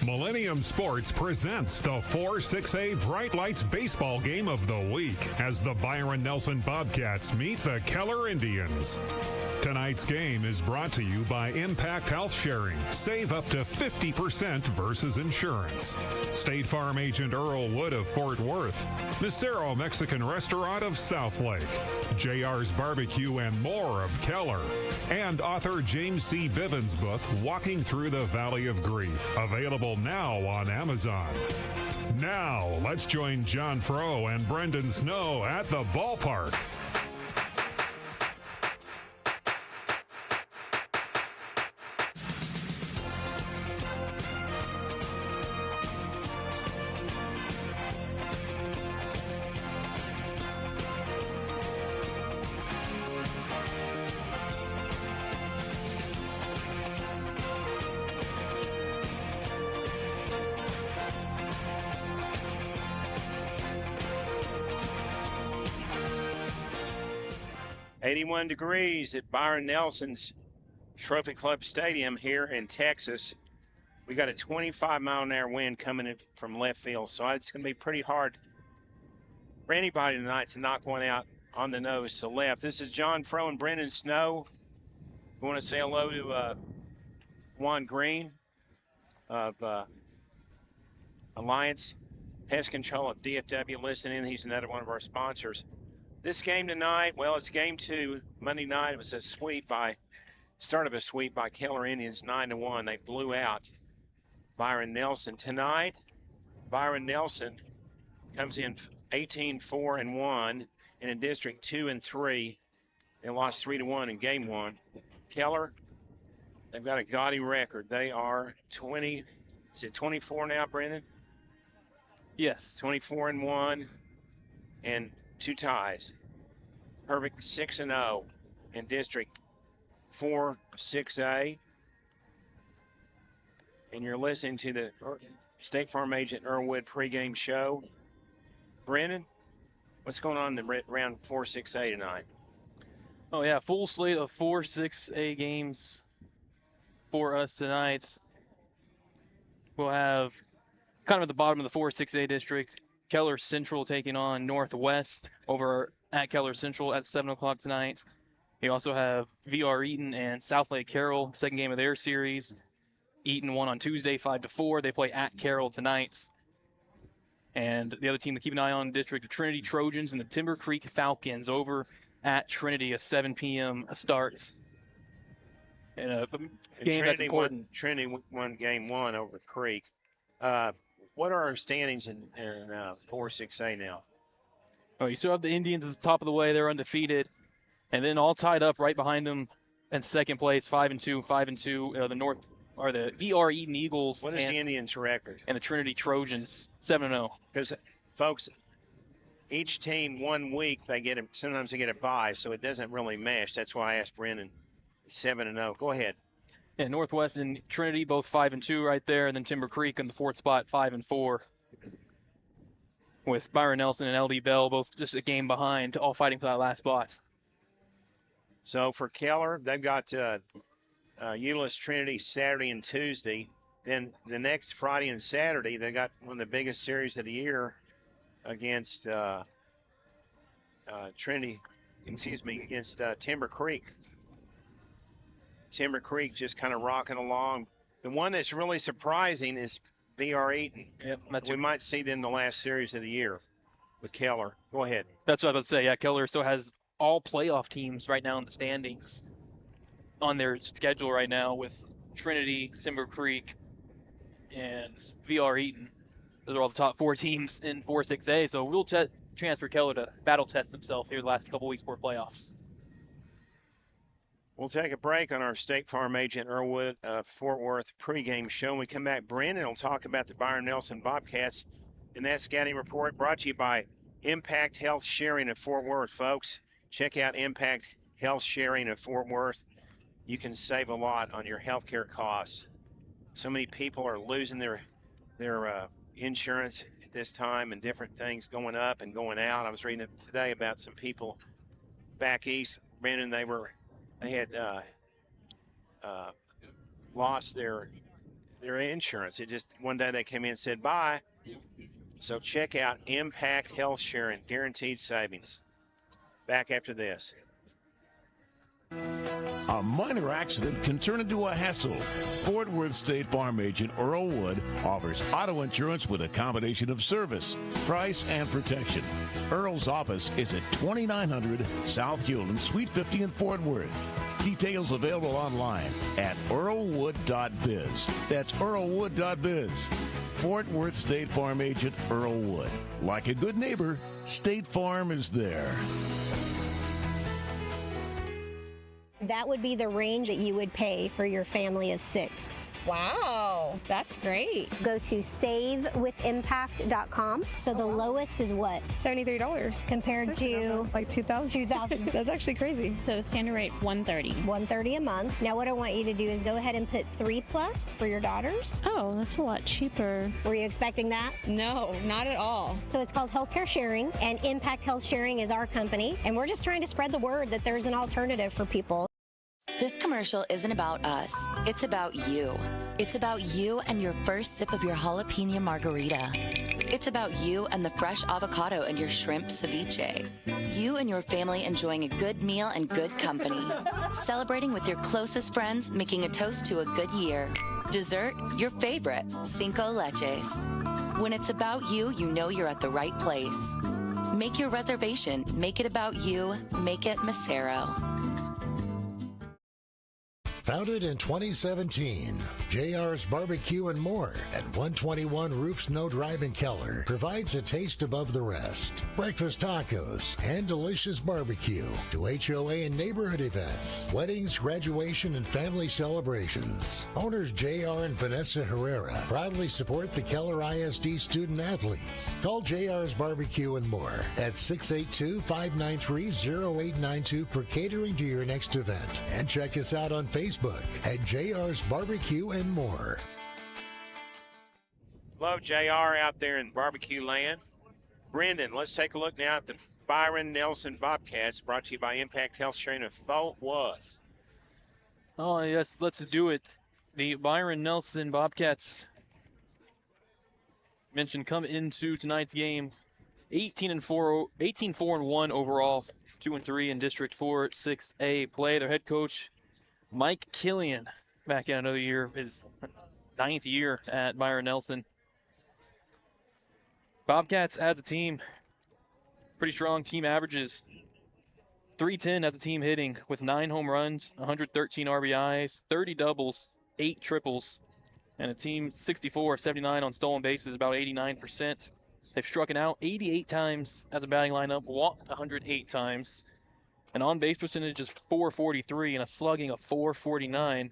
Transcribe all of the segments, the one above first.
Millennium Sports presents the 4-6A Bright Lights baseball game of the week as the Byron Nelson Bobcats meet the Keller Indians. Tonight's game is brought to you by Impact Health Sharing. Save up to 50% versus insurance. State Farm agent Earl Wood of Fort Worth. Misero Mexican Restaurant of South Lake. JR's Barbecue and more of Keller. And author James C. Bivens' book, Walking Through the Valley of Grief. Available now on Amazon. Now, let's join John Frow and Brenden Snow at the ballpark. Degrees at Byron Nelson's Trophy Club Stadium here in Texas. We got a 25-mile-an-hour wind coming in from left field, so it's going to be pretty hard for anybody tonight to knock one out on the nose to left. This is John Frow and Brenden Snow. We want to say hello to Juan Green of Alliance Pest Control of DFW listening. He's another one of our sponsors. This game tonight, well, it's game 2. Monday night, it was a start of a sweep by Keller Indians, 9-1. They blew out Byron Nelson. Tonight, Byron Nelson comes in 18-4-1 in District 2 and 3. They lost 3-1 in game 1. Keller, they've got a gaudy record. They are 24 now, Brenden? Yes. 24-1 and 2 ties. Perfect 6-0 in District 4-6A. And you're listening to the State Farm agent Earl Wood pregame show. Brenden, what's going on in round 4-6A tonight? Oh, yeah, full slate of 4-6A games for us tonight. We'll have kind of at the bottom of the 4-6A district, Keller Central taking on Northwest over at Keller Central at 7 o'clock tonight. We also have VR Eaton and South Lake Carroll, second game of their series. Eaton won on Tuesday, 5-4. They play at Carroll tonight. And the other team to keep an eye on, district of Trinity Trojans and the Timber Creek Falcons over at Trinity, a 7 p.m. start. And a game that's important. Trinity won game 1 over Creek. What are our standings in 4-6A now? Oh, you still have the Indians at the top of the way. They're undefeated. And then all tied up right behind them in second place, 5-2, 5-2. The VR Eaton Eagles. What is the Indians' record? And the Trinity Trojans, 7-0. Because, folks, each team 1 week, sometimes they get a bye, so it doesn't really mesh. That's why I asked Brenden. 7-0. Go ahead. Yeah, Northwest and Trinity both 5-2 right there, and then Timber Creek in the 4th spot, 5-4. With Byron Nelson and LD Bell both just a game behind, all fighting for that last spot. So for Keller, they've got Euless Trinity Saturday and Tuesday. Then the next Friday and Saturday, they got one of the biggest series of the year against against Timber Creek. Timber Creek just kind of rocking along. The one that's really surprising is VR Eaton. Yep, we might see them the last series of the year with Keller. Go ahead. That's what I was about to say. Yeah, Keller still has all playoff teams right now in the standings on their schedule right now with Trinity, Timber Creek, and VR Eaton. Those are all the top 4 teams in 4-6A. So real chance for Keller to battle test himself here the last couple weeks before playoffs. We'll take a break on our State Farm agent Earl Wood Fort Worth pregame show. When we come back, Brenden will talk about the Byron Nelson Bobcats. And that scouting report brought to you by Impact Health Sharing of Fort Worth, folks. Check out Impact Health Sharing of Fort Worth. You can save a lot on your health care costs. So many people are losing their insurance at this time, and different things going up and going out. I was reading today about some people back east, Brenden, they had lost their their insurance. It just one day they came in and said bye. So check out Impact Health Sharing, guaranteed savings. Back after this. A minor accident can turn into a hassle. Fort Worth State Farm agent Earl Wood offers auto insurance with a combination of service, price, and protection. Earl's office is at 2900 South Hewland, Suite 50 in Fort Worth. Details available online at earlwood.biz. That's earlwood.biz. Fort Worth State Farm agent Earl Wood. Like a good neighbor, State Farm is there. That would be the range that you would pay for your family of 6. Wow, that's great. Go to savewithimpact.com. So the lowest is what? $73 Compared to like 2,000. 2,000. That's actually crazy. So standard rate $130. $130 a month. Now what I want you to do is go ahead and put 3+ for your daughters. Oh, that's a lot cheaper. Were you expecting that? No, not at all. So it's called Healthcare Sharing, and Impact Health Sharing is our company, and we're just trying to spread the word that there's an alternative for people. This commercial isn't about us. It's about you. It's about you and your first sip of your jalapeno margarita. It's about you and the fresh avocado and your shrimp ceviche. You and your family enjoying a good meal and good company. Celebrating with your closest friends, making a toast to a good year. Dessert, your favorite, Cinco Leches. When it's about you, you know you're at the right place. Make your reservation. Make it about you. Make it Macero. Founded in 2017, JR's Barbecue and More at 121 Roof Snow Drive in Keller provides a taste above the rest. Breakfast tacos and delicious barbecue to HOA and neighborhood events, weddings, graduation, and family celebrations. Owners JR and Vanessa Herrera proudly support the Keller ISD student athletes. Call JR's Barbecue and More at 682-593-0892 for catering to your next event. And check us out on Facebook at JR's Barbecue and More. Love JR out there in barbecue land. Brenden, let's take a look now at the Byron Nelson Bobcats, brought to you by Impact Health Sharing of Fort Worth. Oh, yes, let's do it. The Byron Nelson Bobcats mentioned come into tonight's game 18-4-1 overall, 2-3 in District 4 6A play. Their head coach, Mike Killian, back in another year, his 9th year at Byron Nelson. Bobcats as a team, pretty strong team averages. 310 as a team hitting with 9 home runs, 113 RBIs, 30 doubles, 8 triples, and a team 64 of 79 on stolen bases, about 89%. They've struck out 88 times as a batting lineup, walked 108 times. An on-base percentage is .443 and a slugging of .449. And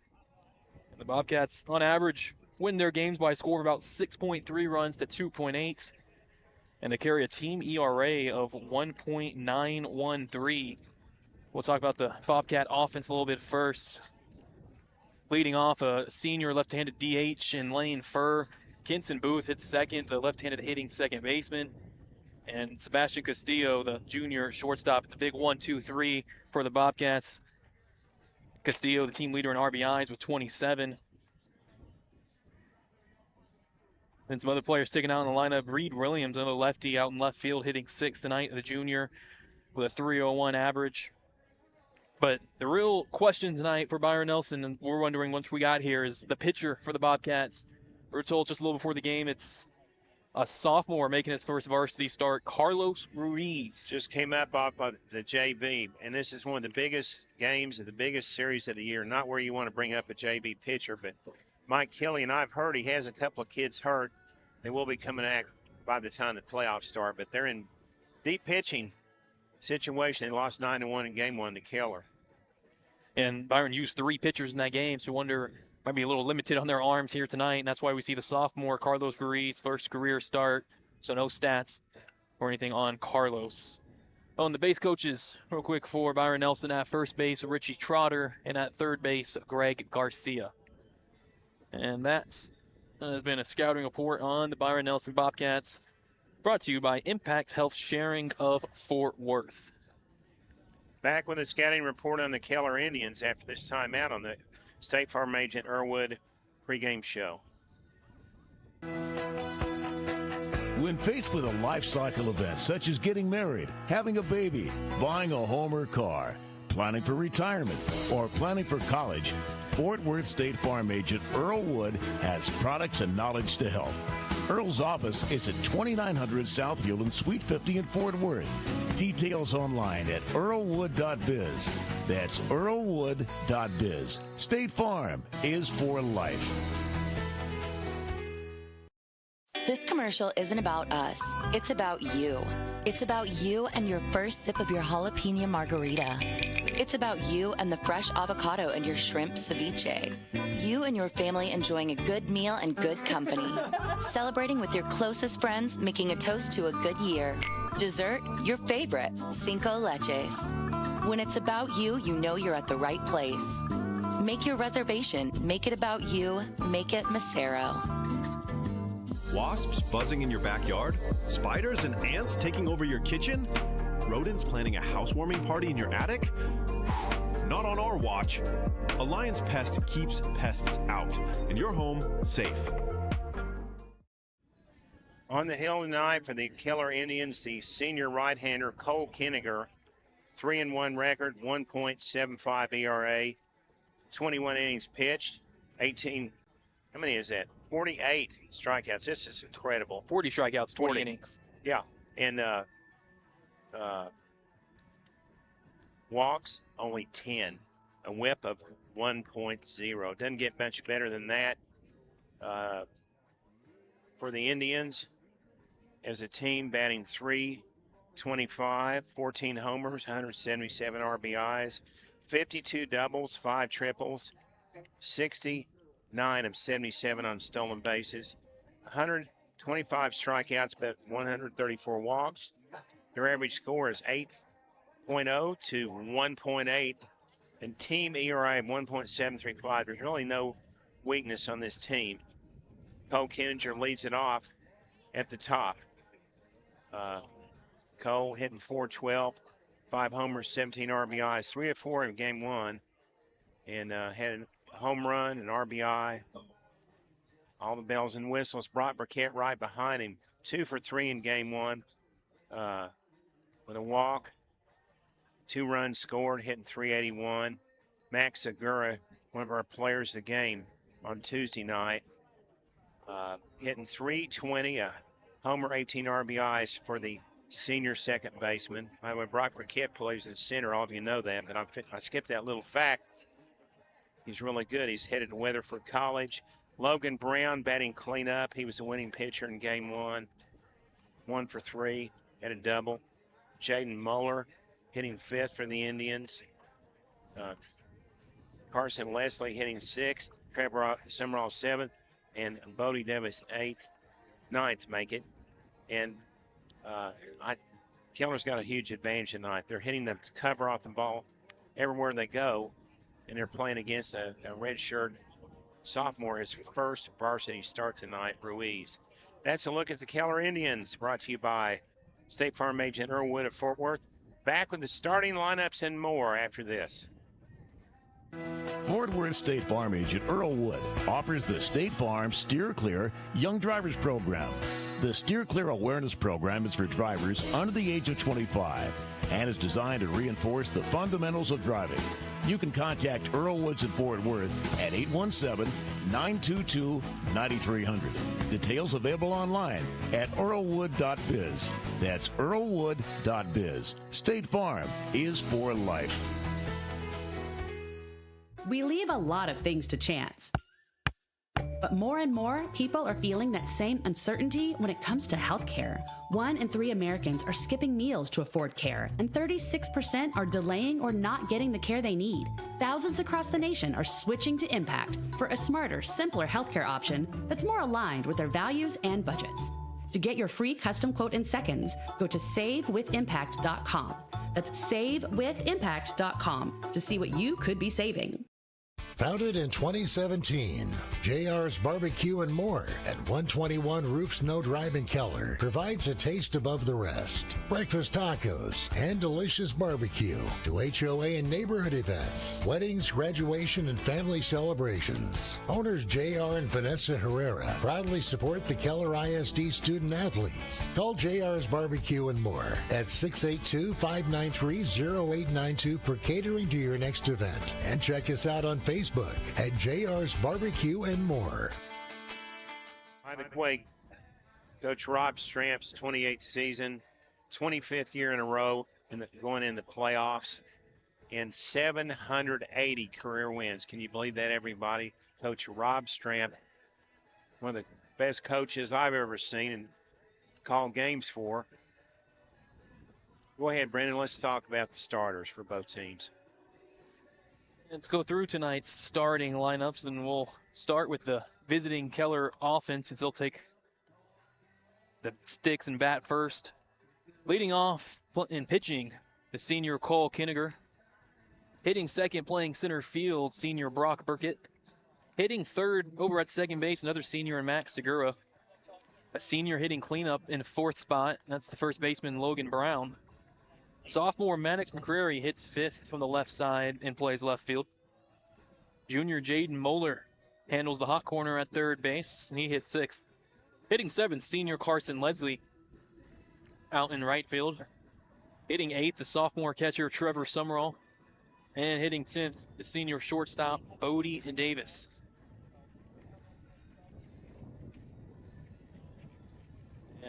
the Bobcats, on average, win their games by a score of about 6.3 runs to 2.8. And they carry a team ERA of 1.913. We'll talk about the Bobcat offense a little bit first. Leading off, a senior left-handed DH in Lane Furr. Kenson Booth hits second, the left-handed hitting second baseman. And Sebastian Castillo, the junior shortstop. It's a big 1-2-3 for the Bobcats. Castillo, the team leader in RBIs with 27. Then some other players sticking out in the lineup. Reed Williams, another lefty out in left field, hitting 6th tonight, the junior, with a .301 average. But the real question tonight for Byron Nelson, and we're wondering once we got here, is the pitcher for the Bobcats. We were told just a little before the game it's a sophomore making his first varsity start, Carlos Ruiz. Just came up off of the JV, and this is one of the biggest games of the biggest series of the year. Not where you want to bring up a JV pitcher, but Mike Killian, I've heard he has a couple of kids hurt. They will be coming out by the time the playoffs start, but they're in deep pitching situation. They lost 9-1 in game 1 to Keller. And Byron used 3 pitchers in that game, so I wonder, might be a little limited on their arms here tonight, and that's why we see the sophomore Carlos Ruiz, first career start, so no stats or anything on Carlos. On the base coaches, real quick for Byron Nelson, at first base, Richie Trotter, and at third base, Greg Garcia. And that has been a scouting report on the Byron Nelson Bobcats, brought to you by Impact Health Sharing of Fort Worth. Back with a scouting report on the Keller Indians after this timeout on the State Farm agent Irwood pregame show. When faced with a life cycle event such as getting married, having a baby, buying a home or car, planning for retirement, or planning for college, Fort Worth State Farm agent Earl Wood has products and knowledge to help. Earl's office is at 2900 South Hewland, Suite 50 in Fort Worth. Details online at earlwood.biz. That's earlwood.biz. State Farm is for life. This commercial isn't about us. It's about you. It's about you and your first sip of your jalapeno margarita. It's about you and the fresh avocado and your shrimp ceviche. You and your family enjoying a good meal and good company. Celebrating with your closest friends, making a toast to a good year. Dessert, your favorite, Cinco Leches. When it's about you, you know you're at the right place. Make your reservation. Make it about you. Make it Macero. Wasps buzzing in your backyard? Spiders and ants taking over your kitchen? Rodents planning a housewarming party in your attic? Not on our watch. Alliance Pest keeps pests out and your home safe. On the hill tonight for the Keller Indians, the senior right-hander Cole Kenninger, 3-1 record, 1.75 ERA, 21 innings pitched, 18. How many is that? 48 strikeouts. This is incredible. 40 strikeouts, 20 innings. Yeah, and walks only 10, a whip of 1.0. Doesn't get much better than that. For the Indians, as a team, batting .325, 14 homers, 177 RBIs, 52 doubles, 5 triples, 69 of 77 on stolen bases, 125 strikeouts, but 134 walks. Their average score is 8.0 to 1.8, and team ERA of 1.735. There's really no weakness on this team. Cole Kenninger leads it off at the top. Cole hitting .412, 5 homers, 17 RBIs, 3 of 4 in game one, and had a home run, an RBI, all the bells and whistles. Brought Burkett right behind him, 2 for 3 in game one, with a walk, 2 runs scored, hitting .381. Max Segura, one of our players of the game on Tuesday night, hitting .320, a homer, 18 RBIs for the senior second baseman. By the way, Brock Burkett plays in center. All of you know that, but I skipped that little fact. He's really good. He's headed to Weatherford College. Logan Brown batting cleanup. He was the winning pitcher in game one. 1 for 3, had a double. Jaden Muller hitting 5th for the Indians. Carson Leslie hitting 6th. Trevor Summerall 7th. And Bodie Davis 8th. 9th make it. And Keller's got a huge advantage tonight. They're hitting the cover off the ball everywhere they go. And they're playing against a redshirt sophomore, his first varsity start tonight, Ruiz. That's a look at the Keller Indians, brought to you by State Farm agent Earl Wood of Fort Worth. Back with the starting lineups and more after this. Fort Worth State Farm agent Earl Wood offers the State Farm Steer Clear Young Drivers Program. The Steer Clear Awareness Program is for drivers under the age of 25 and is designed to reinforce the fundamentals of driving. You can contact Earl Woods in Fort Worth at 817-922-9300. Details available online at earlwood.biz. That's earlwood.biz. State Farm is for life. We leave a lot of things to chance. But more and more people are feeling that same uncertainty when it comes to healthcare. 1 in 3 Americans are skipping meals to afford care, and 36% are delaying or not getting the care they need. Thousands across the nation are switching to Impact for a smarter, simpler healthcare option that's more aligned with their values and budgets. To get your free custom quote in seconds, go to savewithimpact.com. That's savewithimpact.com to see what you could be saving. Founded in 2017, JR's Barbecue and More at 121 Roof Snow Drive in Keller provides a taste above the rest. Breakfast tacos and delicious barbecue to HOA and neighborhood events, weddings, graduation, and family celebrations. Owners JR and Vanessa Herrera proudly support the Keller ISD student athletes. Call JR's Barbecue and More at 682-593-0892 for catering to your next event. And check us out on Facebook at JR's Barbecue and More. By the Quake, Coach Rob Stramp's 28th season, 25th year in a row going in the playoffs, and 780 career wins. Can you believe that, everybody? Coach Rob Stramp, one of the best coaches I've ever seen and called games for. Go ahead, Brenden. Let's talk about the starters for both teams. Let's go through tonight's starting lineups, and we'll start with the visiting Keller offense, since they'll take the sticks and bat first. Leading off in pitching, the senior Cole Kinniger. Hitting second, playing center field, senior Brock Burkett. Hitting third over at second base, another senior in Max Segura. A senior hitting cleanup in fourth spot, that's the first baseman Logan Brown. Sophomore Maddox McCrary hits fifth from the left side and plays left field. Junior Jaden Moeller handles the hot corner at third base, and he hits sixth. Hitting seventh, senior Carson Leslie out in right field. Hitting eighth, the sophomore catcher Trevor Summerall. And hitting 10th, the senior shortstop Bodie Davis.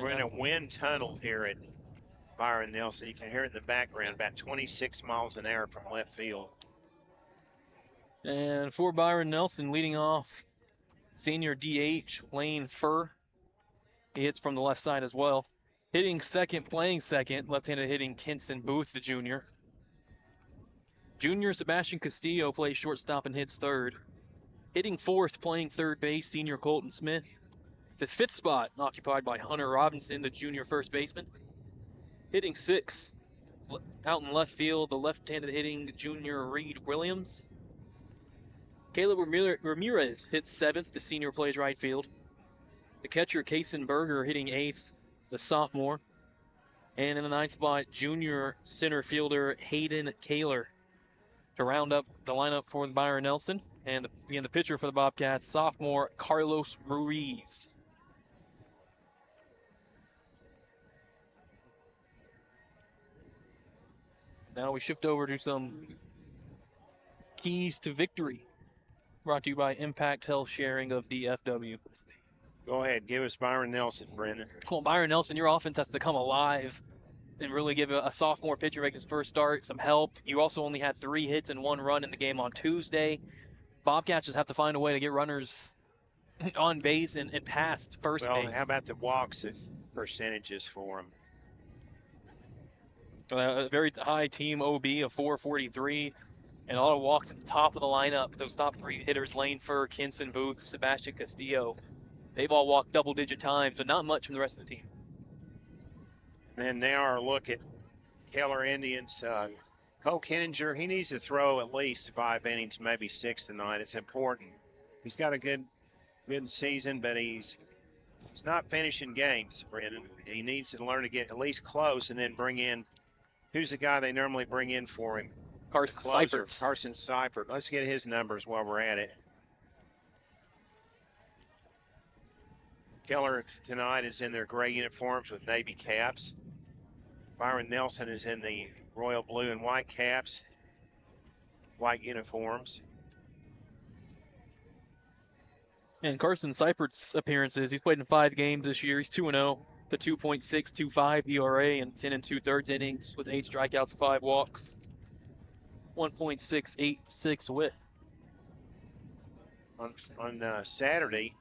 We're in a wind tunnel here at Byron Nelson. You can hear it in the background, about 26 miles an hour from left field. And for Byron Nelson, leading off, senior DH Lane Furr. He hits from the left side as well. Hitting second, playing second, left-handed hitting Kenson Booth, the junior. Junior Sebastian Castillo plays shortstop and hits third. Hitting fourth, playing third base, senior Colton Smith. The fifth spot occupied by Hunter Robinson, the junior first baseman. Hitting sixth, out in left field, the left-handed hitting junior Reed Williams. Caleb Ramirez hits seventh, the senior plays right field. The catcher Kason Berger hitting eighth, the sophomore. And in the ninth spot, junior center fielder Hayden Kaler to round up the lineup for Byron Nelson. And again, the pitcher for the Bobcats, sophomore Carlos Ruiz. Now we shift over to some keys to victory, brought to you by Impact Health Sharing of DFW. Go ahead, give us Byron Nelson, Brenden. Well, Byron Nelson, your offense has to come alive and really give a sophomore pitcher making his first start some help. You also only had 3 hits and 1 run in the game on Tuesday. Bobcats just have to find a way to get runners on base and past first base. Well, how about the walks percentages for him? A very high team OB of 443, and a lot of walks at the top of the lineup. Those top 3 hitters, Lane Furr, Kenson Booth, Sebastian Castillo, they've all walked double-digit times, but not much from the rest of the team. And now our look at Keller Indians. Cole Kenninger, he needs to throw at least 5 innings, maybe 6 tonight. It's important. He's got a good season, but he's not finishing games, Brenden. He needs to learn to get at least close and then bring in, who's the guy they normally bring in for him? Carson Seipert. Carson Seipert. Let's get his numbers while we're at it. Keller tonight is in their gray uniforms with navy caps. Byron Nelson is in the royal blue and white caps, white uniforms. And Carson Seipert's appearances, he's played in 5 games this year. He's 2-0, the 2.625 ERA and 10 2/3 innings with 8 strikeouts, 5 walks, 1.686 WHIP. On Saturday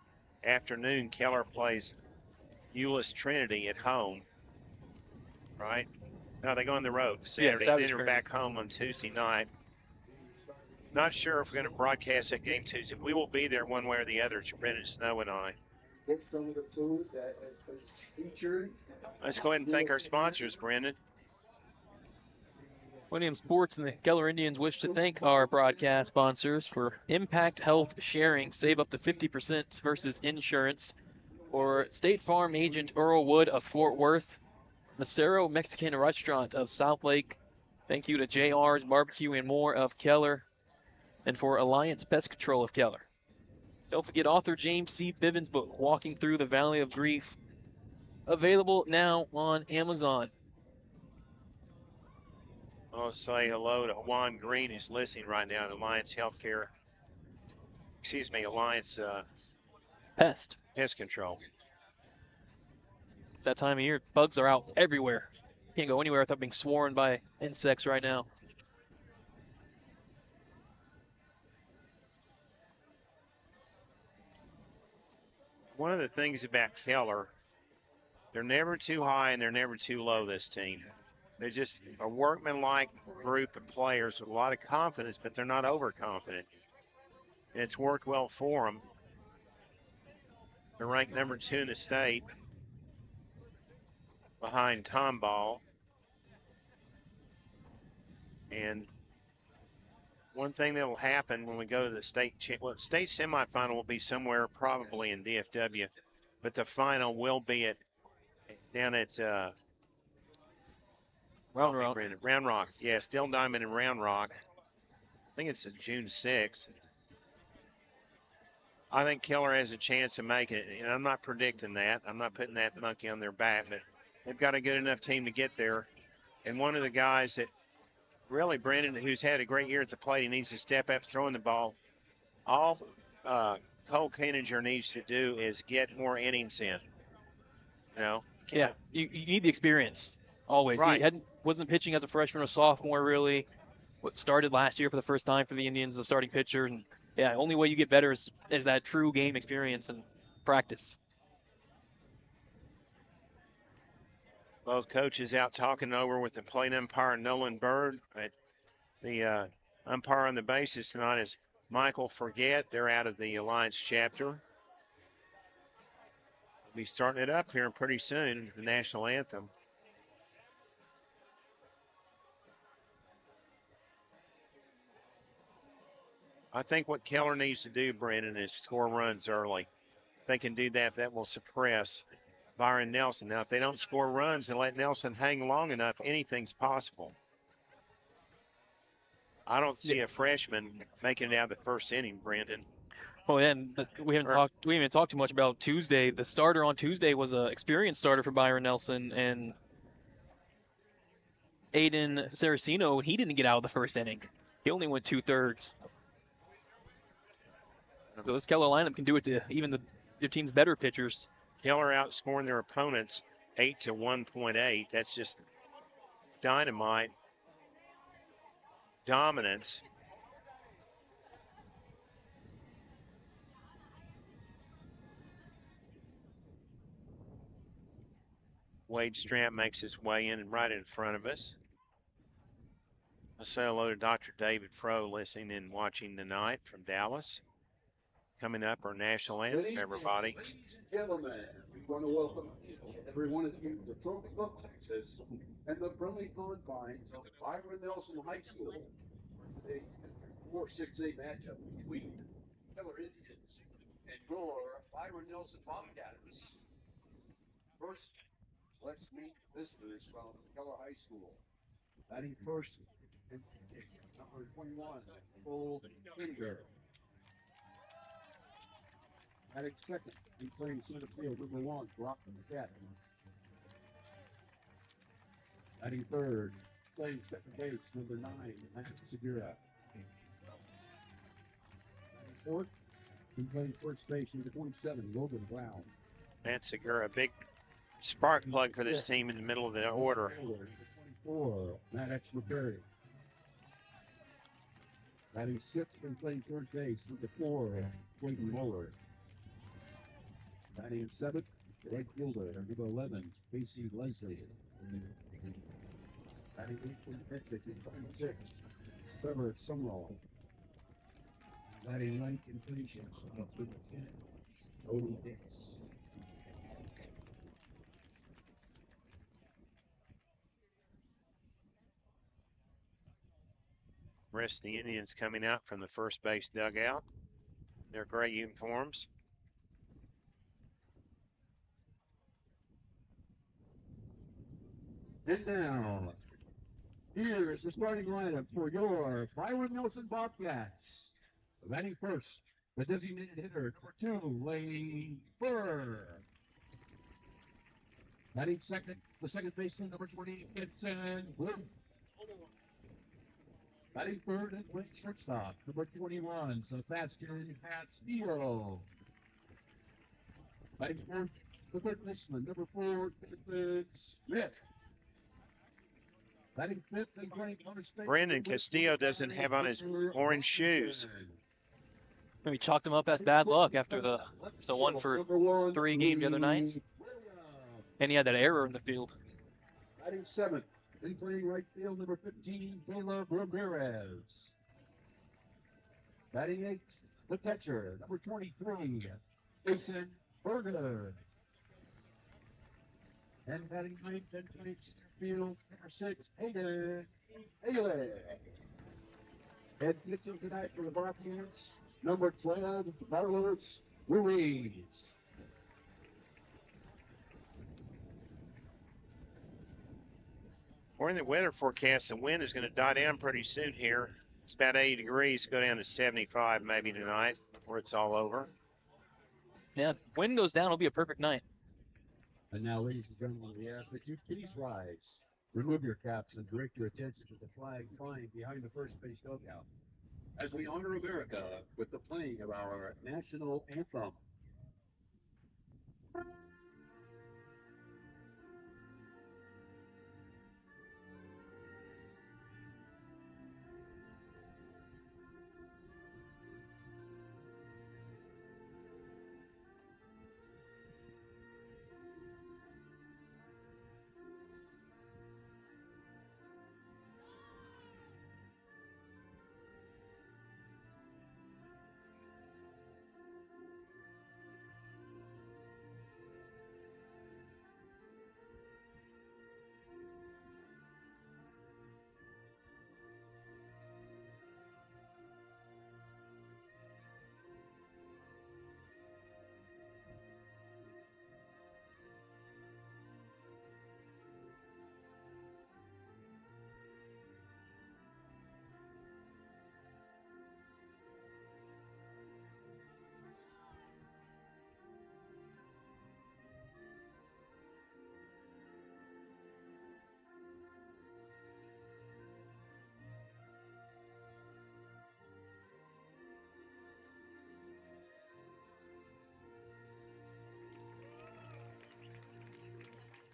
afternoon, Keller plays Euless Trinity at home, right? No, they go on the road Saturday, then they're back home on Tuesday night. Not sure if we're going to broadcast that game Tuesday. We will be there one way or the other, Brenden Snow and I. Some of the food that is featured. Let's go ahead and thank our sponsors, Brenden. Millennium Sports and the Keller Indians wish to thank our broadcast sponsors for Impact Health Sharing. Save up to 50% versus insurance. Or State Farm Agent Earl Wood of Fort Worth. Macero Mexican Restaurant of South Lake. Thank you to JR's Barbecue and More of Keller. And for Alliance Pest Control of Keller. Don't forget author James C. Bivens' book, Walking Through the Valley of Grief. Available now on Amazon. I'll say hello to Juan Green, who's listening right now at Alliance Pest Control. It's that time of year. Bugs are out everywhere. Can't go anywhere without being swarmed by insects right now. One of the things about Keller, they're never too high and they're never too low, this team. They're just a workmanlike group of players with a lot of confidence, but they're not overconfident. And it's worked well for them. They're ranked number 2 in the state behind Tomball. And one thing that will happen when we go to the state semifinal will be somewhere probably in DFW, but the final will be down at Round Rock. Yes, Dill Diamond in Round Rock. I think it's June 6th. I think Keller has a chance of making it, and I'm not predicting that. I'm not putting that monkey on their back, but they've got a good enough team to get there. And one of the guys that really, Brenden, who's had a great year at the plate, he needs to step up throwing the ball. All Cole Koeniger needs to do is get more innings in. Yeah, you need the experience always. Right. He wasn't pitching as a freshman or sophomore really. What started last year for the first time for the Indians, the starting pitcher. And yeah, only way you get better is that true game experience and practice. Both coaches out talking over with the plate umpire, Nolan Bird. The umpire on the bases tonight is Michael Forget. They're out of the Alliance chapter. We'll be starting it up here pretty soon, the national anthem. I think what Keller needs to do, Brenden, is score runs early. If they can do that, that will suppress Byron Nelson. Now, if they don't score runs and let Nelson hang long enough, anything's possible. I don't see a freshman making it out of the first inning, Brenden. Well, yeah, and we haven't talked too much about Tuesday. The starter on Tuesday was an experienced starter for Byron Nelson, and Aiden Saraceno, he didn't get out of the first inning. He only went 2/3. So this Keller lineup can do it to even your team's better pitchers. Keller outscoring their opponents 8 to 1.8. That's just dynamite dominance. Wade Stramp makes his way in and right in front of us. I'll say hello to Dr. David Frow listening and watching tonight from Dallas. Coming up, our national anthem, everybody. Ladies and gentlemen, we want to welcome every one of you to Trophy Book, Texas, and the friendly confines of Byron Nelson High School. Today, 4-6A matchup between Keller Indians and your Byron Nelson Bobcats. First, let's meet visitors from Keller High School. Batting first, number 21, Cole Koeniger. Batting second, he playing center field, number 1, Brockman Cat. Batting third, playing second base, number 9, Matt Segura. Batting fourth, he playing first base, number 27, Logan Brown. Matt Segura, a big spark plug for this team in the middle of the order. 24, Matt Extraperry. Batting sixth and playing third base, number 4, Clayton Muller. Batting seventh, right fielder, number 11, Casey Leslie. Batting eighth and pitching, number 6, Trevor Sumrall. Batting ninth and finishing, number 10, Odie Hicks. Rest of the Indians coming out from the first base dugout. Their gray uniforms. And now, here is the starting lineup for your Byron Nelson Bobcats. Batting first, the designated hitter, number 2, Lane Burr. Batting second, the second baseman, number 20, Vincent Bloom. Batting third and playing shortstop, number 21, Sebastian Castillo. Batting fourth, the third baseman, number 4, Vincent Smith. Batting fifth and playing first base, Brenden Castillo doesn't have on his orange shoes. Maybe chalked him up as bad luck after the 1 for 3 game the other night. And he had that error in the field. Batting seventh, then playing right field, number 15, Caleb Ramirez. Batting eighth, the catcher, number 23, Jason Berger. And batting ninth, then playing center field, number 6, Hayden Haley. And pitching tonight for the Bobcats, number 12, Carlos Ruiz. We're in the weather forecast. The wind is going to die down pretty soon here. It's about 80 degrees. Go down to 75 maybe tonight before it's all over. Yeah, wind goes down. It'll be a perfect night. And now, ladies and gentlemen, we ask that you please rise, remove your caps, and direct your attention to the flag flying behind the first base dugout as we honor America with the playing of our national anthem.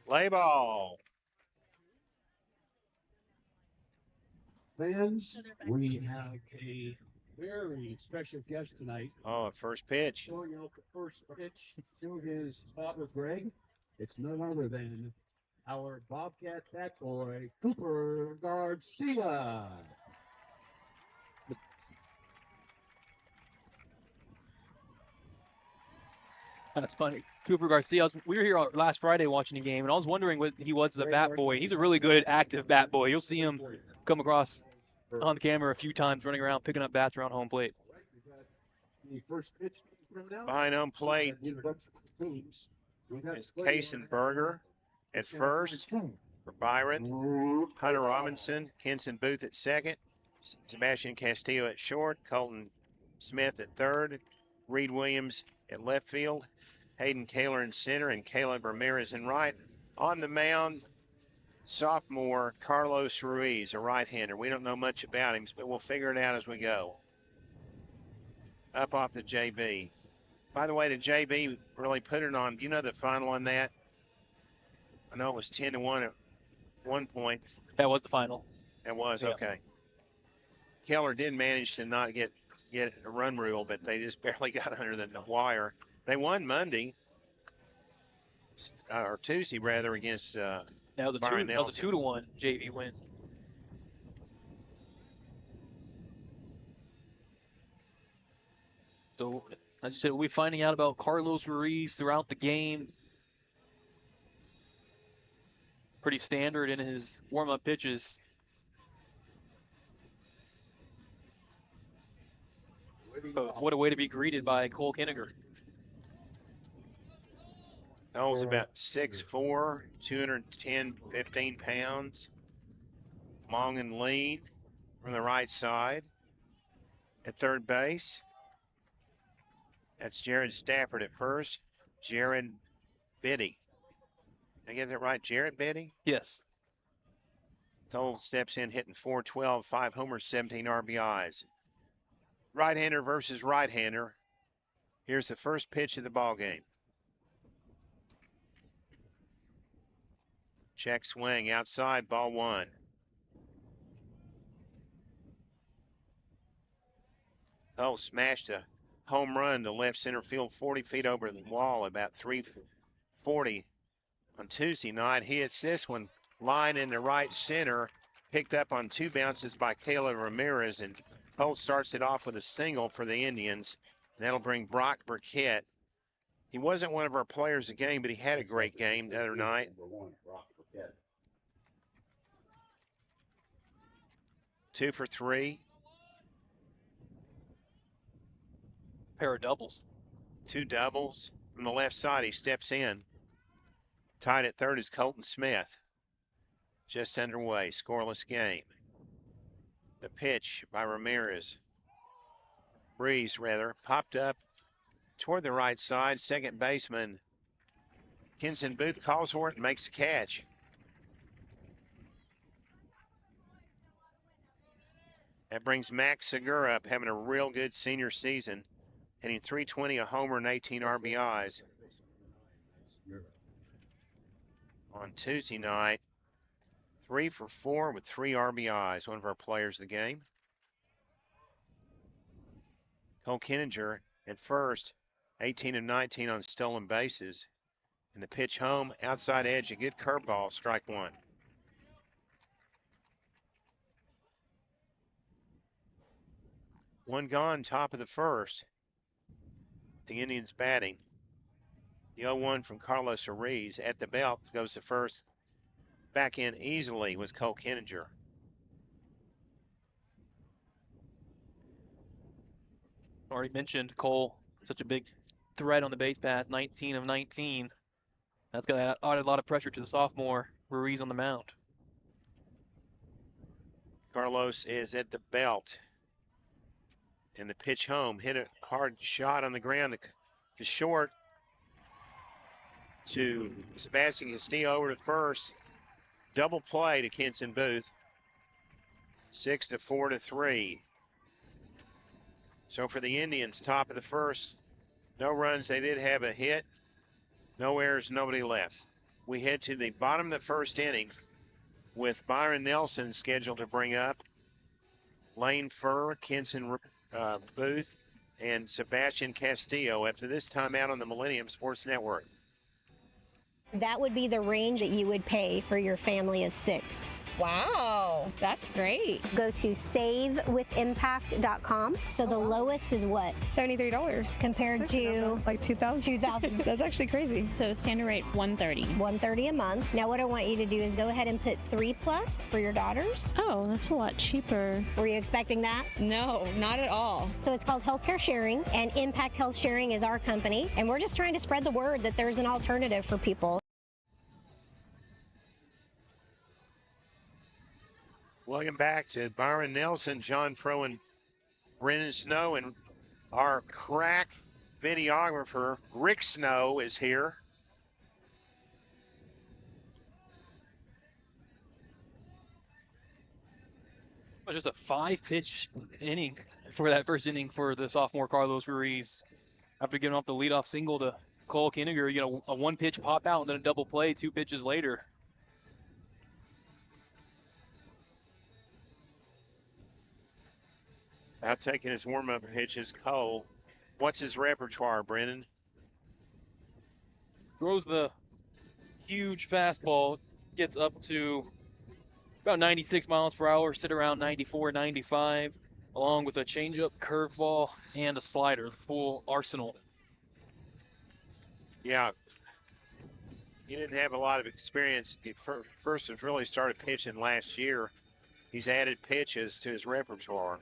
Play ball. Fans, we have a very special guest tonight. Oh, first pitch. Showing out the first pitch to his father, Greg. It's none other than our Bobcat bat boy, Cooper Garcia. That's funny. Cooper Garcia, we were here last Friday watching the game, and I was wondering what he was as a bat boy. He's a really good, active bat boy. You'll see him come across on the camera a few times, running around, picking up bats around home plate. Behind home plate is Kason Berger at first for Byron. Hunter Robinson, Henson Booth at second. Sebastian Castillo at short. Colton Smith at third. Reed Williams at left field. Hayden Keller in center and Caleb Ramirez in right. On the mound, sophomore Carlos Ruiz, a right-hander. We don't know much about him, but we'll figure it out as we go. Up off the JB. By the way, the JB really put it on. You know the final on that? I know it was 10-1 at one point. That was the final. That was, yeah. Okay. Keller did manage to not get a run rule, but they just barely got under the wire. They won Monday, or Tuesday rather, against that was a Byron that was a 2-1 JV win. So, as you said, we'll be finding out about Carlos Ruiz throughout the game. Pretty standard in his warm-up pitches. But what a way to be greeted by Cole Kinniger. Cole's about 6'4", 210, 15 pounds. Long and lean from the right side. At third base, that's Jared Stafford at first. Jared Biddy. Did I get that right? Jared Biddy? Yes. Cole steps in hitting .412, 5 homers, 17 RBIs. Right-hander versus right-hander. Here's the first pitch of the ball game. Check swing outside, ball one. Cole smashed a home run to left center field 40 feet over the wall, about 340 on Tuesday night. He hits this one line into right center, picked up on 2 bounces by Keller Ramirez, and Cole starts it off with a single for the Indians. That'll bring Brock Burkett. He wasn't one of our players of the game, but he had a great game the other night. 2 for 3. Pair of doubles. 2 doubles. From the left side, he steps in. Tied at third is Colton Smith. Just underway, scoreless game. The pitch by Ramirez. Breeze, rather, popped up toward the right side. Second baseman Kenson Booth calls for it and makes the catch. That brings Max Segura up, having a real good senior season, hitting .320, a homer, and 18 RBIs. On Tuesday night, 3 for 4 with 3 RBIs, one of our players of the game. Cole Kinninger at first, 18 of 19 on stolen bases. And the pitch home, outside edge, a good curveball, strike one. One gone, top of the first. The Indians batting. The 0-1 from Carlos Ariz at the belt goes to first. Back in easily was Cole Kinninger. Already mentioned Cole, such a big threat on the base pass, 19 of 19. That's going to add a lot of pressure to the sophomore Ruiz on the mound. Carlos is at the belt. And the pitch home, hit a hard shot on the ground to short. To Sebastian Castillo over to first. Double play to Kenson Booth. 6 to 4 to 3. So for the Indians, top of the first, no runs. They did have a hit. No errors, nobody left. We head to the bottom of the first inning with Byron Nelson scheduled to bring up Lane Furr, Kenson Booth, and Sebastian Castillo after this time out on the Millennium Sports Network. That would be the range that you would pay for your family of 6. Wow, that's great. Go to savewithimpact.com. So the lowest is what? $73 Compared to like 2,000. 2,000. That's actually crazy. So standard rate $130. $130 a month. Now what I want you to do is go ahead and put 3+ for your daughters. Oh, that's a lot cheaper. Were you expecting that? No, not at all. So it's called Healthcare Sharing, and Impact Health Sharing is our company, and we're just trying to spread the word that there's an alternative for people. Welcome back to Byron Nelson, John Frow, and Brendan Snow, and our crack videographer, Rick Snow, is here. Just a 5-pitch inning for that first inning for the sophomore Carlos Ruiz. After giving off the leadoff single to Cole Kinninger, a 1-pitch pop out and then a double play 2 pitches later. Out taking his warm-up pitch is Cole. What's his repertoire, Brendan? Throws the huge fastball, gets up to about 96 miles per hour, sit around 94, 95, along with a changeup, curveball, and a slider, full arsenal. Yeah. He didn't have a lot of experience. He first really started pitching last year. He's added pitches to his repertoire.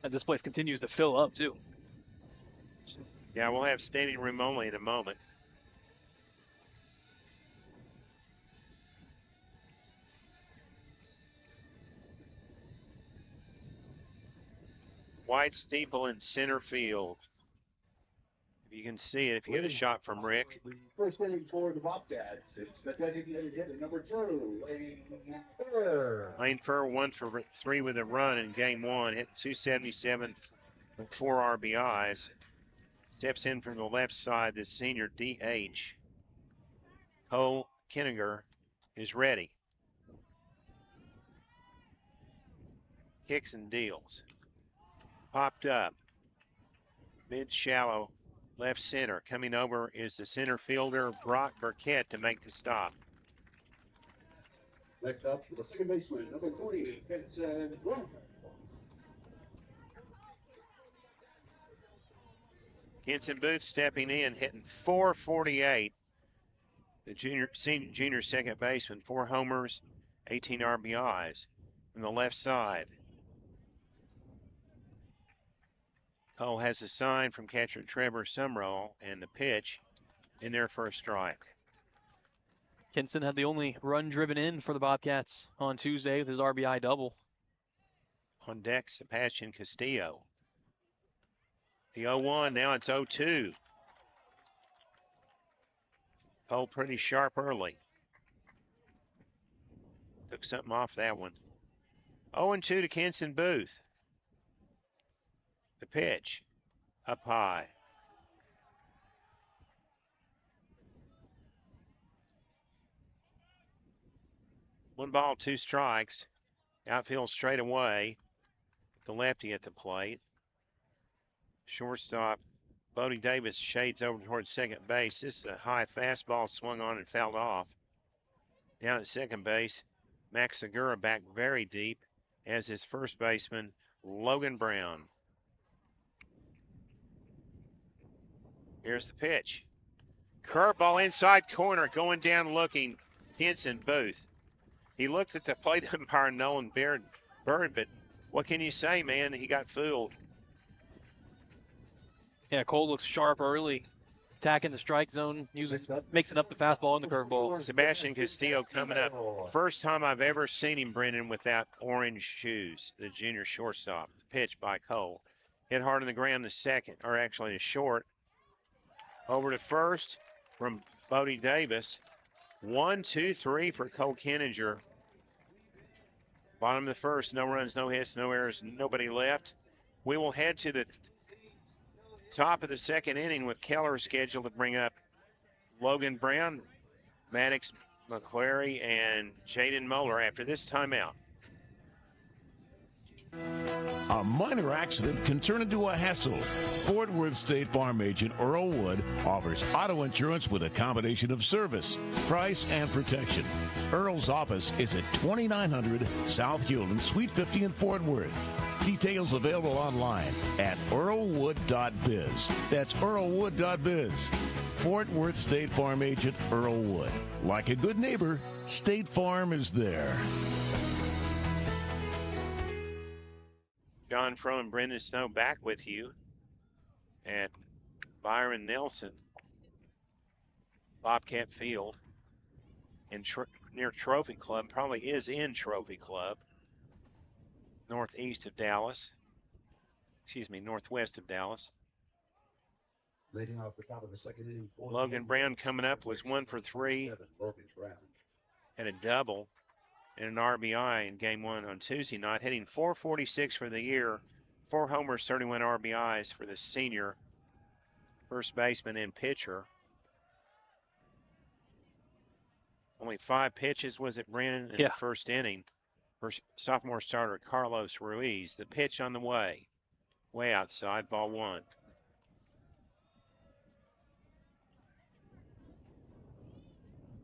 as this place continues to fill up, too. Yeah, we'll have standing room only in a moment. White steeple in center field. If you can see it, if you get a shot from Rick. First inning for the Bobcats. It's the designated hitter, number 2, Lane Fur. Lane Fur 1 for 3 with a run in game 1. Hit 277 with 4 RBIs. Steps in from the left side, the senior DH. Cole Kenninger is ready. Kicks and deals. Popped up. Mid shallow. Left center. Coming over is the center fielder, Brock Burkett, to make the stop. Next up, the second baseman, number 20, Vincent Frow. Kenson Booth stepping in, hitting .448. The junior second baseman, 4 homers, 18 RBIs from the left side. Cole has a sign from catcher Trevor Sumrall, and the pitch in there for a strike. Kenson had the only run driven in for the Bobcats on Tuesday with his RBI double. On deck, Sebastian Castillo. The 0-1, now it's 0-2. Cole pretty sharp early. Took something off that one. 0-2 to Kenson Booth. The pitch, up high. One ball, 2 strikes. Outfield straight away. The lefty at the plate. Shortstop, Bodie Davis shades over towards second base. This is a high fastball swung on and fouled off. Down at second base, Max Segura back very deep as his first baseman, Logan Brown. Here's the pitch. Curveball inside corner, going down looking, Kenson Booth. He looked at the plate umpire, Nolan Bird, but what can you say, man? He got fooled. Yeah, Cole looks sharp early, attacking the strike zone, mixing up the fastball and the curveball. Sebastian Castillo coming up. First time I've ever seen him, Brenden, without orange shoes, the junior shortstop. The pitch by Cole. Hit hard on the ground to second, or actually to short. Over to first from Bodie Davis. 1, 2, 3 for Cole Kenninger. Bottom of the first, no runs, no hits, no errors, nobody left. We will head to the top of the second inning with Keller scheduled to bring up Logan Brown, Maddox McClary, and Jaden Moeller after this timeout. A minor accident can turn into a hassle. Fort Worth State Farm agent Earl Wood offers auto insurance with a combination of service, price, and protection. Earl's office is at 2900 South Hewland, Suite 50 in Fort Worth. Details available online at earlwood.biz. That's earlwood.biz. Fort Worth State Farm agent Earl Wood. Like a good neighbor, State Farm is there. John Frow and Brenden Snow back with you at Byron Nelson Bobcat Field in near Trophy Club, probably is in Trophy Club, northwest of Dallas. Leading off the top of the second inning. Logan Brown coming up was 1 for 3, had a double and an RBI in game 1 on Tuesday night, hitting .446 for the year, 4 homers, 31 RBIs for the senior first baseman and pitcher. Only 5 pitches was it, Brenden, in the first inning for sophomore starter Carlos Ruiz. The pitch on the way outside, ball 1.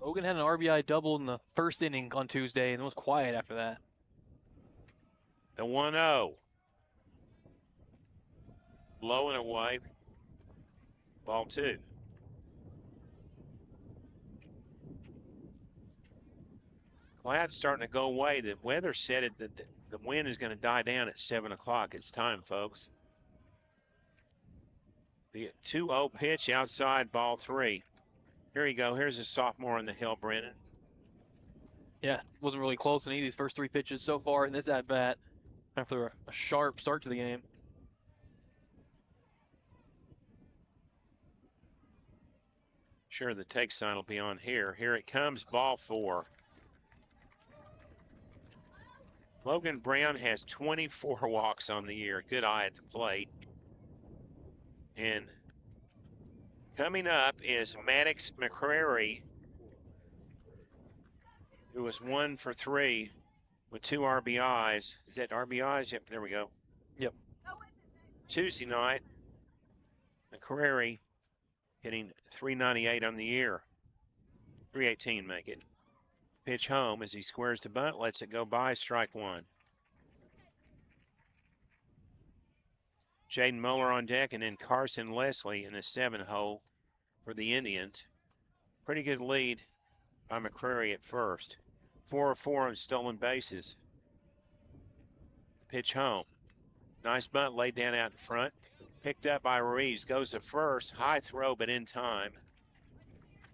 Logan had an RBI double in the first inning on Tuesday and it was quiet after that. The 1-0. Low and away. Ball 2. Cloud's starting to go away. The weather said it that The wind is going to die down at 7 o'clock. It's time, folks. The 2-0 pitch outside, ball 3. Here you go. Here's a sophomore on the hill, Brenden. Yeah, wasn't really close in any of these first 3 pitches so far in this at-bat after a sharp start to the game. Sure, the take sign will be on here. Here it comes, ball 4. Logan Brown has 24 walks on the year. Good eye at the plate. And coming up is Maddox McCrary, who was 1 for 3 with 2 RBIs. Is that RBIs? Yep, there we go. Yep. Tuesday night, McCrary hitting 398 on the year. 318 make it. Pitch home as he squares the bunt, lets it go by, strike 1. Jaden Muller on deck, and then Carson Leslie in the 7-hole for the Indians. Pretty good lead by McCrary at first. 4 of 4 on stolen bases. Pitch home. Nice bunt laid down out in front. Picked up by Ruiz. Goes to first. High throw, but in time.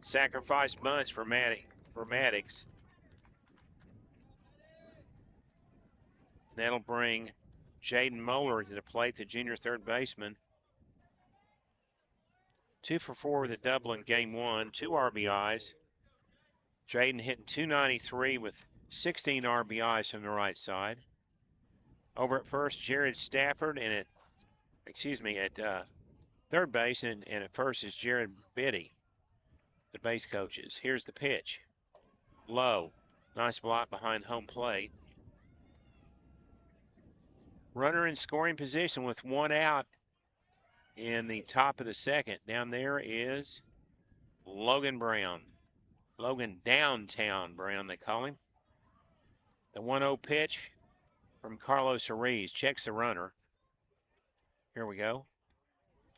Sacrifice bunts for Maddox. That'll bring Jaden Muller to the plate, the junior third baseman. 2 for 4 with a double in game 1. 2 RBIs. Jaden hitting 293 with 16 RBIs from the right side. Over at first, Jared Stafford, and at third base, and at first is Jared Biddy, the base coaches. Here's the pitch. Low. Nice block behind home plate. Runner in scoring position with 1 out in the top of the second. Down there is Logan Brown. Logan Downtown Brown, they call him. The 1-0 pitch from Carlos Ruiz. Checks the runner. Here we go.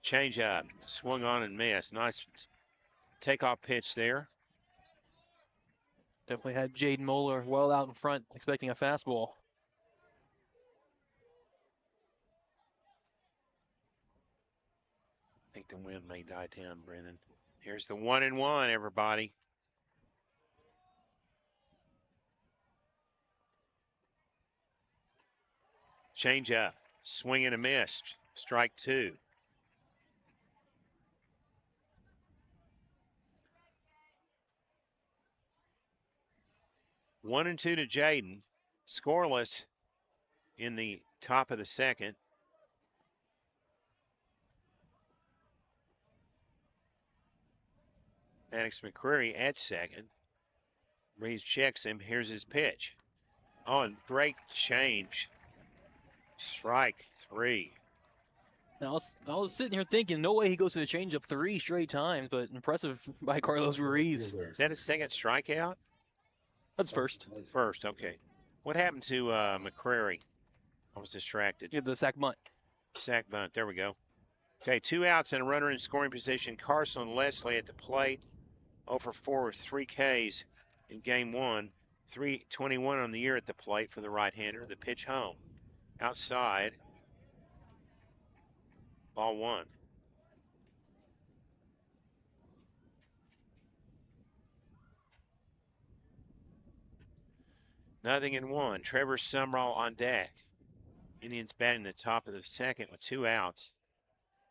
Change up. Swung on and missed. Nice takeoff pitch there. Definitely had Jaden Muller well out in front, expecting a fastball. I think the wind may die down, Brenden. Here's the 1-1, everybody. Change up. Swing and a miss. Strike 2. One and 2 to Jaden. Scoreless in the top of the second. Maddox McCrary at second. Reeves checks him. Here's his pitch. Oh, and great change. Strike 3. Now, I was sitting here thinking, no way he goes to the changeup 3 straight times, but impressive by Carlos Ruiz. Is that his second strikeout? That's first. First, okay. What happened to McCrary? I was distracted. Yeah, the sac bunt. Sac bunt, there we go. Okay, 2 outs and a runner in scoring position. Carson Leslie at the plate. 0 for 4 with 3 Ks in game 1. 321 on the year at the plate for the right-hander. The pitch home. Outside. Ball 1. Nothing in 1. Trevor Sumrall on deck. Indians batting the top of the second with 2 outs.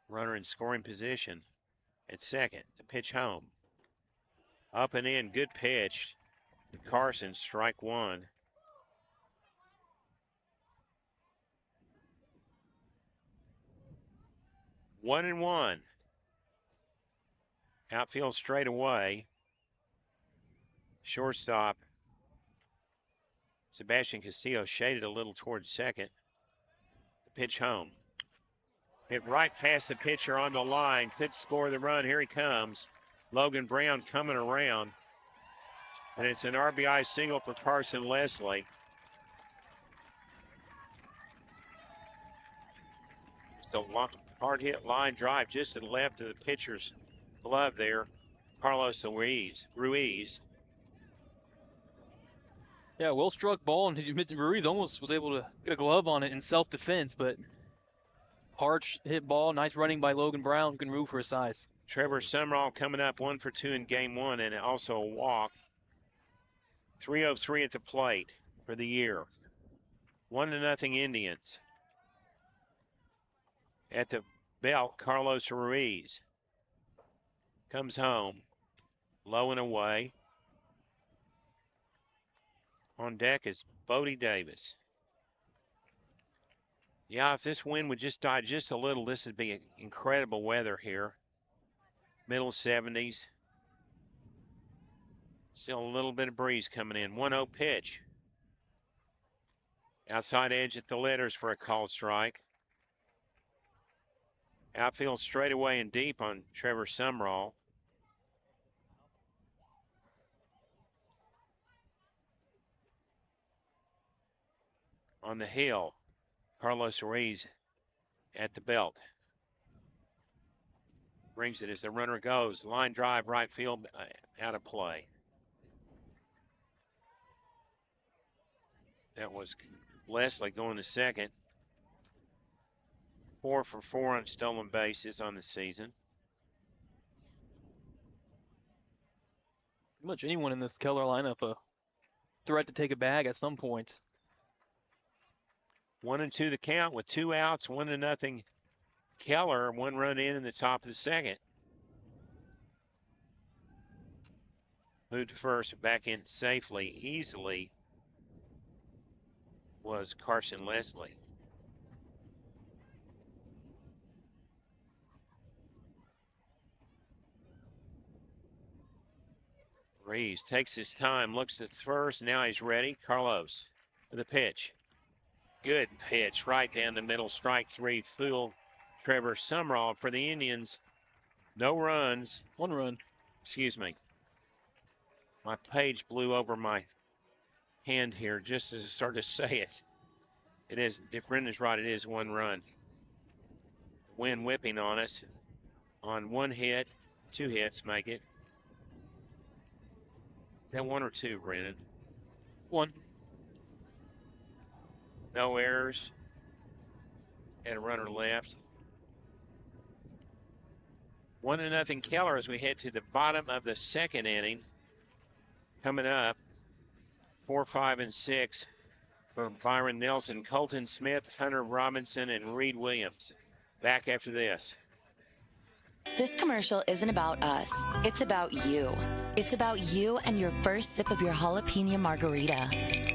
Runner in scoring position at second. The pitch home. Up and in. Good pitch. Carson, strike 1. One and 1. Outfield straight away. Shortstop Sebastian Castillo shaded a little towards second. The pitch home. Hit right past the pitcher on the line. Could score the run. Here he comes. Logan Brown coming around. And it's an RBI single for Carson Leslie. Just a hard hit line drive just to the left of the pitcher's glove there. Carlos Ruiz. Yeah, well struck ball, and Ruiz almost was able to get a glove on it in self-defense, but hard hit ball, nice running by Logan Brown, who can move for his size. Trevor Summerall coming up 1 for 2 in game 1, and also a walk. 3 of 3 at the plate for the year. 1-0 Indians. At the belt, Carlos Ruiz comes home, low and away. On deck is Bodie Davis. Yeah, if this wind would just die just a little, this would be incredible weather here. Middle 70s. Still a little bit of breeze coming in. 1-0 pitch. Outside edge at the letters for a called strike. Outfield straight away and deep on Trevor Summerall. On the hill, Carlos Ruiz at the belt. Brings it as the runner goes. Line drive, right field, out of play. That was Leslie going to second. 4 for 4 on stolen bases on the season. Pretty much anyone in this Keller lineup a threat to take a bag at some point. 1-2 the count with 2 outs, 1-0 Keller, 1 run in the top of the second. Moved to first, back in safely, easily was Carson Leslie. Reeves takes his time, looks at first, now he's ready. Carlos for the pitch. Good pitch, right down the middle, strike 3, full Trevor Summerall for the Indians. No runs. 1 run. Excuse me. My page blew over my hand here just as I started to say it. It is, if Brendan's right, it is 1 run. Wind whipping on us. On 1 hit, 2 hits make it. Is that 1 or 2, Brendan? 1. No errors. Had a runner left. 1-0 Keller as we head to the bottom of the second inning. Coming up, 4, 5, and 6 for Byron Nelson, Colton Smith, Hunter Robinson, and Reed Williams. Back after this. This commercial isn't about us. It's about you. It's about you and your first sip of your jalapeno margarita.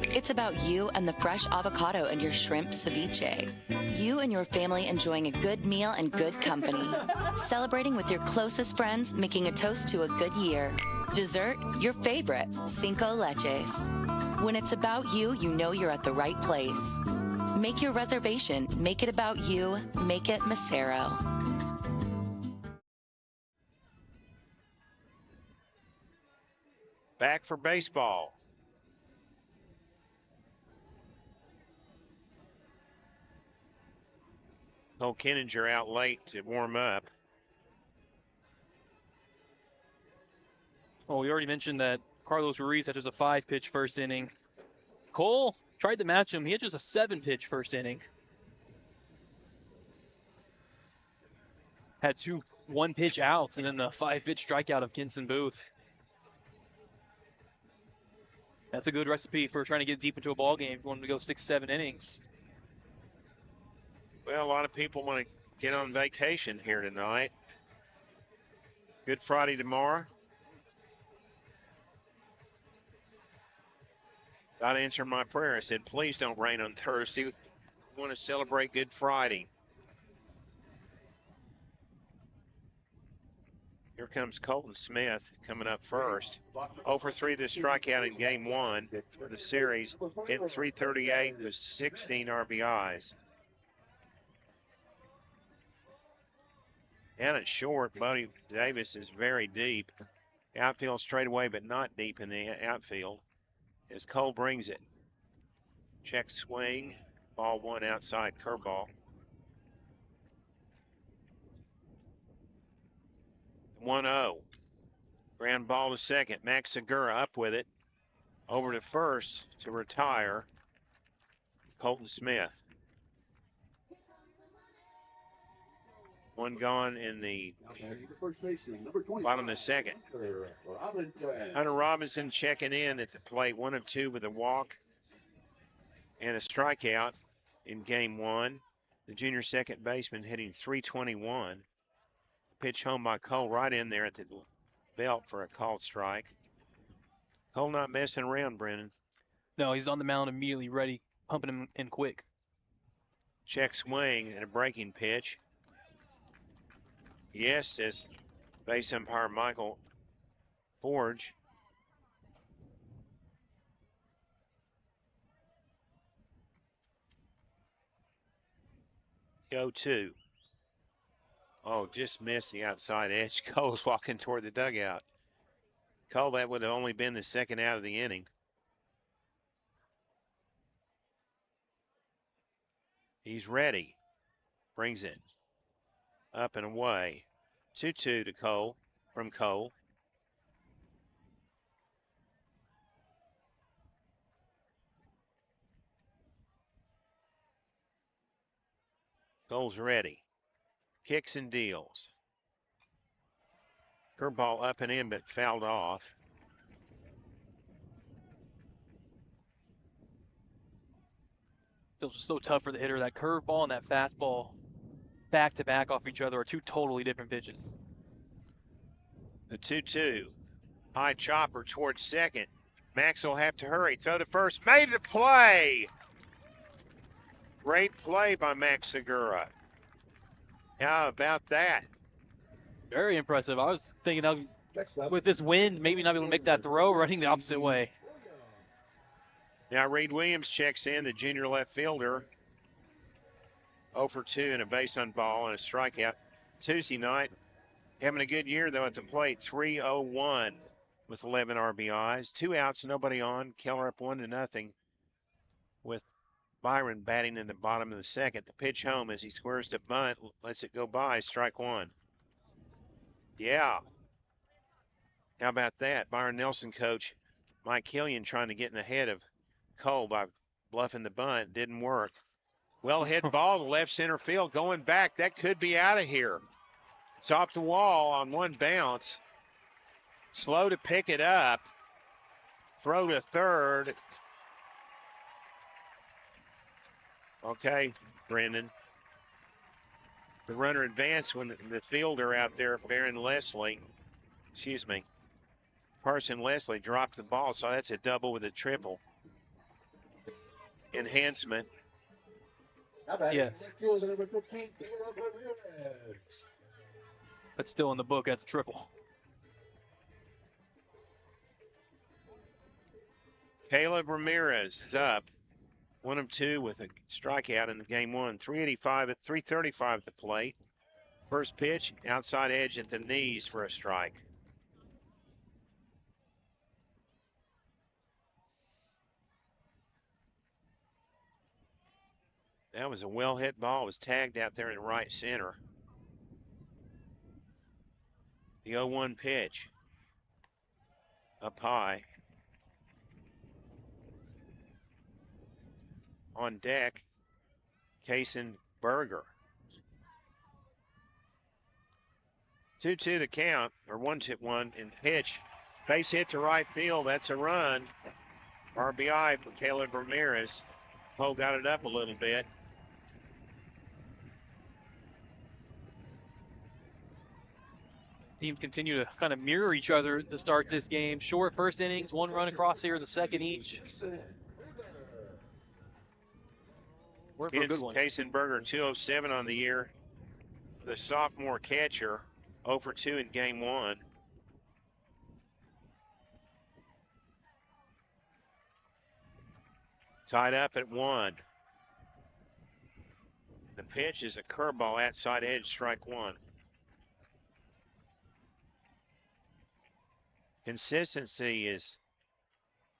It's about you and the fresh avocado and your shrimp ceviche. You and your family enjoying a good meal and good company. Celebrating with your closest friends, making a toast to a good year. Dessert, your favorite, Cinco Leches. When it's about you, you know you're at the right place. Make your reservation. Make it about you. Make it Macero. Back for baseball. Cole Kenninger out late to warm up. Oh, we already mentioned that Carlos Ruiz had just a 5-pitch first inning. Cole tried to match him. He had just a 7-pitch first inning. Had 2 1-pitch outs and then the 5-pitch strikeout of Kinson Booth. That's a good recipe for trying to get deep into a ball game if you want to go 6-7 innings. Well, a lot of people want to get on vacation here tonight. Good Friday tomorrow. God answered my prayer. I said, please don't rain on Thursday. We want to celebrate Good Friday. Here comes Colton Smith coming up first. 0 for 3 the strikeout in game 1 for the series. Hit .338 with 16 RBIs. Down at short, Buddy Davis is very deep. Outfield straight away, but not deep in the outfield. As Cole brings it. Check swing. Ball 1 outside, curveball. 1-0. Ground ball to second. Max Segura up with it. Over to first to retire, Colton Smith. One gone in the bottom of the second. Hunter Robinson checking in at the plate, 1 of 2 with a walk and a strikeout in game 1. The junior second baseman hitting .321. Pitch home by Cole right in there at the belt for a called strike. Cole not messing around, Brenden. No, he's on the mound immediately ready, pumping him in quick. Check swing and a breaking pitch. Yes, says base umpire Michael Forge. Go 2. Oh, just missed the outside edge. Cole's walking toward the dugout. Cole, that would have only been the second out of the inning. He's ready. Brings it up and away. 2-2 to Cole, from Cole. Cole's ready. Kicks and deals. Curveball up and in, but fouled off. Feels so tough for the hitter. That curveball and that fastball back to back off each other are two totally different pitches. The 2-2. High chopper towards second. Max will have to hurry. Throw to first. Made the play. Great play by Max Segura. How about that? Very impressive. I was thinking with this wind, maybe not able to make that throw, running the opposite way. Now Reed Williams checks in, the junior left fielder. 0 for 2 and a base on ball and a strikeout. Tuesday night, having a good year though at the plate. 301 with 11 RBIs. 2 outs, nobody on. Keller up 1-0 with Byron batting in the bottom of the second. The pitch home as he squares to bunt, lets it go by, strike 1. Yeah. How about that? Byron Nelson coach Mike Killian trying to get in ahead of Cole by bluffing the bunt. Didn't work. Well hit ball to left center field going back. That could be out of here. It's off the wall on one bounce. Slow to pick it up. Throw to third. Okay, Brenden. The runner advanced when the fielder out there, Carson Leslie dropped the ball, so that's a double with a triple. Enhancement. Yes. But still in the book, that's a triple. Caleb Ramirez is up. 1 of 2 with a strikeout in the game 1. 385 at 335 at the plate. First pitch, outside edge at the knees for a strike. That was a well-hit ball. It was tagged out there in right center. The 0-1 pitch. Up high. On deck, Kason Berger. 2-2 the count, or 1-1 in pitch. Base hit to right field. That's a run. RBI for Caleb Ramirez. Cole got it up a little bit. Teams continue to kind of mirror each other to start this game. Short first innings, 1 run across here, the second each. We're for a good one. Kason Berger, 207 on the year. The sophomore catcher, 0 for 2 in game 1. Tied up at 1. The pitch is a curveball outside edge, strike 1. Consistency is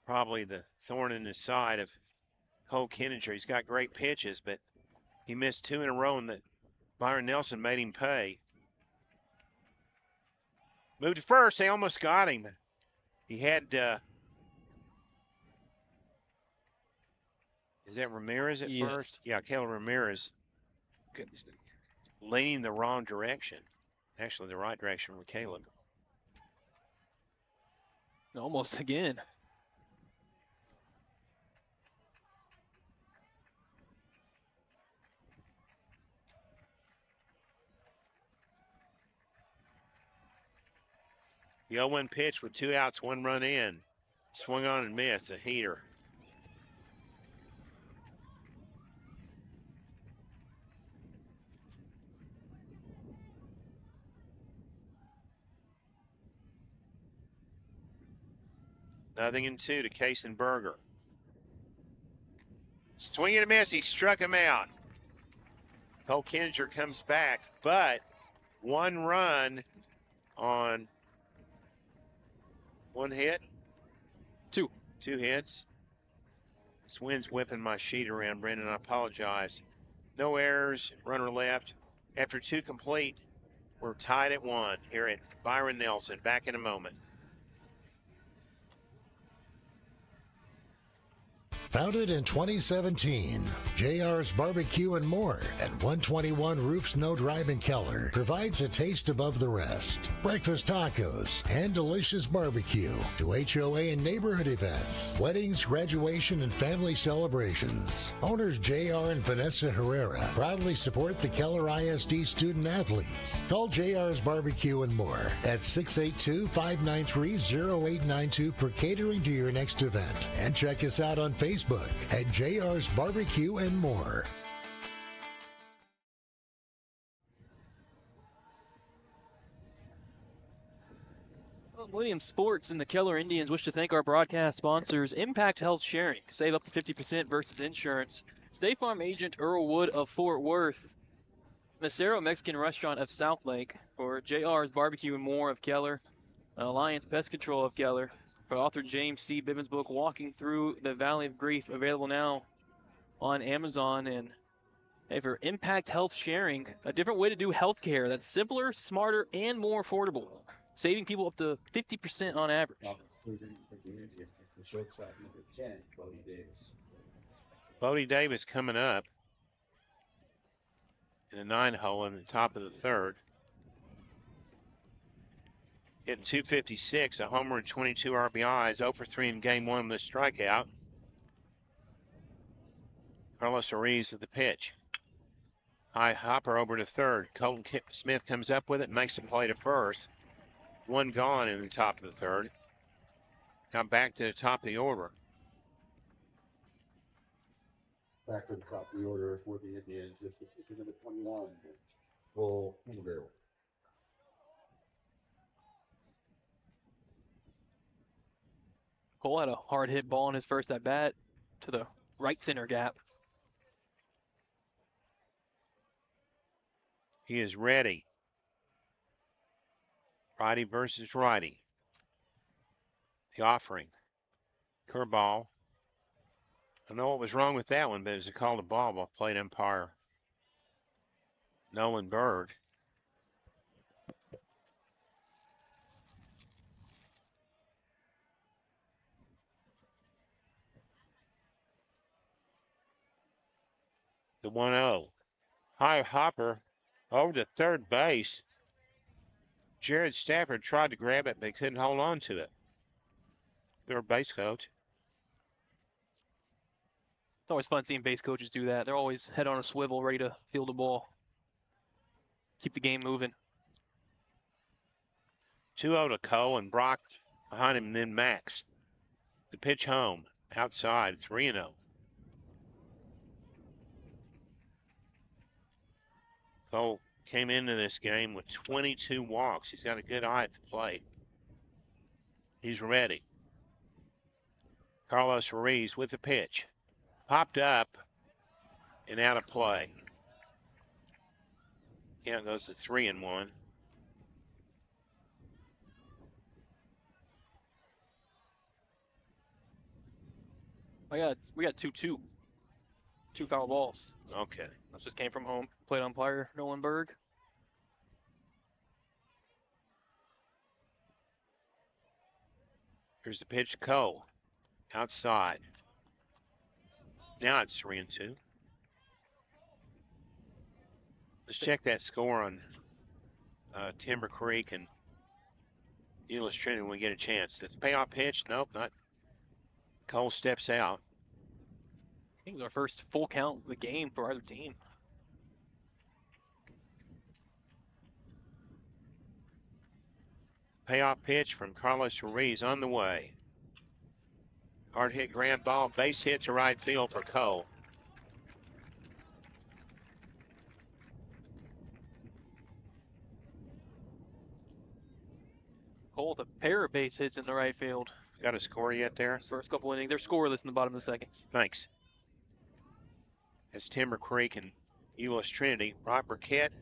probably the thorn in the side of Cole Kenninger. He's got great pitches, but he missed 2 in a row, and that Byron Nelson made him pay. Moved to first. They almost got him. He had Is that Ramirez at Yes. first? Yeah, Keller Ramirez leaning the wrong direction. Actually, the right direction for Caleb. Almost again. The 0-1 pitch with 2 outs, 1 run in. Swung on and missed, a heater. Nothing in 2 to Kaysenberger. Swing and a miss. He struck him out. Cole Kinger comes back, but 1 run on 1 hit. 2. 2 hits. This wind's whipping my sheet around, Brenden. I apologize. No errors. Runner left. After 2 complete, we're tied at 1 here at Byron Nelson. Back in a moment. Founded in 2017, JR's Barbecue and More at 121 Roofs No Drive in Keller provides a taste above the rest. Breakfast tacos and delicious barbecue to HOA and neighborhood events, weddings, graduation, and family celebrations. Owners JR and Vanessa Herrera proudly support the Keller ISD student athletes. Call JR's Barbecue and More at 682-593-0892 for catering to your next event. And check us out on Facebook at JR's Barbecue and More. Millennium Sports and the Keller Indians wish to thank our broadcast sponsors, Impact Health Sharing. Save up to 50% versus insurance. State Farm agent Earl Wood of Fort Worth. Macero Mexican Restaurant of South Lake. For JR's Barbecue and More of Keller. Alliance Pest Control of Keller. For author James C. Bivens' book, Walking Through the Valley of Grief, available now on Amazon. And hey, for Impact Health Sharing, a different way to do healthcare that's simpler, smarter, and more affordable, saving people up to 50% on average. Bodie Davis coming up in the 9-hole in the top of the 3rd. Hitting .256, a homer and 22 RBIs, 0 for 3 in game 1 with a strikeout. Carlos Ariz with the pitch. High hopper over to 3rd. Colton Smith comes up with it, makes a play to 1st. 1 gone in the top of the 3rd. Now back to the top of the order. Back to the top of the order for the Indians. This is number 21, Cole Kinger. Cole had a hard hit ball in his first at bat to the right center gap. He is ready. Righty versus righty. The offering. Curveball. I know what was wrong with that one, but it was a call to ball by plate umpire Nolan Bird. The 1-0. High hopper over to 3rd base. Jared Stafford tried to grab it, but he couldn't hold on to it. 3rd base coach. It's always fun seeing base coaches do that. They're always head on a swivel, ready to field a ball. Keep the game moving. 2-0 to Cole and Brock behind him, and then Max. The pitch home, outside, 3-0. Cole came into this game with 22 walks. He's got a good eye at the plate. He's ready. Carlos Ruiz with the pitch. Popped up and out of play. Count goes to 3-1. We got 2-2. 2 foul balls. Okay. That just came from home. Plate umpire Nolan Berg. Here's the pitch to Cole. Outside. Now it's 3-2. Let's check that score on Timber Creek and Euless Trinity when we get a chance. That's payoff pitch. Nope, not. Cole steps out. I think it was our first full count of the game for either team. Payoff pitch from Carlos Ruiz on the way. Hard hit ground ball, base hit to right field for Cole. Cole with a pair of base hits in the right field. Got a score yet there? First couple innings. They're scoreless in the bottom of the seconds. Thanks. That's Timber Creek and Euless Trinity. Brock Burkett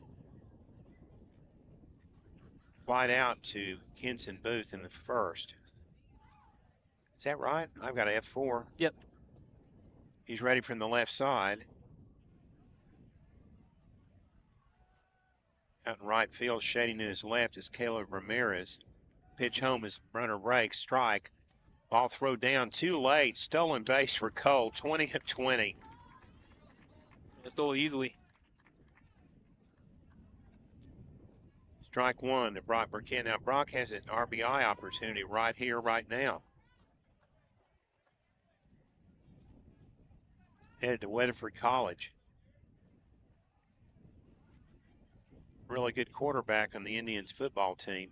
flied out to Kenson Booth in the first. Is that right? I've got a F4. Yep. He's ready from the left side. Out in right field, shading to his left is Caleb Ramirez. Pitch home is runner breaks, strike. Ball throw down too late. Stolen base for Cole, 20 of 20. Stole easily. Strike one to Brock Burkett. Now Brock has an RBI opportunity right here, right now. Headed to Weatherford College. Really good quarterback on the Indians football team.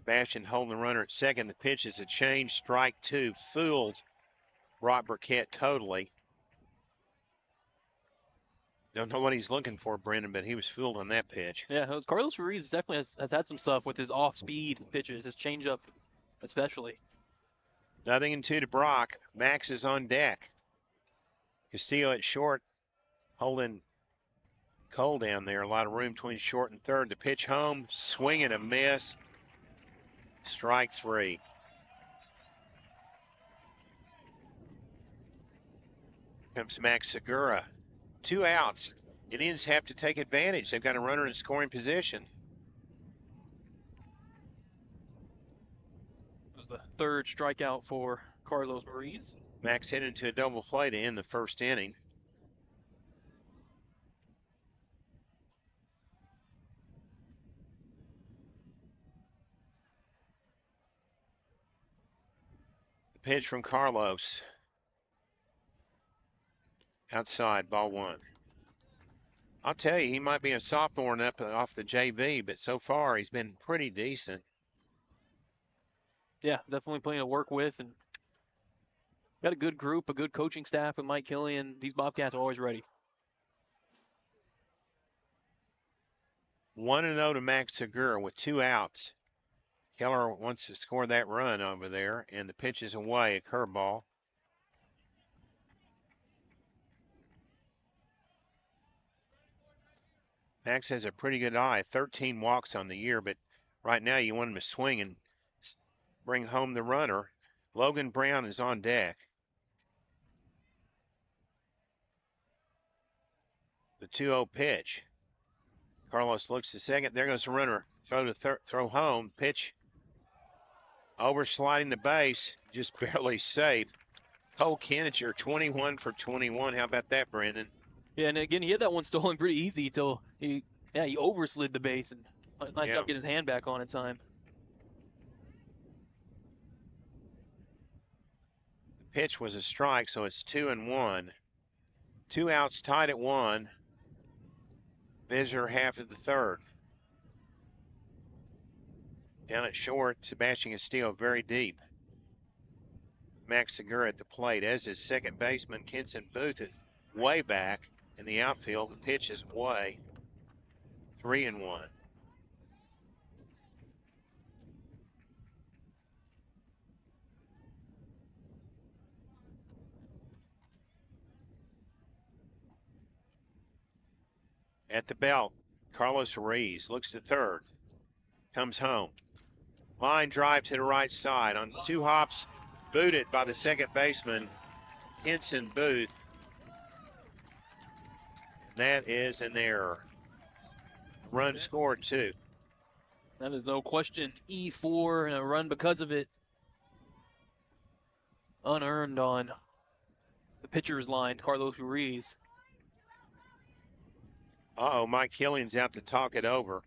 Sebastian holding the runner at second. The pitch is a change. Strike two. Fooled Brock Burkett totally. Don't know what he's looking for, Brenden, but he was fooled on that pitch. Yeah, Carlos Ruiz definitely has had some stuff with his off-speed pitches, his changeup especially. 0-2 to Brock. Max is on deck. Castillo at short, holding Cole down there. A lot of room between short and third. The pitch home, swing and a miss. Strike three. Comes Max Segura. 2 outs. Indians have to take advantage. They've got a runner in scoring position. It was the third strikeout for Carlos Ruiz. Max hit into a double play to end the first inning. The pitch from Carlos. Outside, ball one. I'll tell you, he might be a sophomore and up off the JV, but so far he's been pretty decent. Yeah, definitely plenty to work with, and got a good group, a good coaching staff with Mike Killian. These Bobcats are always ready. 1-0 to Max Segura with 2 outs. Keller wants to score that run over there, and the pitch is away, a curveball. Max has a pretty good eye, 13 walks on the year, but right now you want him to swing and bring home the runner. Logan Brown is on deck. The 2-0 pitch. Carlos looks to second. There goes the runner. Throw home. Pitch oversliding the base. Just barely safe. Cole Kenninger, 21 for 21. How about that, Brenden? Yeah, and again, he had that one stolen pretty easy till he overslid the base and nice job getting his hand back on in time. The pitch was a strike, so it's 2-1. 2 outs, tied at 1. Visitor half of the third. Down at short, Sebastian Castillo very deep. Max Segura at the plate, as is second baseman Kenson Booth is way back in the outfield. The pitch is away. 3-1. At the belt, Carlos Ruiz looks to third. Comes home. Line drive to the right side. On 2 hops, booted by the second baseman, Kenson Booth. That is an error. Run scored, too. That is no question. E4 and a run because of it. Unearned on the pitcher's line, Carlos Ruiz. Uh-oh, Mike Killian's out to talk it over.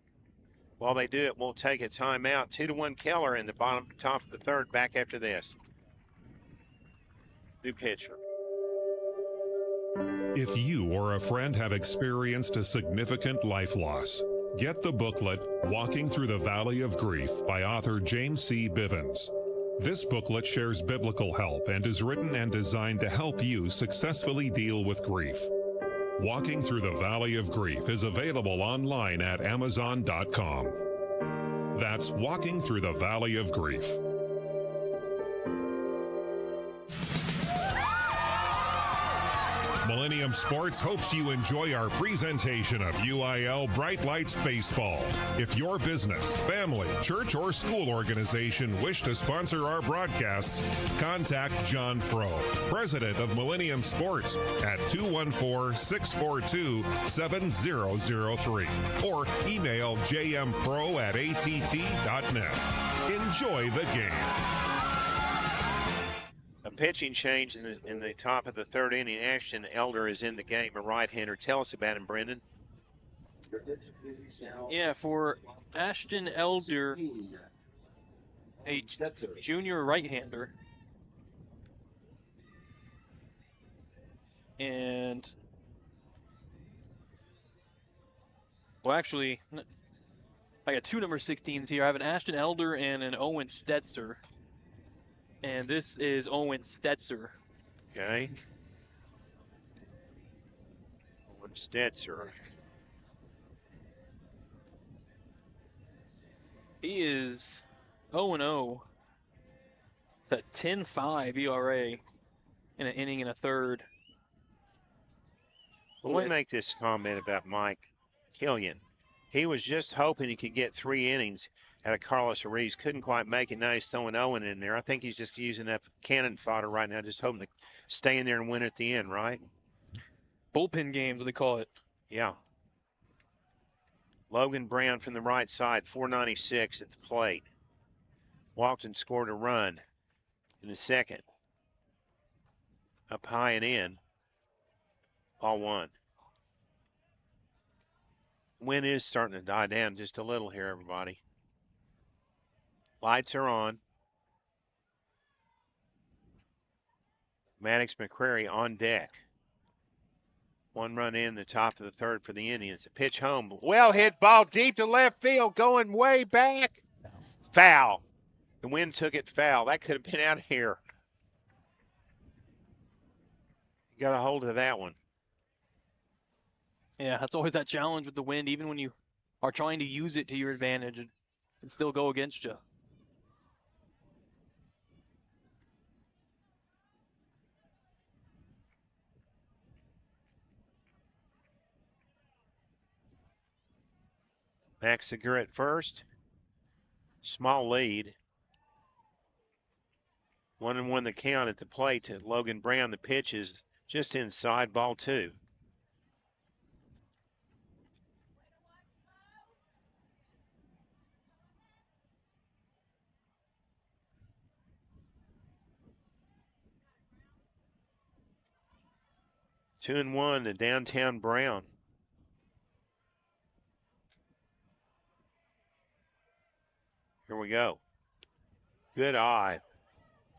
While they do it, we'll take a timeout. 2-1 Keller in the top of the third. Back after this. New pitcher. If you or a friend have experienced a significant life loss, get the booklet Walking Through the Valley of Grief by author James C. Bivens. This booklet shares biblical help and is written and designed to help you successfully deal with grief. Walking Through the Valley of Grief is available online at Amazon.com. That's Walking Through the Valley of Grief. Millennium Sports hopes you enjoy our presentation of UIL Bright Lights Baseball. If your business, family, church, or school organization wish to sponsor our broadcasts, contact John Frow, president of Millennium Sports, at 214-642-7003 or email jmfro@att.net. Enjoy the game. A pitching change in the top of the third inning. Ashton Elder is in the game, a right-hander. Tell us about him, Brenden. Yeah, for Ashton Elder, a junior right-hander. And, well, actually, I got two number 16s here. I have an Ashton Elder and an Owen Stetzer. And this is Owen Stetzer. Okay. Owen Stetzer. He is 0-0. It's a 10-5 ERA in an inning and a third. Well, let me make this comment about Mike Killian. He was just hoping he could get 3 innings out of Carlos Ruiz. Couldn't quite make it. Now he's throwing Owen in there. I think he's just using up cannon fodder right now, just hoping to stay in there and win at the end, right? Bullpen games, what they call it. Yeah. Logan Brown from the right side, 496 at the plate. Walked and scored a run in the second. Up high and in. Ball 1. Wind is starting to die down just a little here, everybody. Lights are on. Maddox McCrary on deck. 1 run in the top of the third for the Indians. A pitch home. Well hit ball deep to left field, going way back. Foul. The wind took it foul. That could have been out of here. You got a hold of that one. Yeah, that's always that challenge with the wind. Even when you are trying to use it to your advantage, it can still go against you. Max Segur at first. Small lead. 1-1 the count at the plate to Logan Brown. The pitch is just inside, ball 2. Two and 1 to downtown Brown. Here we go. Good eye.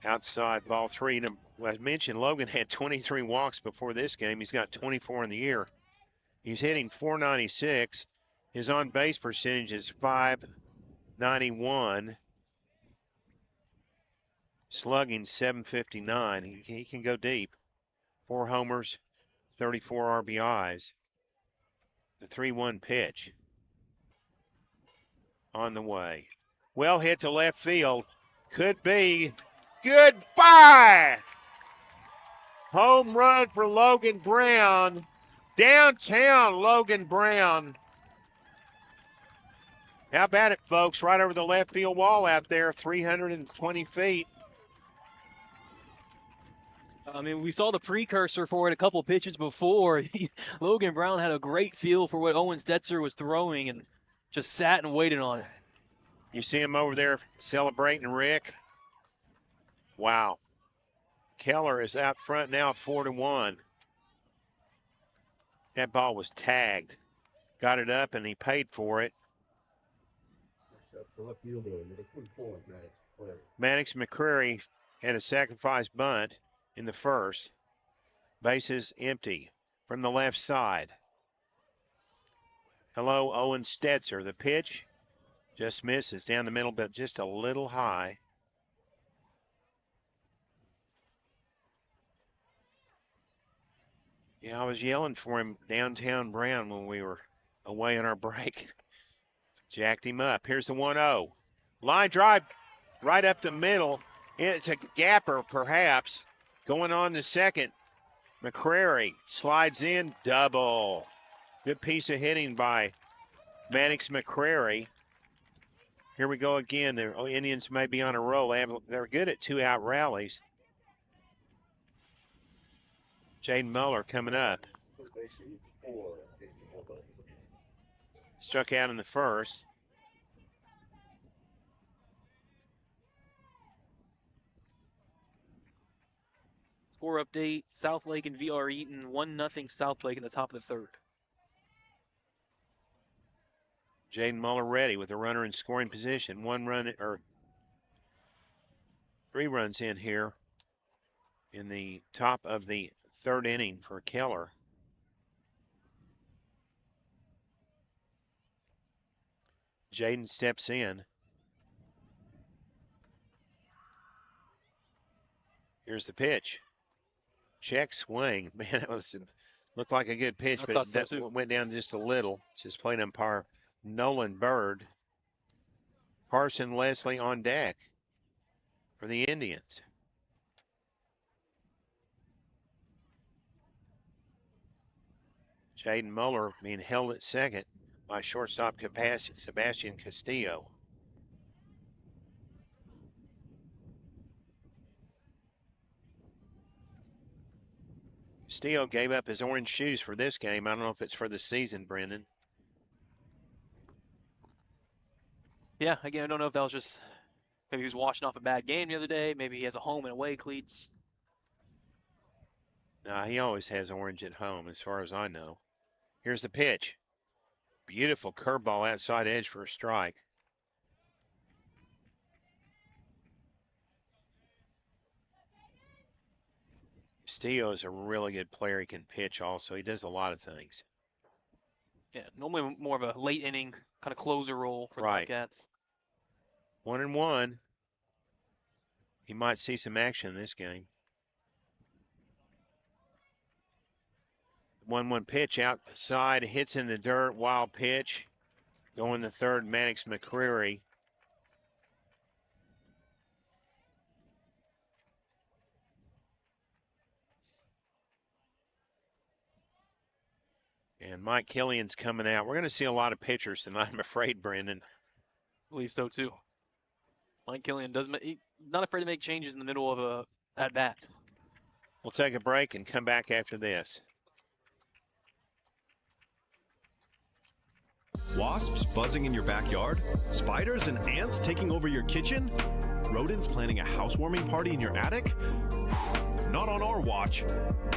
Outside, ball 3. As I mentioned, Logan had 23 walks before this game. He's got 24 in the year. He's hitting .496. His on-base percentage is .591. Slugging .759. He can go deep. 4 homers, 34 RBIs. The 3-1 pitch. On the way. Well hit to left field. Could be. Goodbye! Home run for Logan Brown. Downtown Logan Brown. How about it, folks? Right over the left field wall out there, 320 feet. I mean, we saw the precursor for it a couple pitches before. Logan Brown had a great feel for what Owen Stetzer was throwing and just sat and waited on it. You see him over there celebrating Rick? Wow. Keller is out front now 4-1. That ball was tagged. Got it up and he paid for it. Maddox McCreary had a sacrifice bunt in the first. Bases empty from the left side. Hello, Owen Stetzer. The pitch just misses down the middle, but just a little high. Yeah, I was yelling for him downtown Brown when we were away on our break. Jacked him up. Here's the 1-0. Line drive right up the middle. It's a gapper, perhaps. Going on the second. McCreary slides in, double. Good piece of hitting by Maddox McCreary. Here we go again. The Indians may be on a roll. They're good at 2-out rallies. Jaden Muller coming up. Struck out in the first. Score update, Southlake and VR Eaton, 1-0 Southlake in the top of the third. Jaden Muller ready with a runner in scoring position. 3 runs in here in the top of the third inning for Keller. Jaden steps in. Here's the pitch. Check swing. Man, it looked like a good pitch, but that went down just a little. It's just plate umpire Nolan Bird. Parson Leslie on deck for the Indians. Jaden Muller being held at second by shortstop Sebastian Castillo. Castillo gave up his orange shoes for this game. I don't know if it's for the season, Brenden. Yeah, again, I don't know if that was just, maybe he was washing off a bad game the other day. Maybe he has a home and away cleats. Nah, he always has orange at home, as far as I know. Here's the pitch. Beautiful curveball outside edge for a strike. Castillo is a really good player. He can pitch also. He does a lot of things. Yeah, normally more of a late inning kind of closer role for the Bobcats. 1-1. He might see some action in this game. 1-1 pitch outside, hits in the dirt, wild pitch. Going to third, Maddox McCreary. And Mike Killian's coming out. We're going to see a lot of pitchers tonight, I'm afraid, Brenden. I believe so, too. Mike Killian not afraid to make changes in the middle of a at-bat. We'll take a break and come back after this. Wasps buzzing in your backyard? Spiders and ants taking over your kitchen? Rodents planning a housewarming party in your attic? Not on our watch.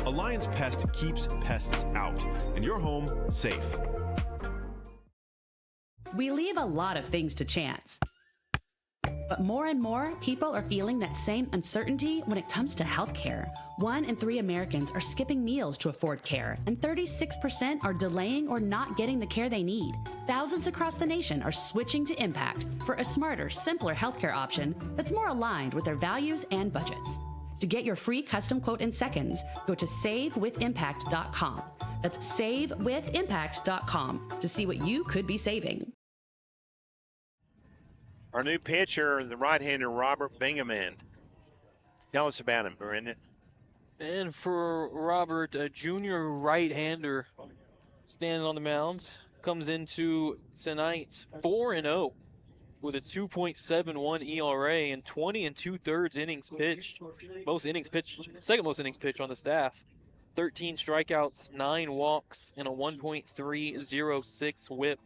Alliance Pest keeps pests out and your home safe. We leave a lot of things to chance. But more and more people are feeling that same uncertainty when it comes to healthcare. 1 in 3 Americans are skipping meals to afford care, and 36% are delaying or not getting the care they need. Thousands across the nation are switching to Impact for a smarter, simpler healthcare option that's more aligned with their values and budgets. To get your free custom quote in seconds, go to savewithimpact.com. That's savewithimpact.com to see what you could be saving. Our new pitcher, the right-hander Robert Bingaman. Tell us about him, Brenden. And for Robert, a junior right-hander standing on the mound, comes into tonight's 4-0 with a 2.71 ERA and 20 2/3 innings pitched. Second most innings pitched on the staff. 13 strikeouts, 9 walks, and a 1.306 whip.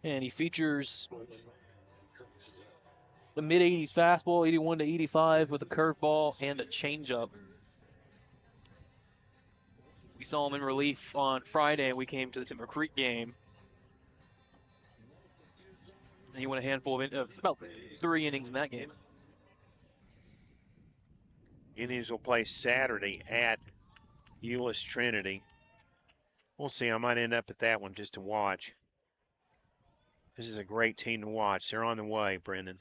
And he features a mid-80s fastball, 81 to 85 with a curveball and a changeup. We saw him in relief on Friday. We came to the Timber Creek game. And he went a handful of about 3 innings in that game. Indians will play Saturday at Euless Trinity. We'll see. I might end up at that one just to watch. This is a great team to watch. They're on the way, Brenden.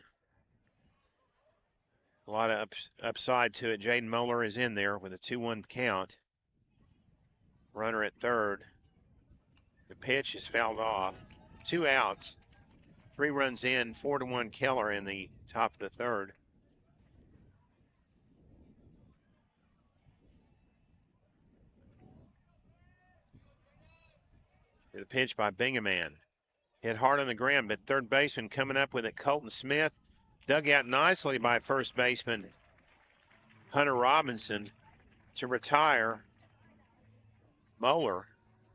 A lot of upside to it. Jaden Moeller is in there with a 2-1 count. Runner at third. The pitch is fouled off. 2 outs. 3 runs in, 4-1 Keller in the top of the third. The pitch by Bingaman. Hit hard on the ground, but third baseman coming up with it, Colton Smith. Dug out nicely by first baseman Hunter Robinson to retire Moeller.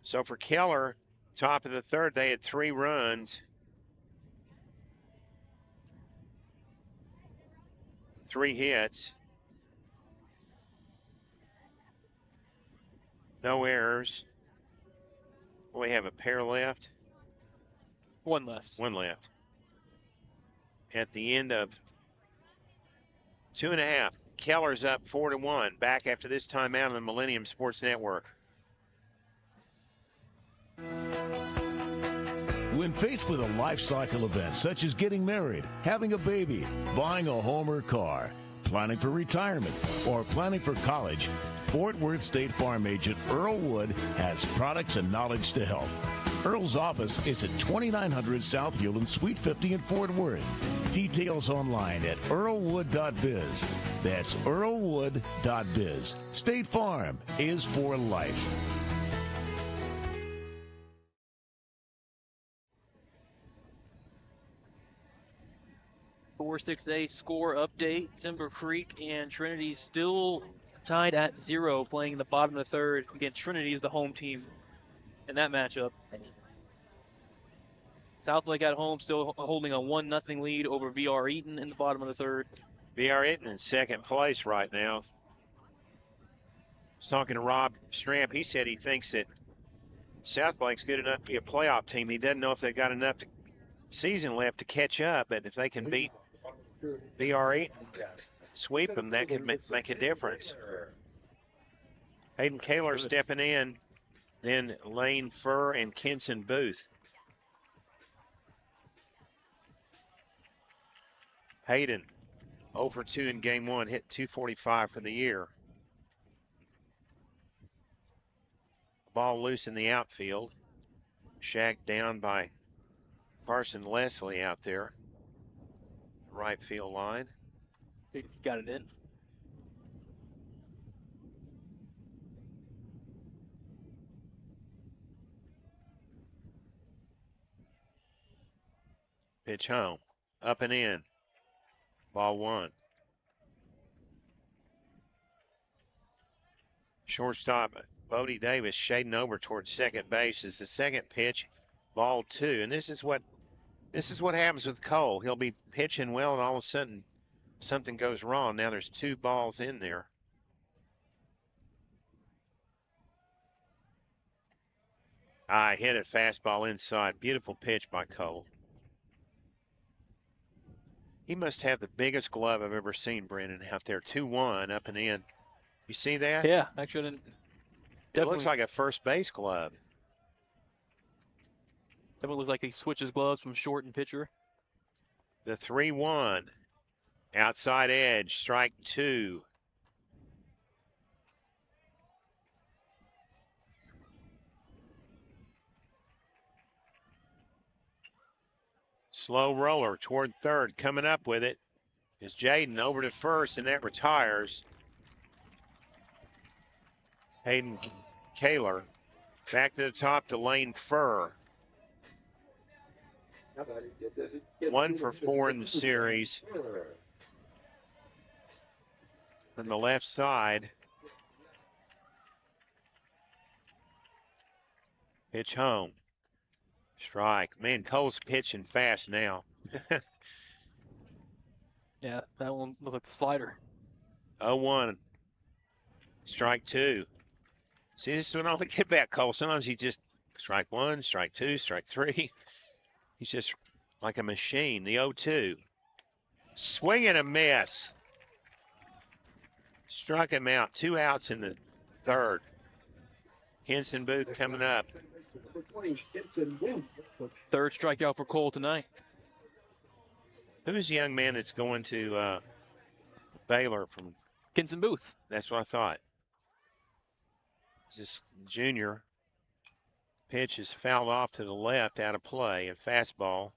So for Keller, top of the third, they had 3 runs. 3 hits. No errors. We have a pair left. 1 left. 1 left. At the end of 2.5, Keller's up 4-1. Back after this timeout on the Millennium Sports Network. When faced with a life cycle event such as getting married, having a baby, buying a home or car, planning for retirement, or planning for college, Fort Worth State Farm agent Earl Wood has products and knowledge to help. Earl's office is at 2900 South Hewland, Suite 50 in Fort Worth. Details online at earlwood.biz. That's earlwood.biz. State Farm is for life. Four 6A score update. Timber Creek and Trinity still tied at 0, playing in the bottom of the third. Again, Trinity is the home team in that matchup. Southlake at home still holding a 1-0 lead over VR Eaton in the bottom of the third. VR Eaton in second place right now. I was talking to Rob Stramp. He said he thinks that Southlake's good enough to be a playoff team. He doesn't know if they've got enough season left to catch up, but if they can beat VR Eaton, sweep them, that could make a difference. Hayden Kaler stepping in, then Lane Furr and Kenson Booth. Hayden, 0 for 2 in game 1, hit .245 for the year. Ball loose in the outfield. Shagged down by Carson Leslie out there. Right field line. He's got it in. Pitch home. Up and in. Ball 1. Shortstop Bodie Davis shading over towards second base is the second pitch. Ball 2. And this is what happens with Cole. He'll be pitching well and all of a sudden something goes wrong. Now there's 2 balls in there. I hit it fastball inside. Beautiful pitch by Cole. He must have the biggest glove I've ever seen, Brenden, out there. 2-1 up and in. You see that? Yeah, actually. It looks like a first base glove. Definitely looks like he switches gloves from short and pitcher. The 3-1. Outside edge, strike 2. Slow roller toward third. Coming up with it is Jaden over to first, and that retires. Hayden Kaler back to the top to Lane Furr. 1 for 4 in the series. On the left side. Pitch home. Strike. Man, Cole's pitching fast now. Yeah, that one looked like the slider. 0-1. Strike two. See, this is what I don't get back, Cole. Sometimes he just strike one, strike two, strike three. He's just like a machine. The 0-2. Swing and a miss. Struck him out. 2 outs in the third. Henson Booth coming up. Third strikeout for Cole tonight. Who's the young man that's going to Baylor from? Henson Booth. That's what I thought. This junior pitch is fouled off to the left, out of play, a fastball.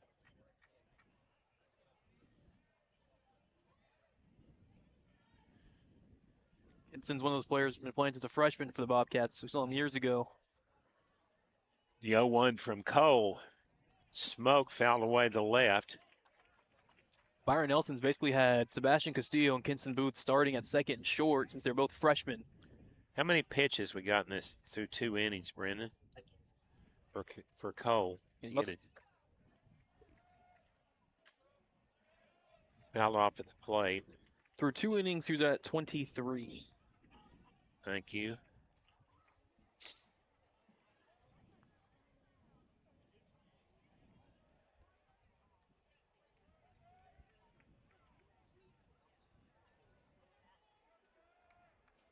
Henson's one of those players who's been playing as a freshman for the Bobcats. We saw him years ago. The 0-1 from Cole. Smoke fouled away to the left. Byron Nelson's basically had Sebastian Castillo and Henson Booth starting at second and short since they're both freshmen. How many pitches we got in this through 2 innings, Brenden? For Cole. Fouled off at the plate. Through 2 innings, he was at 23. Thank you.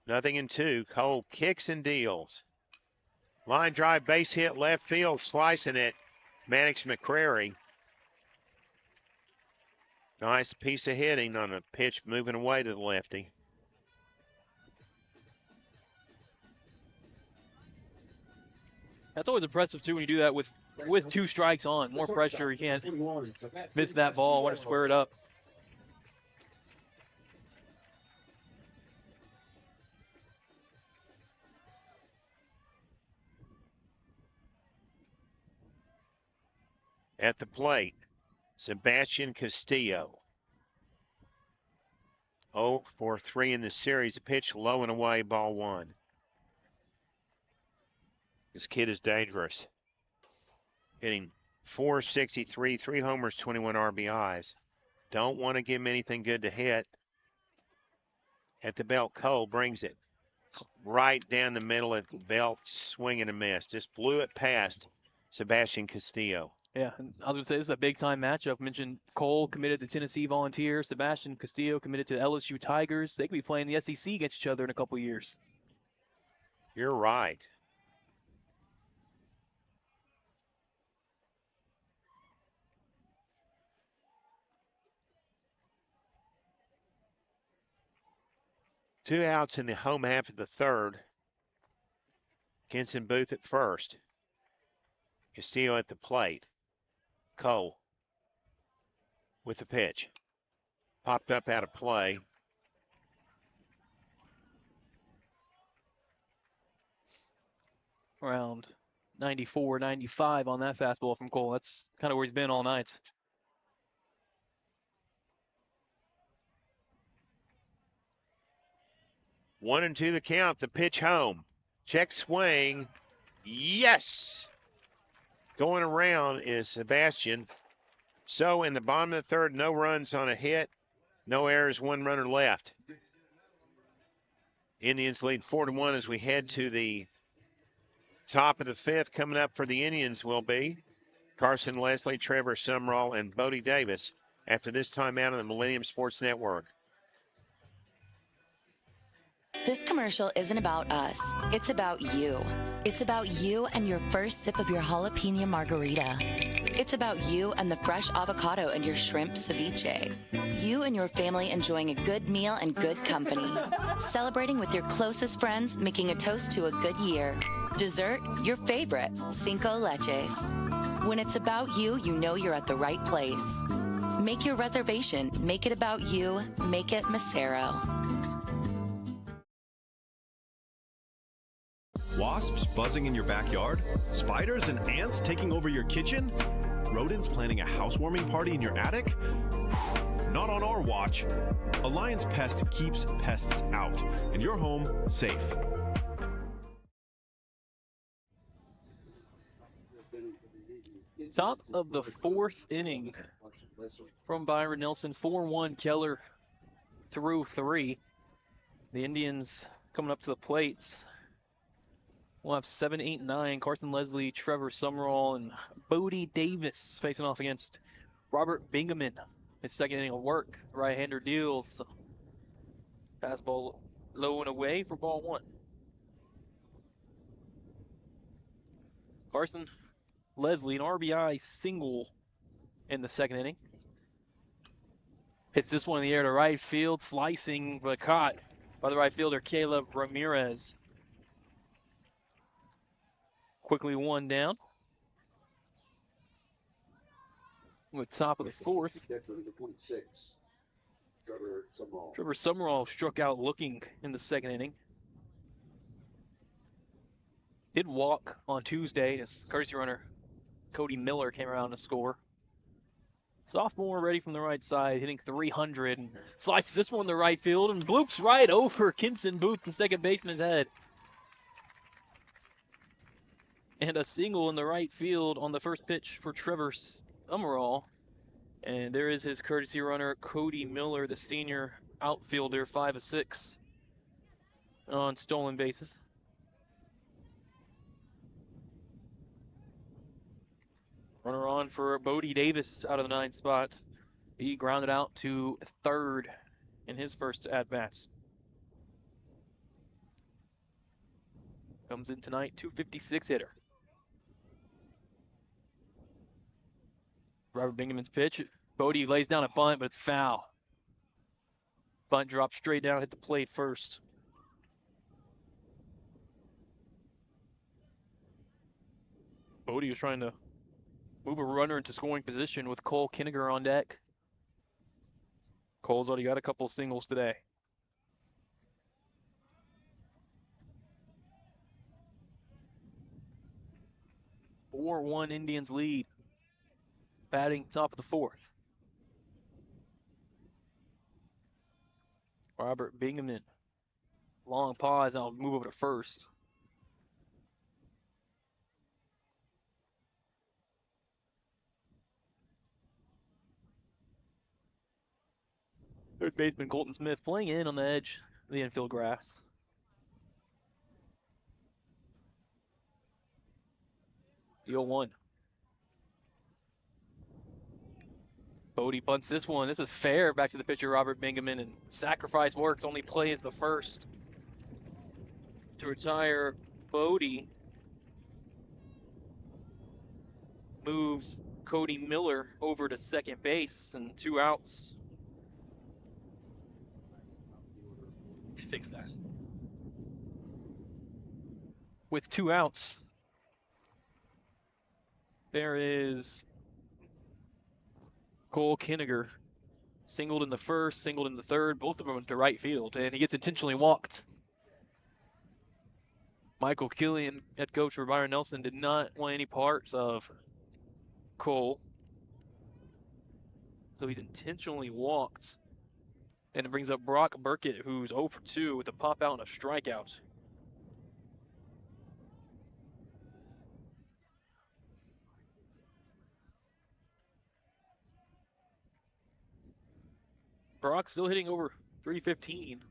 Nothing in 2. Cole kicks and deals. Line drive, base hit, left field, slicing it. Mannix McCrary. Nice piece of hitting on a pitch moving away to the lefty. That's always impressive, too, when you do that with 2 strikes on. More pressure. You can't miss that ball. Want to square it up. At the plate, Sebastian Castillo. 0 for 3 in the series. A pitch low and away, ball 1. This kid is dangerous. Hitting .463, 3 homers, 21 RBIs. Don't want to give him anything good to hit. At the belt, Cole brings it right down the middle of the belt, swing and a miss. Just blew it past Sebastian Castillo. Yeah, and I was going to say this is a big-time matchup. I mentioned Cole committed to Tennessee Volunteers. Sebastian Castillo committed to LSU Tigers. They could be playing the SEC against each other in a couple years. You're right. Two outs in the home half of the third. Henson Booth at first. Castillo at the plate. Cole with the pitch. Popped up out of play. Around 94, 95 on that fastball from Cole. That's kind of where he's been all night. One and 2 the count. The pitch home. Check swing. Yes! Going around is Sebastian. So in the bottom of the third, no runs on a hit, no errors, 1 runner left. Indians lead 4-1 as we head to the top of the 5th. Coming up for the Indians will be Carson Leslie, Trevor Sumrall, and Bodie Davis after this timeout on the Millennium Sports Network. This commercial isn't about us. It's about you. It's about you and your first sip of your jalapeno margarita. It's about you and the fresh avocado and your shrimp ceviche. You and your family enjoying a good meal and good company. Celebrating with your closest friends, making a toast to a good year. Dessert, your favorite, Cinco Leches. When it's about you, you know you're at the right place. Make your reservation. Make it about you. Make it Macero. Wasps buzzing in your backyard? Spiders and ants taking over your kitchen? Rodents planning a housewarming party in your attic? Not on our watch. Alliance Pest keeps pests out and your home safe. Top of the 4th inning. from Byron Nelson. 4-1 Keller through 3. The Indians coming up to the plates. We'll have 7, 8, 9. Carson Leslie, Trevor Summerall, and Bodie Davis facing off against Robert Bingaman. His second inning of work. Right-hander deals. Fastball low and away for ball 1. Carson Leslie, an RBI single in the second inning. Hits this one in the air to right field, slicing, but caught by the right fielder, Caleb Ramirez. Quickly one down. With top of the 4th. Trevor Summerall struck out looking in the second inning. Did walk on Tuesday as courtesy runner Cody Miller came around to score. Sophomore ready from the right side, hitting 300 and slices this one to right field and bloops right over Kinson Booth, the second baseman's head. And a single in the right field on the first pitch for Trevor Summerall. And there is his courtesy runner, Cody Miller, the senior outfielder, 5 of 6 on stolen bases. Runner on for Bodie Davis out of the 9th spot. He grounded out to 3rd in his first at-bats. Comes in tonight, 256 hitter. Robert Bingaman's pitch. Bodie lays down a bunt, but it's foul. Bunt dropped straight down, hit the plate first. Bodie was trying to move a runner into scoring position with Cole Kinniger on deck. Cole's already got a couple singles today. – 4-1 Indians lead. Batting top of the 4th. Robert Bingaman. Long pause, I'll move over to first. Third baseman Colton Smith playing in on the edge of the infield grass. The 0-1. Bodie bunts this one. This is fair. Back to the pitcher, Robert Bingaman, and sacrifice works. Only plays the first to retire Bodie. Moves Cody Miller over to second base and 2 outs. Fix that. With 2 outs, there is Cole Kinniger. Singled in the first, singled in the third, both of them to right field, and he gets intentionally walked. Michael Killian, head coach for Byron Nelson, did not want any parts of Cole. So he's intentionally walked. And it brings up Brock Burkett, who's 0 for 2 with a pop out and a strikeout. Brock still hitting over 315.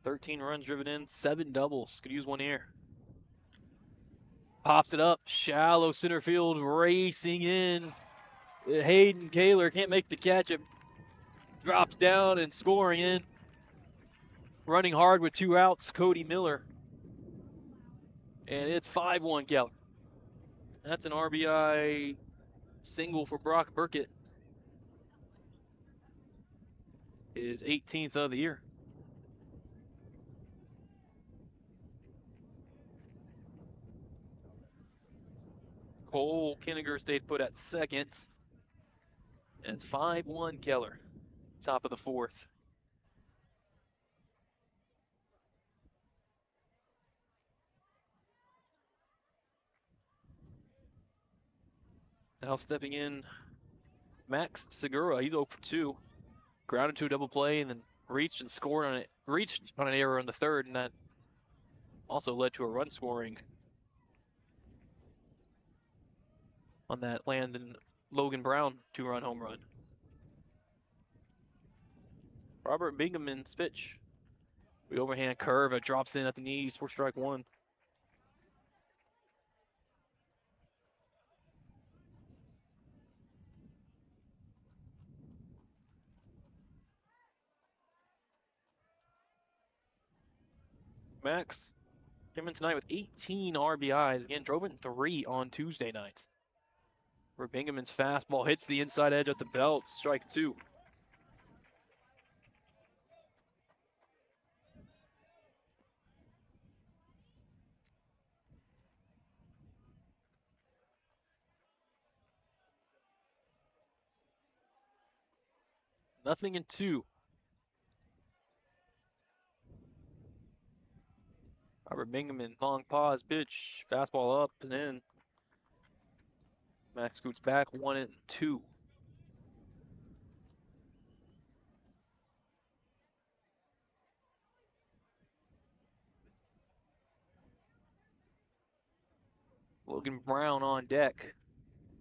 13 runs driven in, 7 doubles. Could use one here. Pops it up, shallow center field, racing in. Hayden Kaler can't make the catch. It drops down and scoring in. Running hard with 2 outs, Cody Miller. And it's 5-1 Keller. That's an RBI single for Brock Burkett. His 18th of the year. Cole Kinniger stayed put at second. And it's 5-1 Keller. Top of the 4th. Now stepping in, Max Segura. He's 0 for 2. Grounded to a double play and then reached and scored on it. Reached on an error in the third, and that also led to a run scoring on that Landon Logan Brown 2-run home run. Robert Bingaman's pitch. The overhand curve, it drops in at the knees for strike one. Max came in tonight with 18 RBIs. Again, drove in 3 on Tuesday night. Where Bingaman's fastball hits the inside edge at the belt, strike two. Nothing in 2. Robert Bingaman, long pause, pitch, fastball up and in. Max scoots back, 1-2. Logan Brown on deck,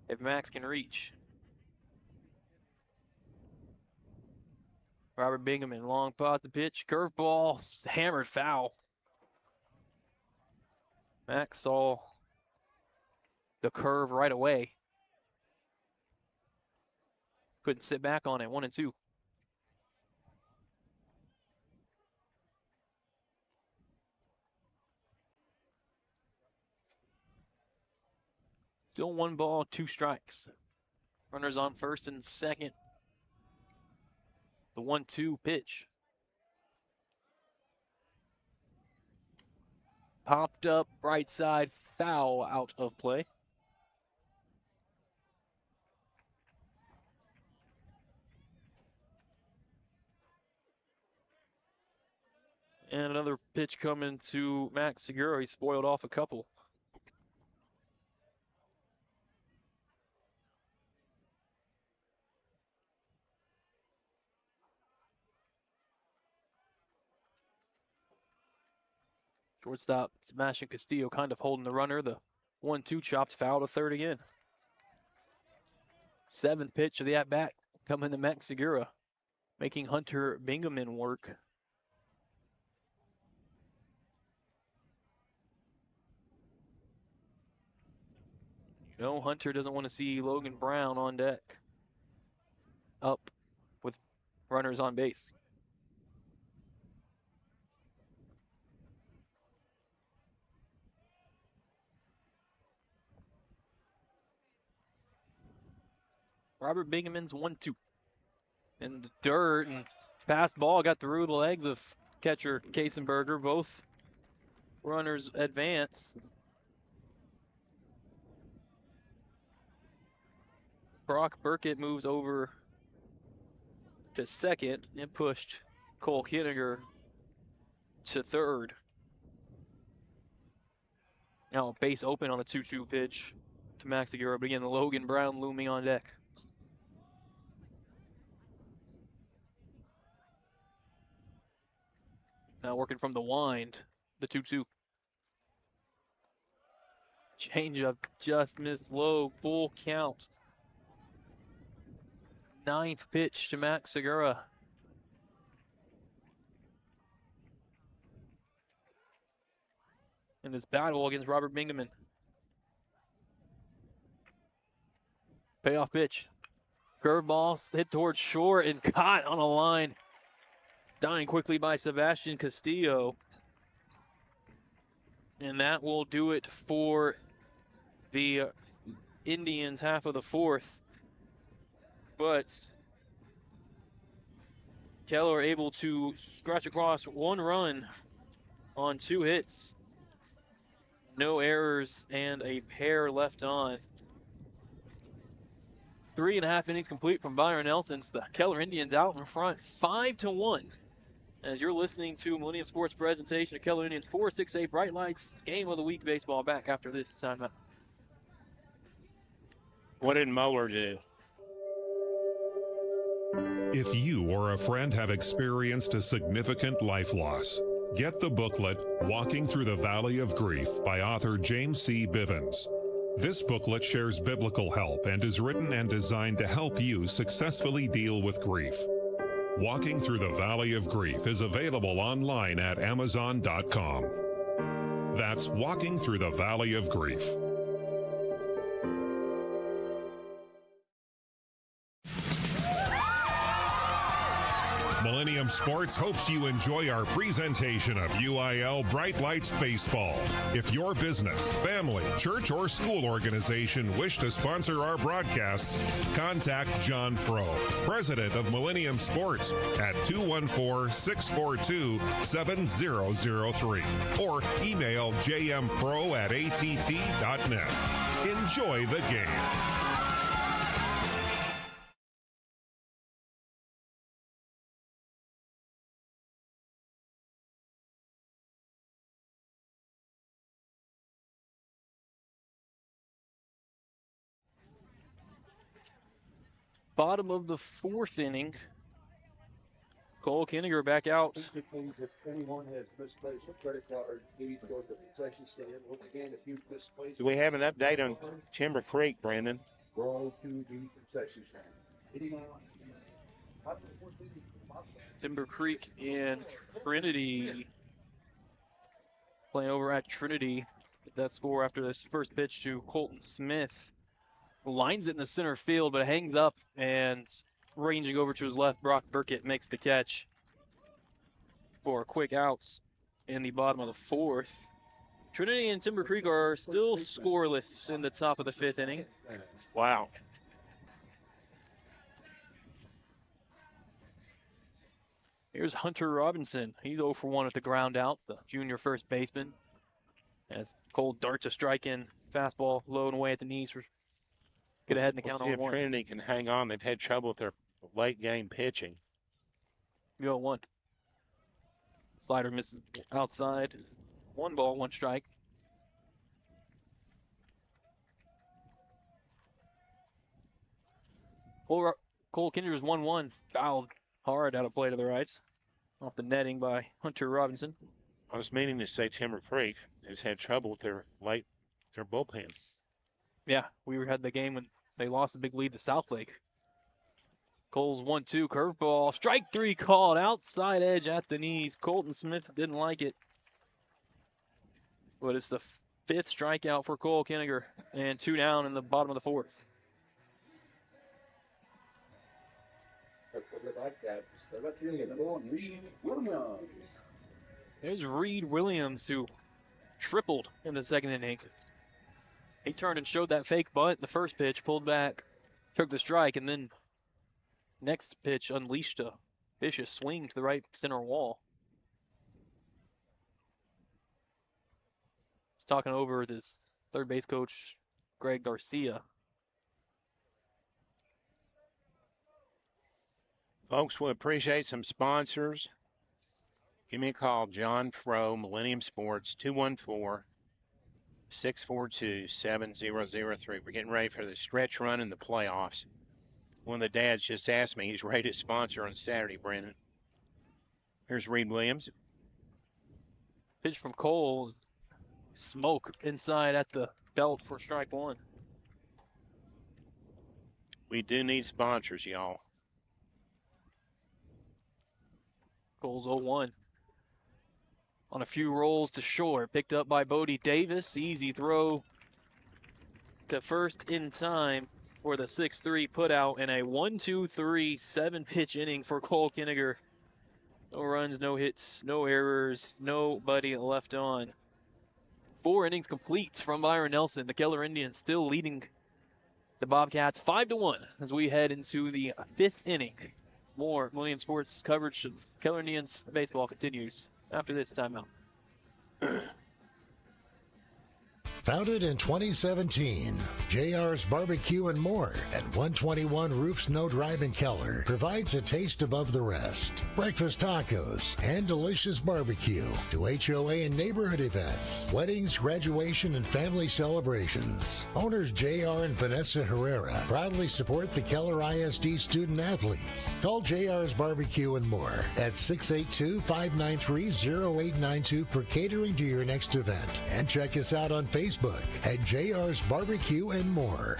if Max can reach. Robert Bingaman, long pause, the pitch, curveball, hammered foul. Max saw the curve right away. Couldn't sit back on it, 1-2. Still 1 ball, 2 strikes. Runners on first and second. The 1-2 pitch. Popped up, right side, foul, out of play. And another pitch coming to Max Segura. He spoiled off a couple. Shortstop Sebastian Castillo kind of holding the runner. The 1-2 chopped foul to third again. 7th pitch of the at-bat coming to Max Segura, making Hunter Bingaman work. You know, Hunter doesn't want to see Logan Brown on deck, up with runners on base. Robert Bingaman's 1-2. In the dirt, and pass ball got through the legs of catcher Kasenberger. Both runners advance. Brock Burkett moves over to second and pushed Cole Kinniger to third. Now base open on a 2-2 pitch to Max Segura, but again, Logan Brown looming on deck. Now working from the wind, the 2-2. Changeup just missed low, full count. 9th pitch to Max Segura. In this battle against Robert Bingaman. Payoff pitch. Curveball hit towards short and caught on a line. Dying quickly by Sebastian Castillo. And that will do it for the Indians half of the 4th. But Keller able to scratch across 1 run on 2 hits. No errors and a pair left on. 3.5 innings complete from Byron Nelson's. The Keller Indians out in front, 5-1. As you're listening to Millennium Sports presentation of Keller Indians 4-6-8 Bright Lights Game of the Week baseball. Back after this timeout. What did Moeller do? If you or a friend have experienced a significant life loss, get the booklet Walking Through the Valley of Grief by author James C. Bivens. This booklet shares biblical help and is written and designed to help you successfully deal with grief. Walking Through the Valley of Grief is available online at Amazon.com. That's Walking Through the Valley of Grief. Millennium Sports hopes you enjoy our presentation of UIL Bright Lights Baseball. If your business, family, church, or school organization wish to sponsor our broadcasts, contact John Frow, president of Millennium Sports, at 214-642-7003 or email jmfrow@att.net. Enjoy the game. Bottom of the fourth inning. Cole Kinniger back out. If anyone has misplaced a credit card, please go to the concession stand. Once again, if you've misplaced, Do we have an update on Timber Creek, Brenden? go to the concession stand. Anyone? Timber Creek and Trinity playing over at Trinity. That score after this first pitch to Colton Smith. Lines it in the center field, but it hangs up, and ranging over to his left, Brock Burkett makes the catch for quick outs in the bottom of the fourth. Trinity and Timber Creek are still scoreless in the top of the fifth inning. Wow. Here's Hunter Robinson. He's 0 for 1 at the ground out, the junior first baseman. As Cole darts a strike in, fastball low and away at the knees for get ahead in the count We'll see on if 1. Trinity can hang on. They've had trouble with their late game pitching. Go 1. Slider misses outside. 1 ball, 1 strike. Cole Kinder's 1-1, fouled hard out of play to the right, off the netting by Hunter Robinson. I was meaning to say Timber Creek has had trouble with their bullpen. Yeah, we had the game when they lost a big lead to Southlake. Cole's 1-2 curveball. Strike 3 called outside edge at the knees. Colton Smith didn't like it. But it's the 5th strikeout for Cole Kinniger and 2 down in the bottom of the 4th. There's Reed Williams, who tripled in the second inning. He turned and showed that fake bunt the first pitch, pulled back, took the strike, and then next pitch unleashed a vicious swing to the right center wall. He's talking over with his third base coach, Greg Garcia. Folks, we appreciate some sponsors. Give me a call, John Frow, Millennium Sports, 214-642-7003. We're getting ready for the stretch run in the playoffs. One of the dads just asked me, he's ready to sponsor on Saturday, Brenden. Here's Reed Williams. Pitch from Cole. Smoke inside at the belt for strike 1. We do need sponsors, y'all. Cole's 0-1. On a few rolls to short. Picked up by Bodie Davis. Easy throw to first in time for the 6-3 putout in a 1-2-3 7-pitch inning for Cole Kinniger. No runs, no hits, no errors, nobody left on. 4 innings complete from Byron Nelson. The Keller Indians still leading the Bobcats 5-1 as we head into the 5th inning. More Millennium Sports coverage of Keller Indians baseball continues after this timeout. Founded in 2017, JR's Barbecue and More at 121 Roofs No Drive in Keller provides a taste above the rest. Breakfast tacos and delicious barbecue to HOA and neighborhood events, weddings, graduation, and family celebrations. Owners JR and Vanessa Herrera proudly support the Keller ISD student athletes. Call JR's Barbecue and More at 682-593-0892 for catering to your next event. And check us out on Facebook Facebook at JR's Barbecue and More.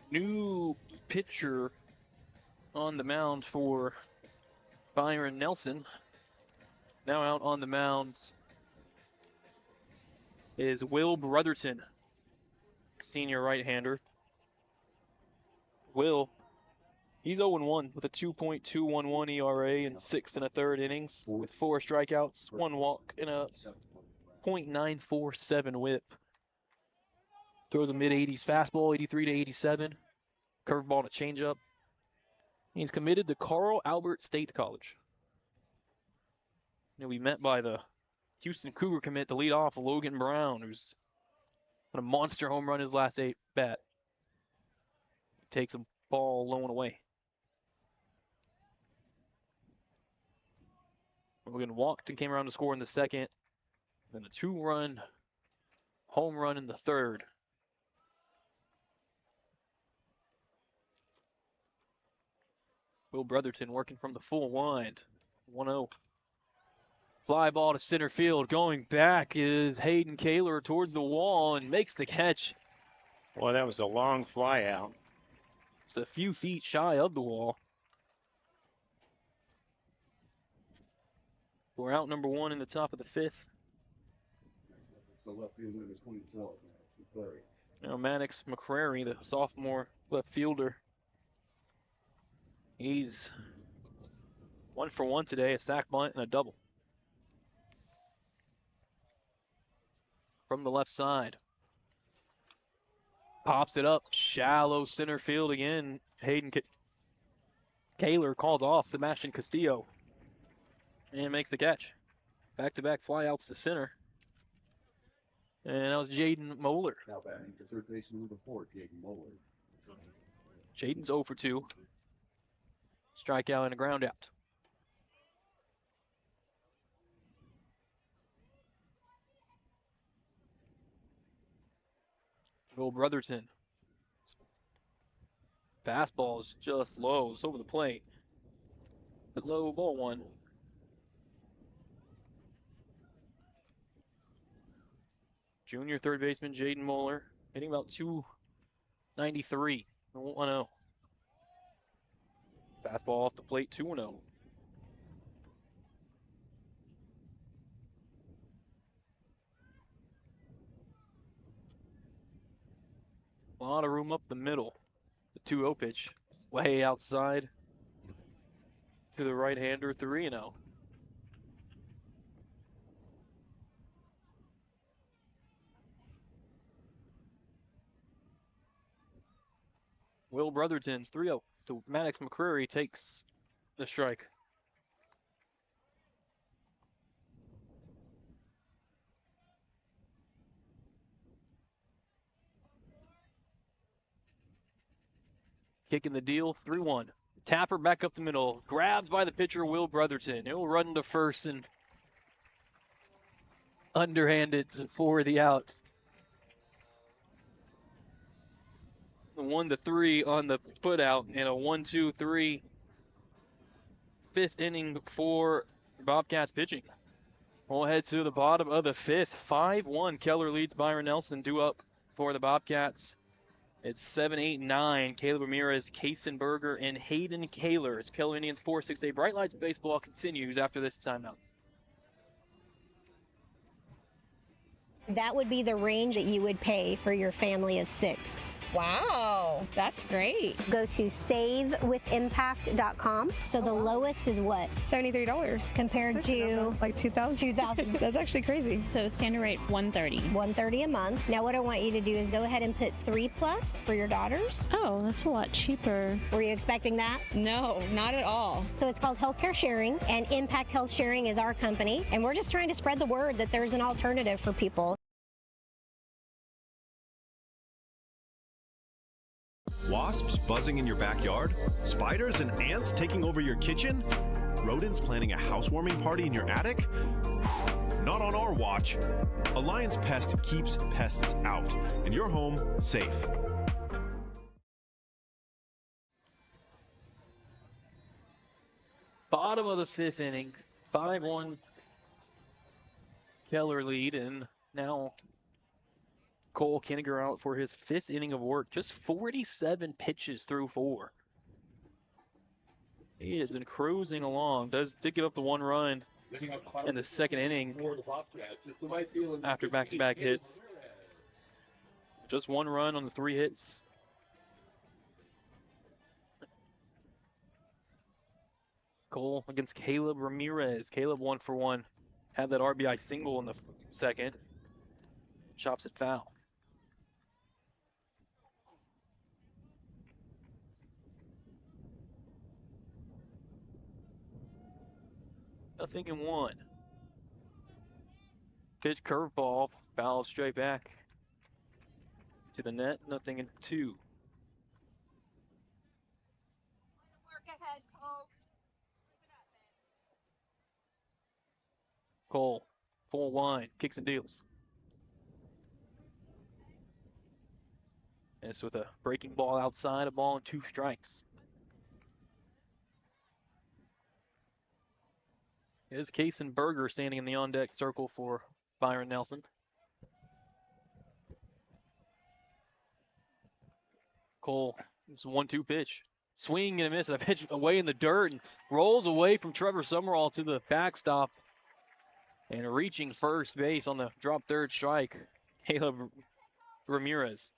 New pitcher on the mound for Byron Nelson. Now out on the mounds is Will Brotherton, senior right-hander. Will, he's 0-1 with a 2.211 ERA in 6 1/3 innings with 4 strikeouts, 1 walk, and a .947 whip. Throws a mid-80s fastball, 83 to 87. Curveball and a changeup. He's committed to Carl Albert State College. He'll be met by the Houston Cougar commit to lead off Logan Brown, who's on a monster home run his last 8 bat. Takes a ball low and away. Logan walked and came around to score in the second. Then a 2-run home run in the third. Will Brotherton working from the full wind. 1-0. Fly ball to center field. Going back is Hayden Keller towards the wall and makes the catch. Well, that was a long fly out. It's a few feet shy of the wall. We're out number 1 in the top of the 5th. The left fielder is 24. Now Maddox McCrary, the sophomore left fielder. He's 1 for 1 today, a sac bunt and a double. From the left side. Pops it up, shallow center field again. Hayden Keller calls off Sebastian Castillo and makes the catch. Back-to-back flyouts to center. And that was Jaden Moeller. Now batting to third baseman number 4, Jaden Moeller. Jaden's 0 for 2. Strikeout and a ground out. Will Brotherton. Fastball is just low. It's over the plate. But low, ball 1. Junior third baseman Jaden Moeller hitting about 293. 1-0. Fastball off the plate, 2-0. A lot of room up the middle. The 2-0 pitch, way outside to the right-hander, 3-0. Will Brotherton's 3-0 to Maddox McCrary takes the strike. Kicking the deal, 3-1. Tapper back up the middle, grabbed by the pitcher Will Brotherton. He'll run to first and underhand it for the out. 1-3 on the put out and a 1-2-3 fifth inning for Bobcats pitching. We'll head to the bottom of the 5th. 5-1. Keller leads Byron Nelson, due up for the Bobcats. It's 7, 8, 9. Caleb Ramirez, Kaysenberger, and Hayden Keller. As Keller Indians 4-6-8 Bright Lights Baseball continues after this timeout. That would be the range that you would pay for your family of 6. Wow, that's great. Go to savewithimpact.com. So the lowest is what? $73 Compared to like 2,000. 2,000. That's actually crazy. So standard rate $130. $130 a month. Now what I want you to do is go ahead and put 3+ for your daughters. Oh, that's a lot cheaper. Were you expecting that? No, not at all. So it's called Healthcare Sharing, and Impact Health Sharing is our company, and we're just trying to spread the word that there's an alternative for people. Wasps buzzing in your backyard? Spiders and ants taking over your kitchen? Rodents planning a housewarming party in your attic? Not on our watch. Alliance Pest keeps pests out and your home safe. Bottom of the 5th inning, 5-1 Keller lead, and now Cole Kinniger out for his 5th inning of work. Just 47 pitches through 4. He has been cruising along. Did give up the 1 run in the 2nd inning after back-to-back hits. Just 1 run on the 3 hits. Cole against Caleb Ramirez. Caleb 1 for 1. Had that RBI single in the 2nd. Chops it foul. Nothing in 1. Pitch curveball. Fouled straight back to the net. Nothing in 2. Cole, full line, kicks and deals. And it's with a breaking ball outside, a ball and 2 strikes. Is Kason Berger standing in the on-deck circle for Byron Nelson. Cole, it's a 1-2 pitch. Swing and a miss, and a pitch away in the dirt, and rolls away from Trevor Summerall to the backstop. And reaching first base on the drop third strike, Caleb Ramirez.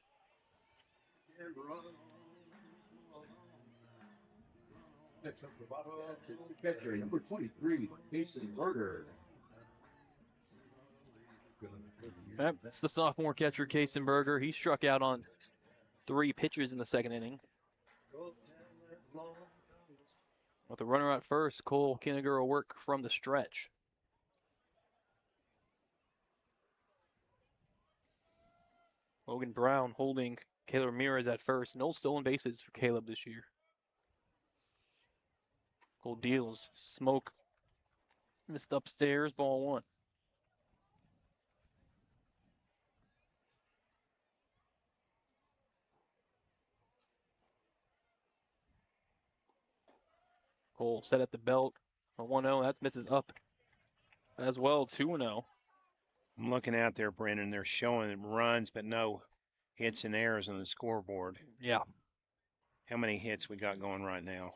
Next up, the bottom catcher, number 23, Kason Berger. That's the sophomore catcher, Kason Berger. He struck out on 3 pitches in the 2nd inning. With the runner at first, Cole Kinniger will work from the stretch. Logan Brown holding Caleb Ramirez at first. No stolen bases for Caleb this year. Cole deals. Smoke missed upstairs. Ball 1. Cole set at the belt. A 1-0. That misses up as well. 2-0. I'm looking out there, Brenden. They're showing runs, but no hits and errors on the scoreboard. Yeah. How many hits we got going right now?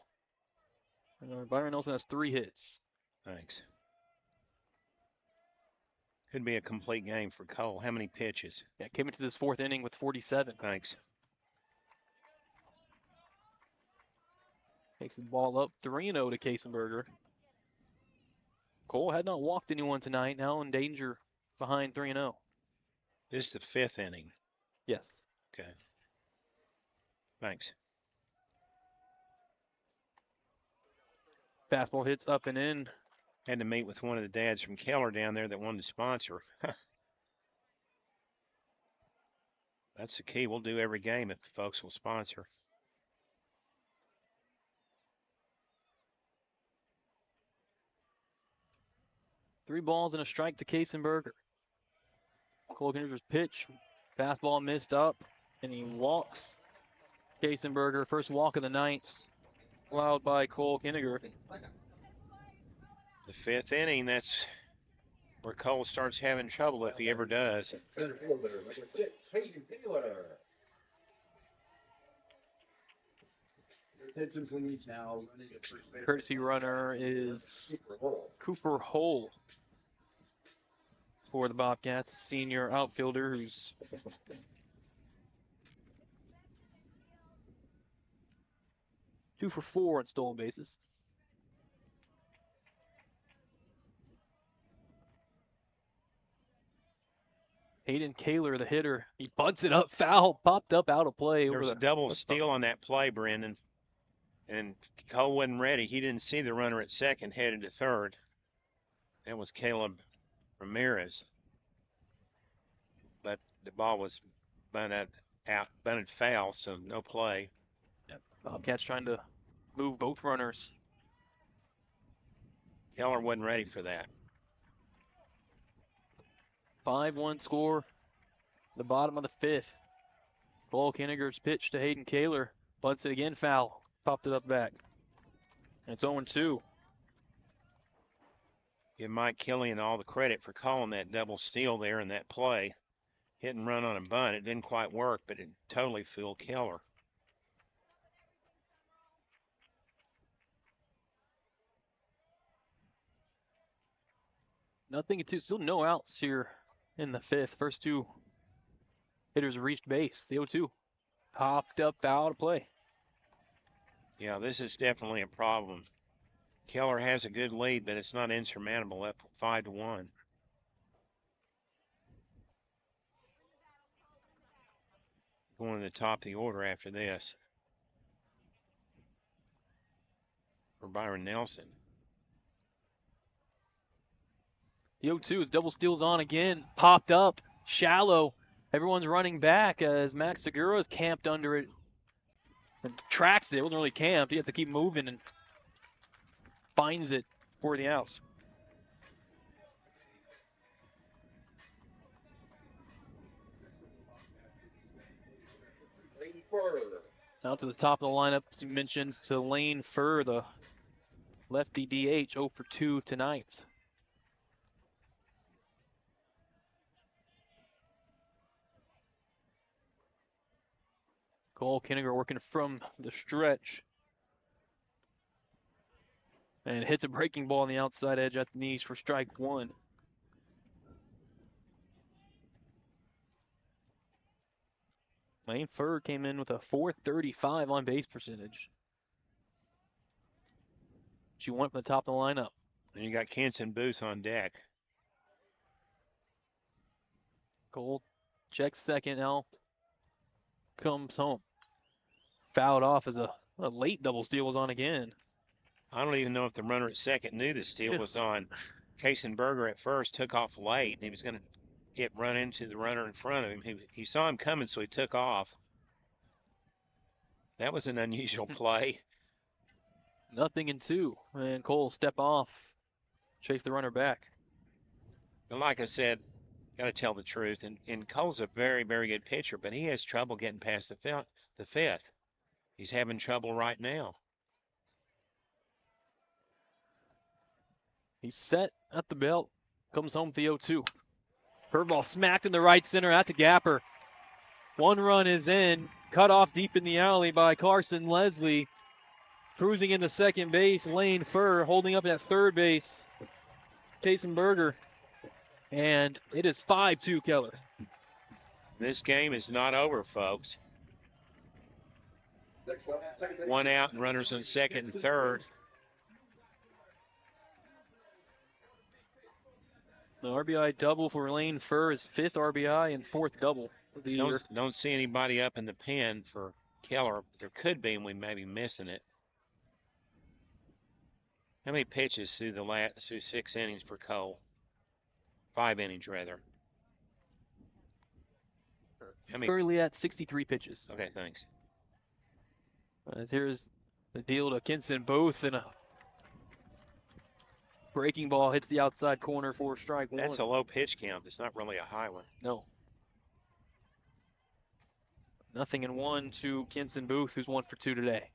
Byron Nelson has 3 hits. Thanks. Could be a complete game for Cole. How many pitches? Yeah, came into this 4th inning with 47. Thanks. Takes the ball up 3-0 to Kason Berger. Cole had not walked anyone tonight. Now in danger behind 3-0. This is the 5th inning. Yes. Okay. Thanks. Fastball hits up and in. Had to meet with one of the dads from Keller down there that wanted to sponsor. That's the key. We'll do every game if folks will sponsor. Three balls and a strike to Kason Berger. Cole Kinniger's pitch. Fastball missed up, and he walks Kason Berger. First walk of the night, allowed by Cole Kinniger. The 5th inning, that's where Cole starts having trouble if he ever does. Courtesy runner is Cooper Hull for the Bobcats, senior outfielder who's two for 4 on stolen bases. Hayden Keller, the hitter, he bunts it up, foul, popped up out of play. There was a double steal on that play, Brenden, and Cole wasn't ready. He didn't see the runner at second, headed to third. That was Caleb Ramirez. But the ball was bunted foul, so no play. Yep. Bobcats trying to move both runners. Keller wasn't ready for that. 5-1 score. The bottom of the 5th. Cole Kinniger's pitch to Hayden Keller. Bunts it again, foul. Popped it up back. And it's 0-2. Give Mike Killian all the credit for calling that double steal there in that play. Hit and run on a bunt. It didn't quite work, but it totally fooled Keller. Nothing to two. Still no outs here in the 5th. First 2 hitters reached base. The 0-2 popped up out of play. Yeah, this is definitely a problem. Keller has a good lead, but it's not insurmountable, up 5-1. Going to the top of the order after this for Byron Nelson. The 0-2 is double steals on again. Popped up. Shallow. Everyone's running back as Max Segura is camped under it. And tracks it. It wasn't really camped. He had to keep moving and finds it for the outs. Now to the top of the lineup, as you mentioned, to Lane Furr, the lefty DH, 0 for 2 tonight. Cole Kinniger working from the stretch. And hits a breaking ball on the outside edge at the knees for strike 1. Lane Furr came in with a .435 on base percentage. She went from the top of the lineup. And you got Kenson Booth on deck. Cole checks second, now comes home. Fouled off as a late double steal was on again. I don't even know if the runner at second knew the steal was on. Kaysenberger at first took off late, and he was going to get run into the runner in front of him. He saw him coming, so he took off. That was an unusual play. 0-2, and Cole step off, chase the runner back. But like I said, got to tell the truth, and Cole's a very, very good pitcher, but he has trouble getting past the 5th. He's having trouble right now. He's set at the belt, comes home with the 0-2. Curveball smacked in the right center at the gapper. 1 run is in, cut off deep in the alley by Carson Leslie. Cruising into second base, Lane Furr holding up at third base, Kaysenberger. And it is 5-2 Keller. This game is not over, folks. 1 out and runners on second and third. The RBI double for Lane Furr is 5th RBI and 4th double of the year. Don't see anybody up in the pen for Keller. There could be, and we may be missing it. How many pitches through 6 innings for Cole? 5 innings, rather. He's currently at 63 pitches. Okay, thanks. As here's the deal to Kenson Booth, and a breaking ball hits the outside corner for strike 1. That's a low pitch count. It's not really a high one. No. 0-1 to Kenson Booth, who's 1 for 2 today.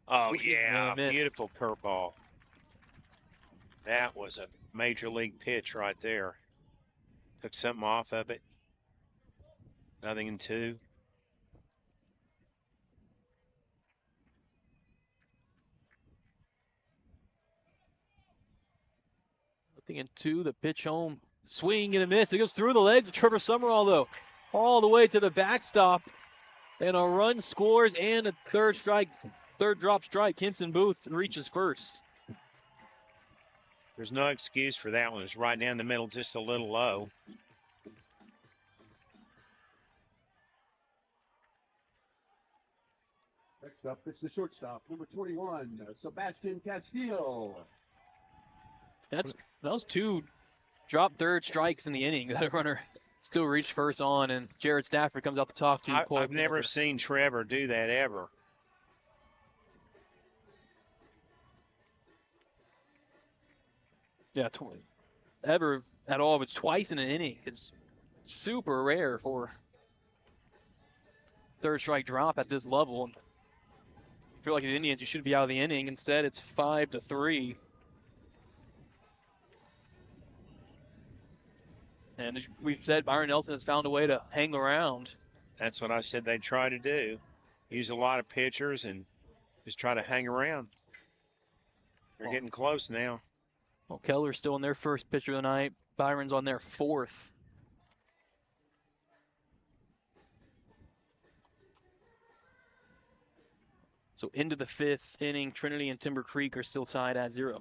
Oh, yeah, beautiful curveball. That was a major league pitch right there. Took something off of it. 0-2. And 2, the pitch home, swing and a miss. It goes through the legs of Trevor Summerall, though, all the way to the backstop. And a run scores and a third drop strike. Kenson Booth reaches first. There's no excuse for that one. It's right down the middle, just a little low. Next up, it's the shortstop, number 21, Sebastian Castillo. That was 2 drop third strikes in the inning. That runner still reached first on, and Jared Stafford comes out to talk to I've never seen Trevor do that ever. Yeah, ever at all, but twice in an inning is super rare for third strike drop at this level. And I feel like the Indians, you should be out of the inning. Instead, it's 5-3. And as we've said, Byron Nelson has found a way to hang around. That's what I said they'd try to do. Use a lot of pitchers and just try to hang around. They're getting close now. Well, Keller's still in their first pitcher of the night. Byron's on their fourth. So into the fifth inning, Trinity and Timber Creek are still tied at 0.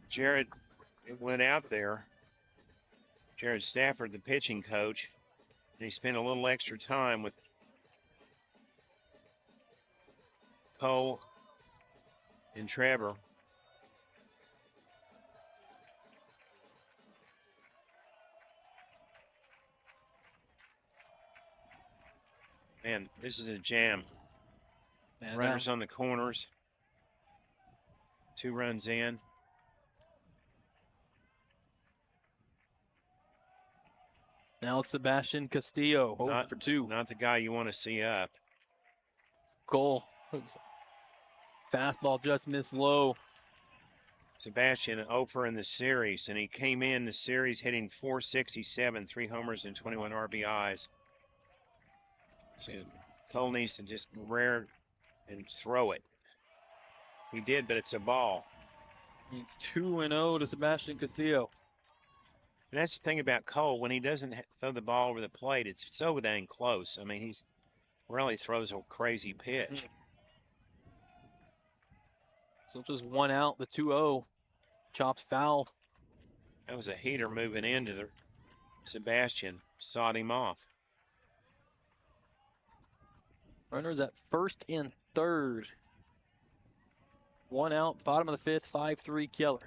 Jared went out there. Jared Stafford, the pitching coach, and he spent a little extra time with Cole and Trevor. Man, this is a jam. Man, Runners on the corners. 2 runs in. Now it's Sebastian Castillo, 0 for 2. Not the guy you want to see up. Cole. Fastball just missed low. Sebastian 0 for in the series, and he came in the series hitting .467, 3 homers and 21 RBIs. So Cole needs to just rear and throw it. He did, but it's a ball. It's 2-0 to Sebastian Castillo. And that's the thing about Cole. When he doesn't throw the ball over the plate, it's so dang close. I mean, he's really throws a crazy pitch. So just 1 out, the 2-0. Chops foul. That was a heater moving into the Sebastian. Sawed him off. Runners at first and third. 1 out, bottom of the fifth, 5-3 Keller.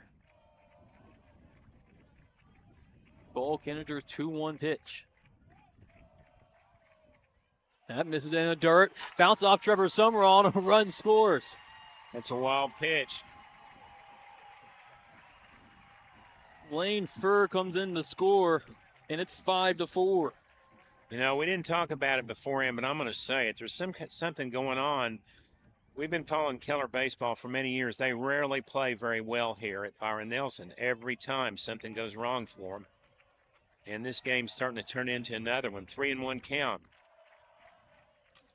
Cole Kenninger's 2-1 pitch. That misses in the dirt. Bounce off Trevor Summerall and a run scores. That's a wild pitch. Lane Furr comes in to score, and it's 5-4. You know, we didn't talk about it beforehand, but I'm going to say it. There's something going on. We've been following Keller baseball for many years. They rarely play very well here at Byron Nelson. Every time something goes wrong for them. And this game's starting to turn into another one. 3-1 count.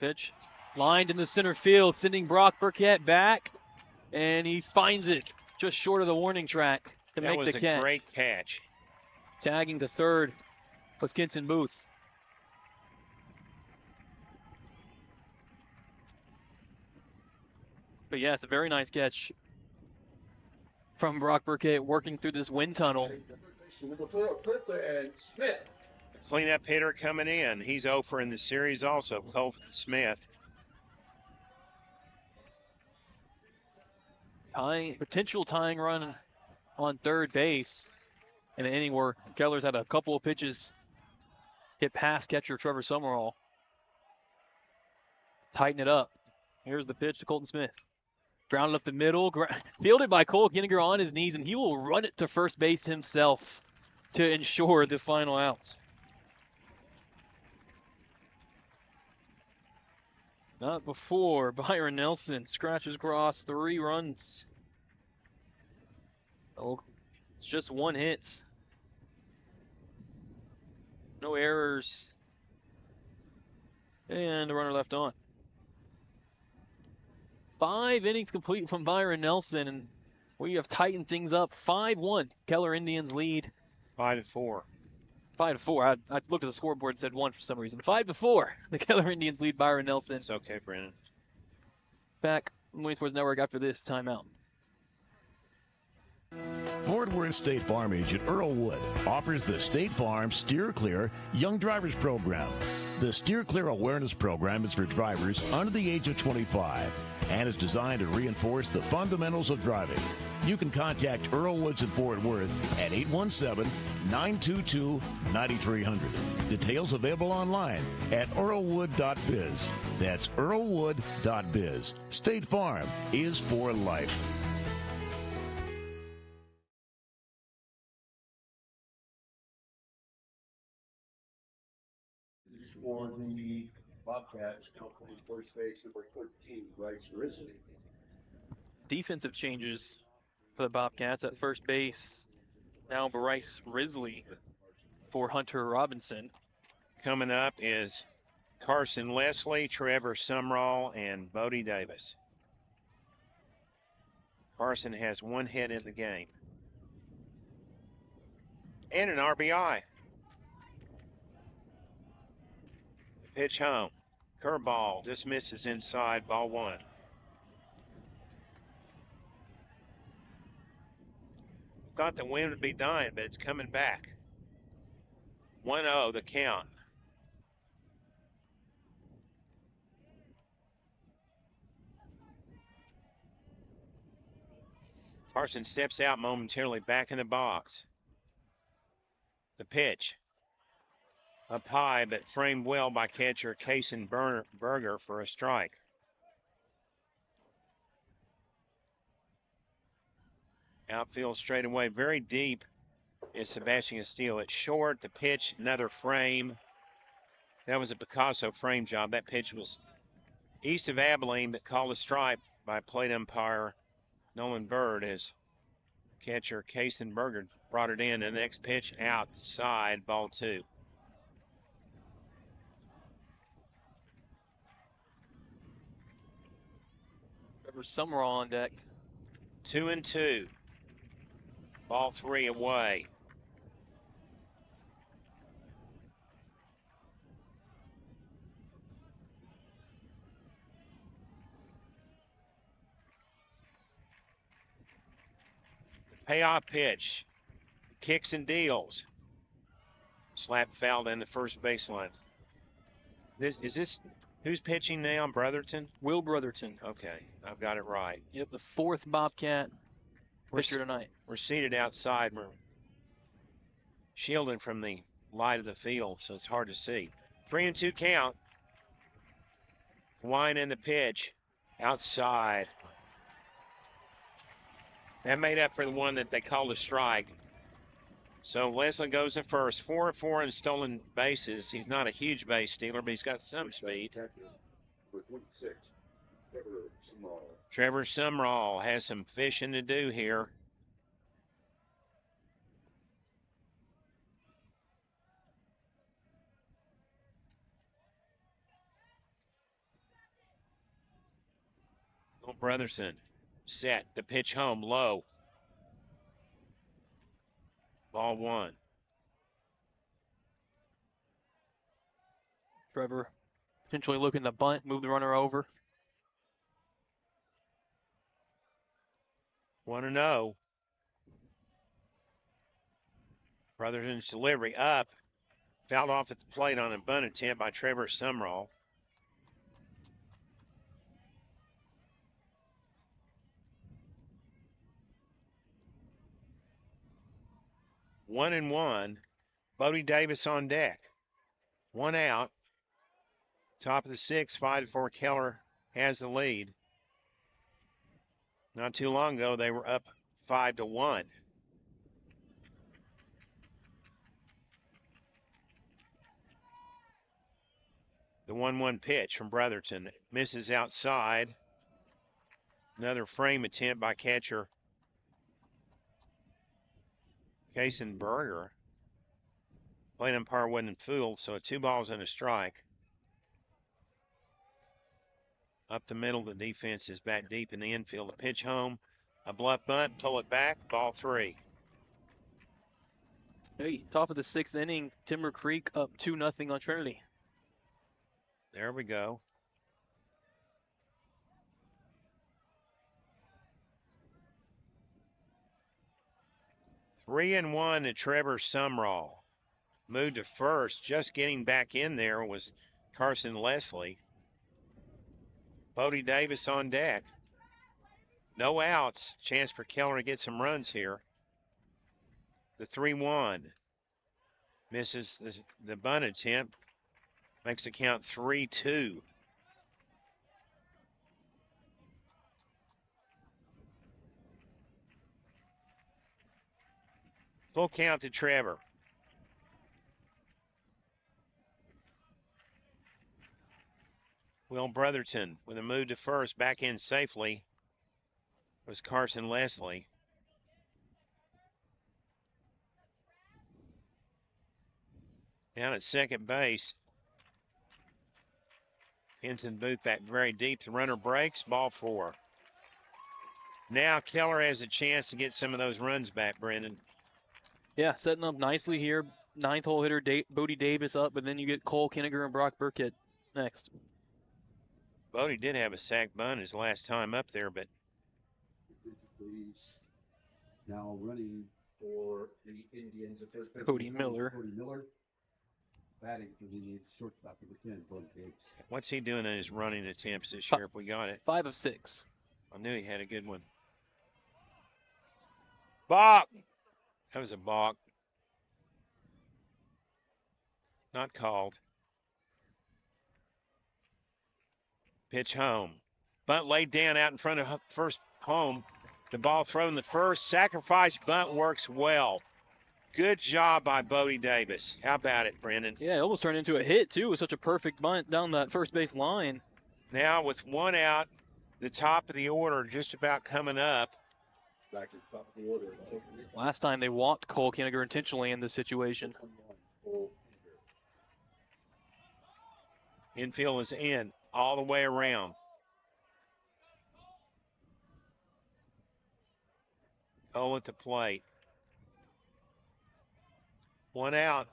Pitch lined in the center field, sending Brock Burkett back, and he finds it just short of the warning track to make the catch. That was a great catch. Tagging to third was Kenson Booth. But yeah, it's a very nice catch from Brock Burkett working through this wind tunnel. Cleanup hitter coming in. He's 0 for in the series also, Cole Smith. Potential tying run on third base in an inning where Keller's had a couple of pitches hit past catcher Trevor Summerall. Tighten it up. Here's the pitch to Colton Smith. Grounded up the middle, fielded by Cole Kenninger on his knees, and he will run it to first base himself to ensure the final outs. Not before Byron Nelson scratches across 3 runs. Oh, it's just 1 hit. No errors. And a runner left on. 5 innings complete from Byron Nelson, and we have tightened things up. 5-1. Keller Indians lead. 5-4. 5-4. I looked at the scoreboard and said 1 for some reason. 5-4. The Keller Indians lead Byron Nelson. It's okay, Brenden. Back on Wayne Sports Network after this timeout. Fort Worth State Farm agent Earl Wood offers the State Farm Steer Clear Young Drivers Program. The Steer Clear Awareness Program is for drivers under the age of 25 and is designed to reinforce the fundamentals of driving. You can contact Earl Woods in Fort Worth at 817-922-9300. Details available online at earlwood.biz. That's earlwood.biz. State Farm is for life. for the Bobcats, now playing first base, number 13, Bryce Risley. Defensive changes for the Bobcats at first base. Now Bryce Risley for Hunter Robinson. Coming up is Carson Leslie, Trevor Sumrall, and Bodie Davis. Carson has one hit in the game. And an RBI. Pitch home. Curveball just misses inside, ball one. Thought the wind would be dying, but it's coming back. 1-0 the count. Carson steps out momentarily back in the box. The pitch. Up high, but framed well by catcher Kason Berger for a strike. Outfield straightaway, very deep is Sebastian Castillo. It's short, the pitch, another frame. That was a Picasso frame job. That pitch was east of Abilene, but called a strike by plate umpire Nolan Bird as catcher Kason Berger brought it in. And the next pitch outside, ball two. Trevor Sumrall on deck. 2-2. Ball three away. Payoff pitch. Kicks and deals. Slap foul down the first baseline. Who's pitching now? Brotherton? Will Brotherton. Okay, I've got it right. Yep, the fourth Bobcat pitcher tonight. We're seated outside. We're shielding from the light of the field, so it's hard to see. 3-2 count. Wine in the pitch. Outside. That made up for the one that they called a strike. So Leslie goes to first. 4-4 in stolen bases. He's not a huge base stealer, but he's got some speed. Trevor Sumrall has some fishing to do here. Brotherson set the pitch home low. Ball one. Trevor potentially looking to bunt, move the runner over. 1-0. Brotherson's delivery up. Fouled off at the plate on a bunt attempt by Trevor Sumrall. One and one. Bodie Davis on deck. One out. Top of the sixth, 5-4. Keller has the lead. Not too long ago, they were up 5-1. The 1-1 pitch from Brotherton misses outside. Another frame attempt by catcher Kason Berger. Plate umpire wasn't fooled, so 2 balls and a strike. Up the middle, the defense is back deep in the infield. A pitch home, a bluff bunt, pull it back, ball 3. Hey, top of the 6th inning, Timber Creek up 2-0 on Trinity. There we go. Three and one to Trevor Sumrall. Moved to first. Just getting back in there was Carson Leslie. Bodie Davis on deck. No outs. Chance for Keller to get some runs here. The 3-1. Misses the bunt attempt. Makes the count 3-2. Full count to Trevor. Will Brotherton with a move to first, back in safely was Carson Leslie. Down at second base, Henson Booth back very deep. The runner breaks, ball 4. Now Keller has a chance to get some of those runs back, Brenden. Yeah, setting up nicely here. 9th hole hitter Bodie Davis up, but then you get Cole Kinniger and Brock Burkett next. Bodie did have a sack bunt his last time up there, but now running for the Indians. Cody Miller. Cody Miller batting for the shortstop for the 10, Bodie Davis. What's he doing in his running attempts this year if we got it? 5 of 6. I knew he had a good one. Balk! That was a balk. Not called. Pitch home. Bunt laid down out in front of first home. The ball thrown the first. Sacrifice bunt works well. Good job by Bodie Davis. How about it, Brenden? Yeah, it almost turned into a hit, too. It was such a perfect bunt down that first base line. Now with one out, the top of the order just about coming up. Back to the top of the order. Last time they walked Cole Kinniger intentionally in this situation. Infield is in all the way around. Cole at the plate. One out.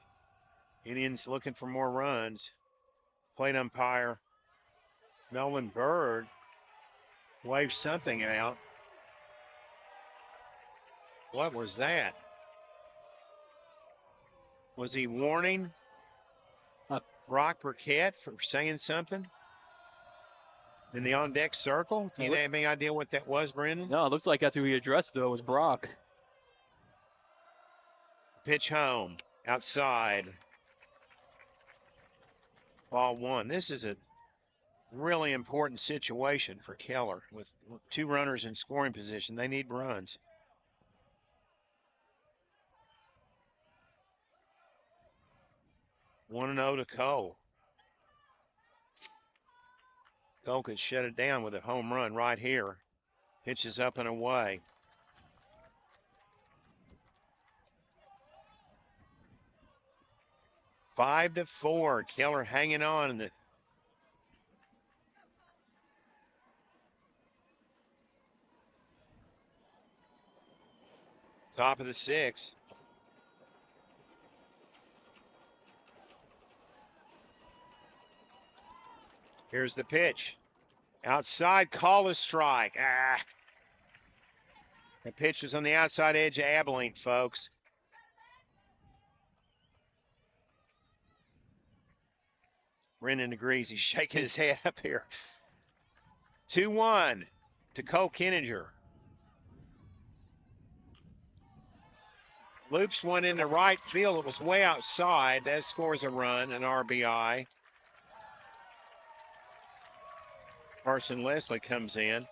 Indians looking for more runs. Plate umpire Melvin Bird waved something out. What was that? Was he warning Brock Burkett for saying something in the on-deck circle? Do you have any idea what that was, Brenden? No, it looks like that's who he addressed, though, was Brock. Pitch home, outside. Ball 1. This is a really important situation for Keller with 2 runners in scoring position. They need runs. One and 0 to Cole. Cole could shut it down with a home run right here. Pitches up and away. Five to 4. Keller hanging on in the top of the 6th. Here's the pitch. Outside, call a strike. The pitch is on the outside edge of Abilene, folks. Brenden agrees. He's shaking his head up here. 2-1 to Cole Kinniger. Loops one into right field. It was way outside. That scores a run, an RBI. Carson Leslie comes in.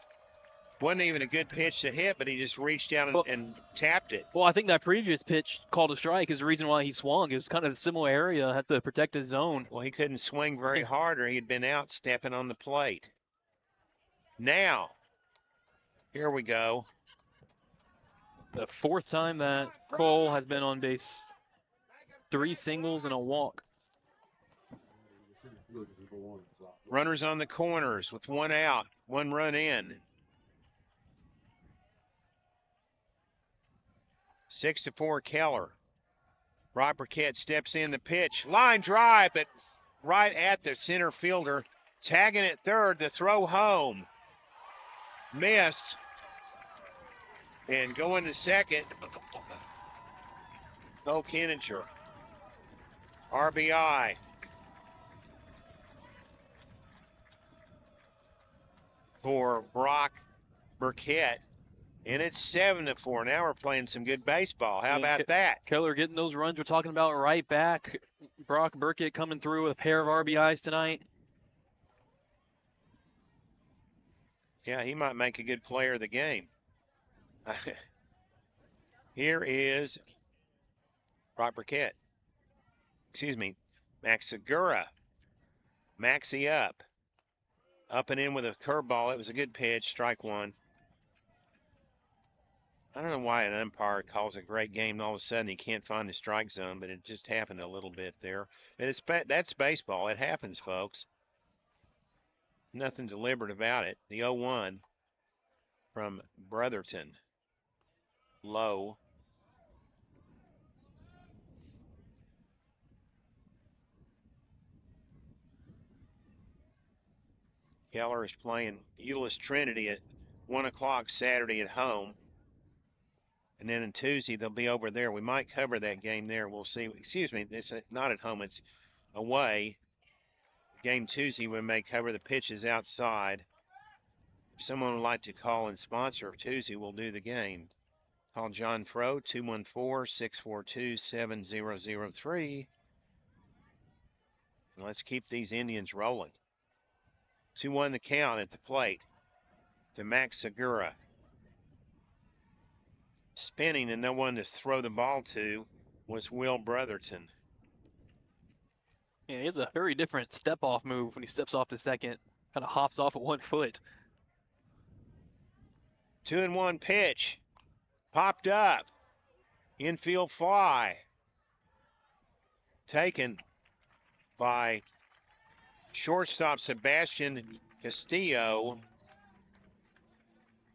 Wasn't even a good pitch to hit, but he just reached down and tapped it. Well, I think that previous pitch called a strike is the reason why he swung. It was kind of a similar area, had to protect his zone. Well, he couldn't swing very hard or he'd been out stepping on the plate. Now, here we go. The 4th time that Cole has been on base. 3 singles and a walk. Runners on the corners with 1 out, 1 run in. 6-4 Keller. Rob Burkett steps in the pitch. Line drive, but right at the center fielder. Tagging at third, the throw home. Missed. And going to second. Cole Kinniger. RBI. For Brock Burkett. And it's 7-4. Now we're playing some good baseball. How about that? Keller getting those runs we're talking about right back. Brock Burkett coming through with a pair of RBIs tonight. Yeah, he might make a good player of the game. Here is Brock Burkett. Excuse me, Max Segura. Maxie up. Up and in with a curveball. It was a good pitch. Strike one. I don't know why an umpire calls a great game and all of a sudden he can't find the strike zone, but it just happened a little bit there. And that's baseball. It happens, folks. Nothing deliberate about it. The 0-1 from Brotherton. Low. Keller is playing Euless Trinity at 1 o'clock Saturday at home. And then on Tuesday, they'll be over there. We might cover that game there. We'll see. Excuse me, it's not at home. It's away. Game Tuesday, we may cover the pitches outside. If someone would like to call and sponsor Tuesday, we'll do the game. Call John Frow, 214-642-7003. Let's keep these Indians rolling. 2-1 the count at the plate to Max Segura. Spinning and no one to throw the ball to was Will Brotherton. Yeah, he has a very different step-off move when he steps off the second. Kind of hops off at 1 foot. 2-1 pitch. Popped up. Infield fly. Taken by shortstop Sebastian Castillo.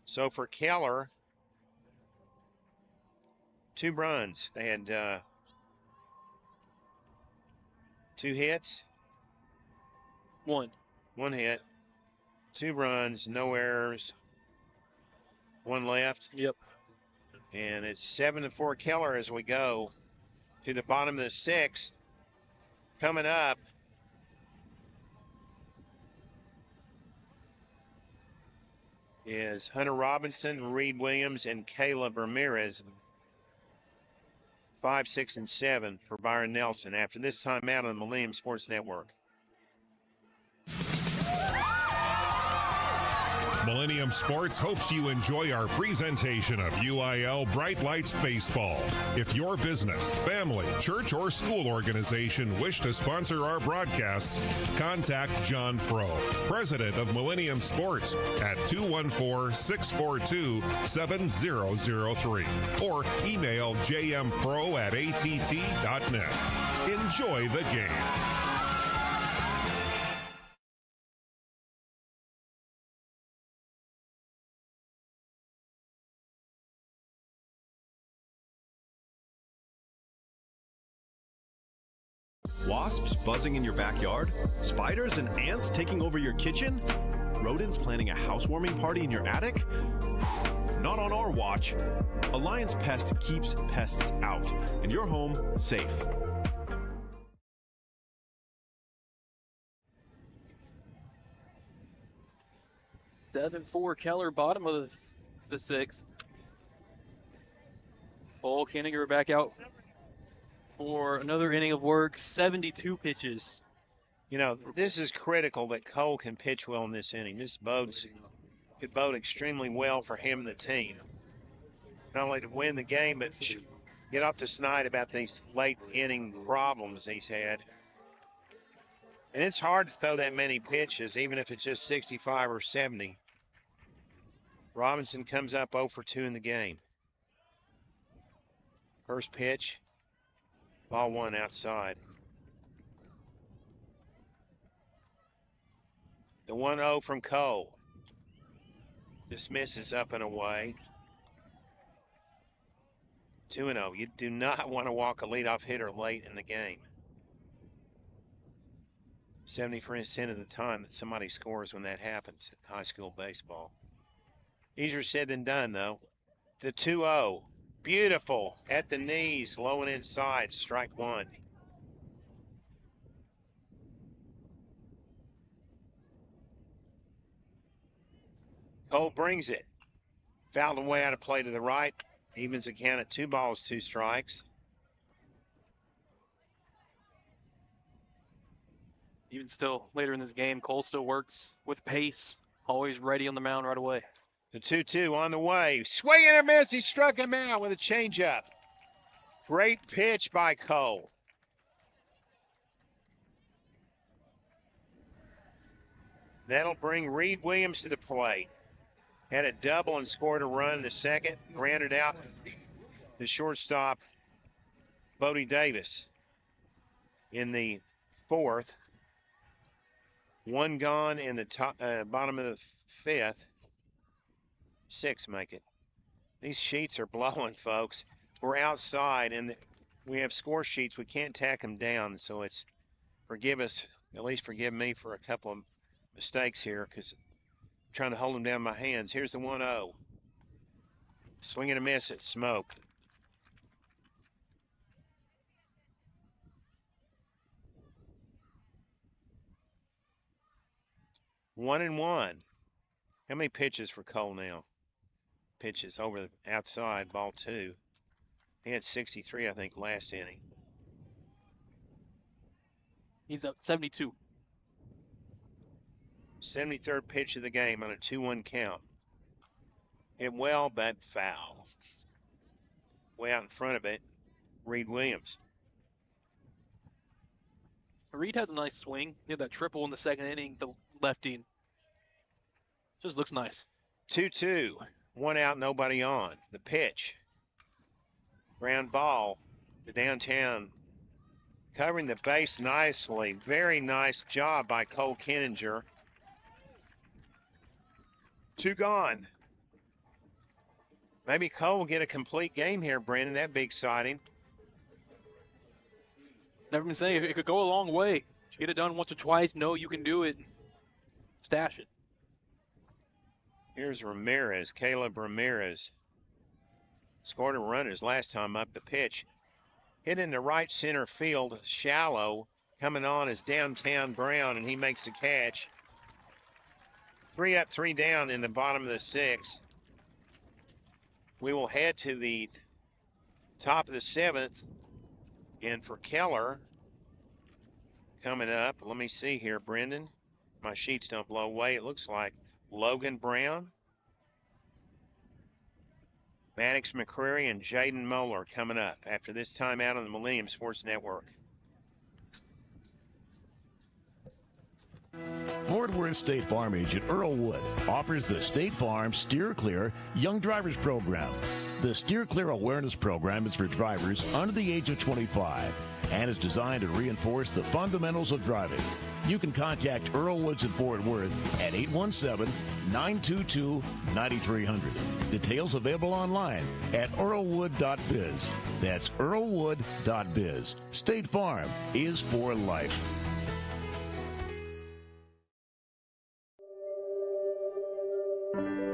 So for Keller, 2 runs. They had 2 hits. 1 hit. 2 runs, no errors. 1 left. Yep. And it's 7-4 Keller as we go to the bottom of the 6th. Coming up, is Hunter Robinson, Reed Williams, and Caleb Ramirez. 5, 6, and 7 for Byron Nelson after this time out on the Millennium Sports Network. Millennium Sports hopes you enjoy our presentation of UIL Bright Lights Baseball. If your business, family, church, or school organization wish to sponsor our broadcasts, contact John Frow, president of Millennium Sports, at 214-642-7003 or email jmfro@att.net. Enjoy the game. Wasps buzzing in your backyard? Spiders and ants taking over your kitchen? Rodents planning a housewarming party in your attic? Not on our watch. Alliance Pest keeps pests out and your home safe. Seven 4 Keller, bottom of the 6th. Paul Kenninger back out for another inning of work, 72 pitches. You know, this is critical that Cole can pitch well in this inning. This could bode extremely well for him and the team. Not only to win the game, but get off the snide about these late inning problems he's had. And it's hard to throw that many pitches, even if it's just 65 or 70. Robinson comes up 0 for 2 in the game. First pitch. Ball 1 outside. The 1-0 from Cole. Dismisses up and away. 2-0. You do not want to walk a leadoff hitter late in the game. 70% of the time that somebody scores when that happens at high school baseball. Easier said than done, though. The 2-0. Beautiful. At the knees, low and inside, strike 1. Cole brings it. Fouled away out of play to the right. Evens the count at 2 balls, 2 strikes. Even still, later in this game, Cole still works with pace, always ready on the mound right away. The 2-2 on the way. Swing and a miss. He struck him out with a changeup. Great pitch by Cole. That'll bring Reed Williams to the plate. Had a double and scored a run in the second. Grounded out the shortstop, Bodie Davis. In the fourth, one gone in the bottom of the fifth. Six make it. These sheets are blowing, folks. We're outside, and we have score sheets. We can't tack them down, so it's forgive us, at least forgive me for a couple of mistakes here because I'm trying to hold them down in my hands. Here's the 1-0. Swing and a miss at Smoke. One and one. How many pitches for Cole now? Pitches over the outside, ball two. He had 63, I think, last inning. He's up 72. 73rd pitch of the game on a 2-1 count. Hit well, but foul. Way out in front of it, Reed Williams. Reed has a nice swing. He had that triple in the second inning, the lefty. Just looks nice. 2-2. One out, nobody on. The pitch. Ground ball to downtown. Covering the base nicely. Very nice job by Cole Kenninger. Two gone. Maybe Cole will get a complete game here, Brenden. That'd be exciting. Never been saying it could go a long way. You get it done once or twice, know you can do it. Stash it. Here's Ramirez, Caleb Ramirez. Scored a run his last time up. The pitch. Hit in the right center field, shallow. Coming on is downtown Brown, and he makes the catch. 3 up, 3 down in the bottom of the sixth. We will head to the top of the seventh. And for Keller, coming up, let me see here, Brenden. My sheets don't blow away. It looks like Logan Brown, Maddox McCreary, and Jaden Moeller coming up after this time out on the Millennium Sports Network. Fort Worth State Farm agent Earl Wood offers the State Farm Steer Clear Young Drivers Program. The Steer Clear Awareness Program is for drivers under the age of 25 and is designed to reinforce the fundamentals of driving. You can contact Earl Woods in Fort Worth at 817-922-9300. Details available online at earlwood.biz. That's earlwood.biz. State Farm is for life.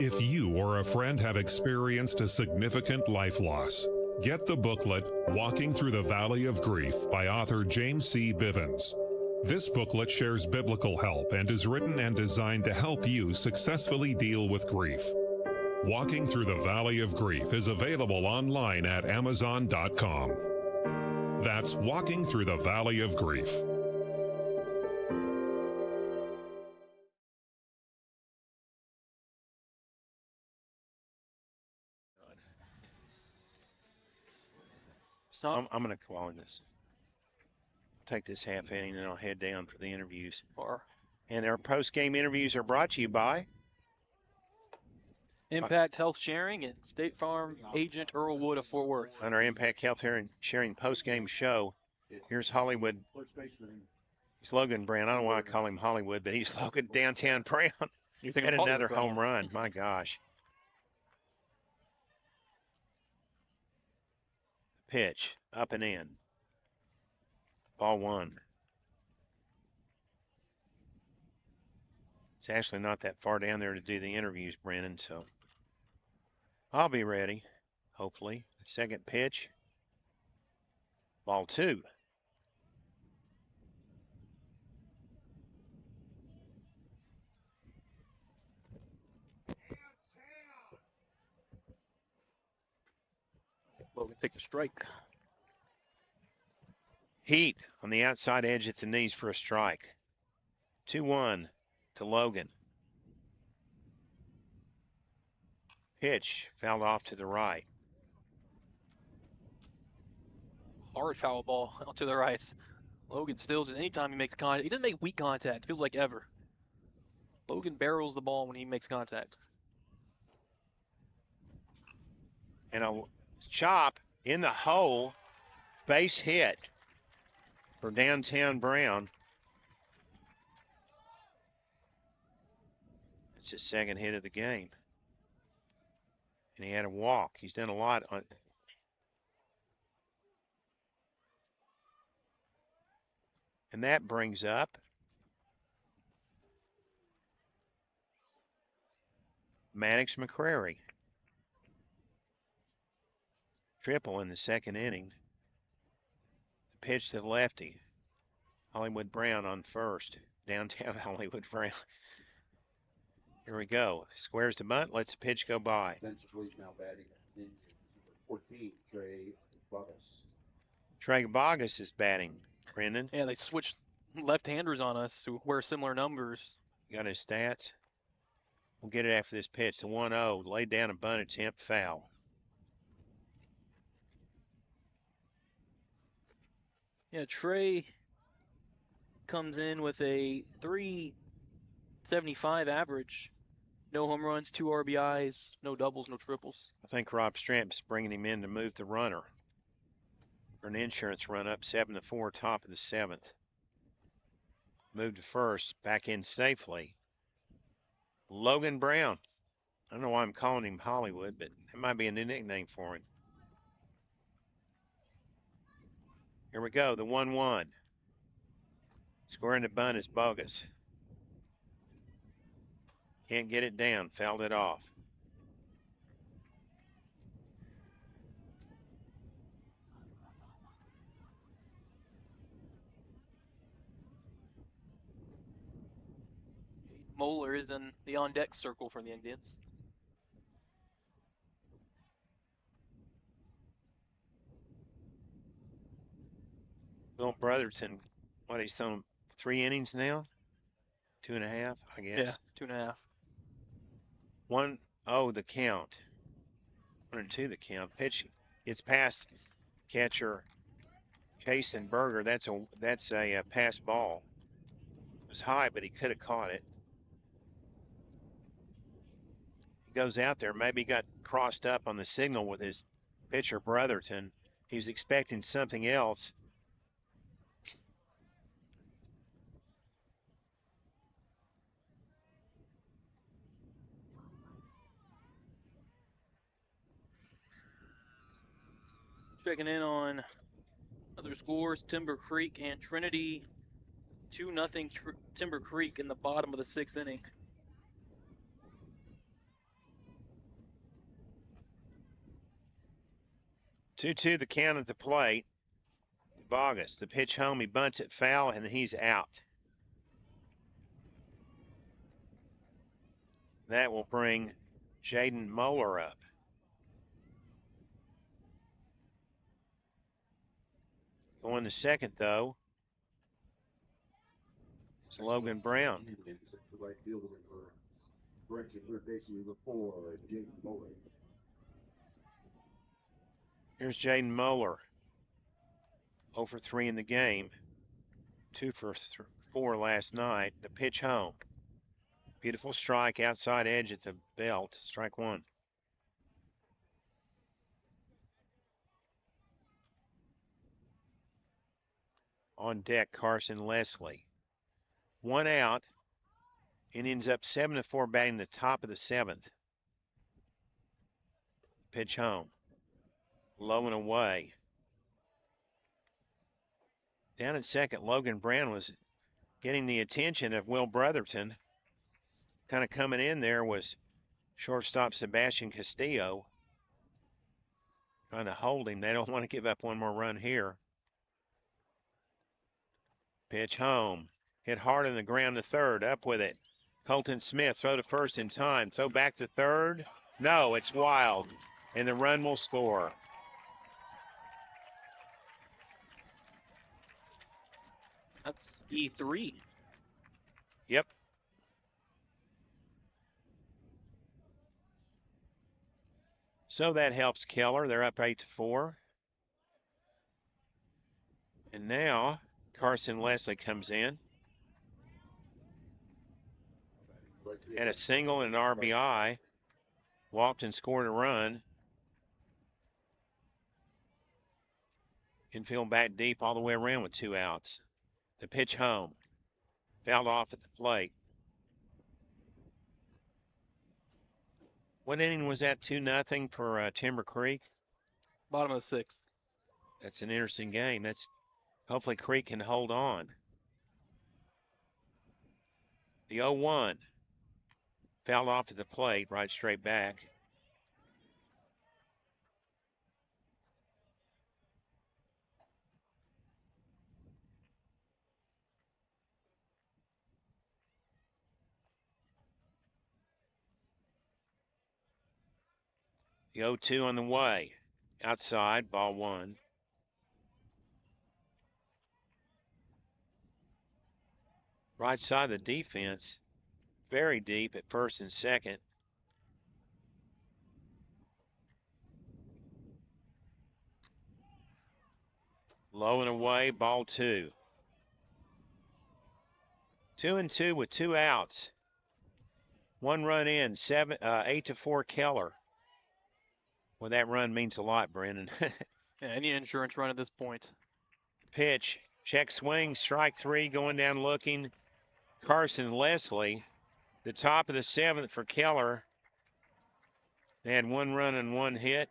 If you or a friend have experienced a significant life loss, get the booklet Walking Through the Valley of Grief by author James C. Bivens. This booklet shares biblical help and is written and designed to help you successfully deal with grief. Walking Through the Valley of Grief is available online at Amazon.com. That's Walking Through the Valley of Grief. I'm going to call this. Take this half inning and I'll head down for the interviews. And our post-game interviews are brought to you by Impact Health Sharing and State Farm agent Earl Wood of Fort Worth. On our Impact Health Sharing post-game show, here's Hollywood. He's Logan Brown. I don't want to call him Hollywood, but he's Logan Downtown Brown. And another home run. My gosh. Pitch, up and in. Ball one. It's actually not that far down there to do the interviews, Brenden, so I'll be ready, hopefully. Second pitch. Ball two. Logan takes a strike. Heat on the outside edge at the knees for a strike. 2-1 to Logan. Pitch fouled off to the right. Hard foul ball out to the right. Logan still, just anytime he makes contact, he doesn't make weak contact. Feels like ever. Logan barrels the ball when he makes contact. And a chop in the hole, base hit for downtown Brown. It's his second hit of the game. And he had a walk. He's done a lot on. And that brings up Maddox McCrary. Triple in the second inning. The pitch to the lefty. Hollywood Brown on first. Downtown Hollywood Brown. Here we go. Squares the bunt, lets the pitch go by. Defensively now batting in 14, Trey Bogus. Trey Bogus is batting, Brenden. Yeah, they switched left-handers on us who wear similar numbers. Got his stats. We'll get it after this pitch. The 1-0, laid down a bunt attempt, foul. Yeah, Trey comes in with a 375 average. No home runs, 2 RBIs, no doubles, no triples. I think Rob Stramp's bringing him in to move the runner for an insurance run up 7-4, top of the 7th. Moved to first, back in safely. Logan Brown. I don't know why I'm calling him Hollywood, but it might be a new nickname for him. Here we go, the 1-1. Squaring the bunt is Bogus. Can't get it down, fouled it off. Moeller is in the on-deck circle for the Indians. Will Brotherton, what, he's thrown 3 innings now? 2.5, I guess. Yeah, 2.5. 1-0 the count. 1-2 the count. Pitch gets past catcher Jason Berger. That's a pass ball. It was high, but he could have caught it. He goes out there. Maybe got crossed up on the signal with his pitcher Brotherton. He was expecting something else. Checking in on other scores, Timber Creek and Trinity. 2-0 Timber Creek in the bottom of the 6th inning. Two the count at the plate. Bogus, the pitch home, he bunts it foul, and he's out. That will bring Jaden Moeller up. Going to second, though, is Logan Brown. The right fielder for correction, third baseman before Jaden Moeller. Here's Jaden Moeller. 0 for 3 in the game. 2 for 4 last night. The pitch home. Beautiful strike, outside edge at the belt. Strike 1. On deck, Carson Leslie. 1 out. Indians up 7-4, batting the top of the 7th. Pitch home. Low and away. Down at second, Logan Brown was getting the attention of Will Brotherton. Kind of coming in there was shortstop Sebastian Castillo. Trying to hold him. They don't want to give up one more run here. Pitch home. Hit hard on the ground to third. Up with it. Colton Smith, throw to first in time. Throw back to third. No, it's wild. And the run will score. That's E3. Yep. So that helps Keller. They're up 8-4. And now Carson Leslie comes in. Had a single and an RBI. Walked and scored a run. Infield back deep all the way around with 2 outs. The pitch home. Fouled off at the plate. What inning was that? 2-0 for Timber Creek? Bottom of the 6th. That's an interesting game. Hopefully Creek can hold on. The 0-1. Fouled off to the plate, right straight back. The 0-2 on the way. Outside, ball 1. Right side of the defense, very deep at first and second. Low and away, ball 2. 2-2 with 2 outs. 1 run in, 8-4 Keller. Well, that run means a lot, Brenden. Yeah, any insurance run at this point. Pitch, check swing, strike 3, going down looking. Carson Leslie, the top of the 7th for Keller. They had 1 run and 1 hit.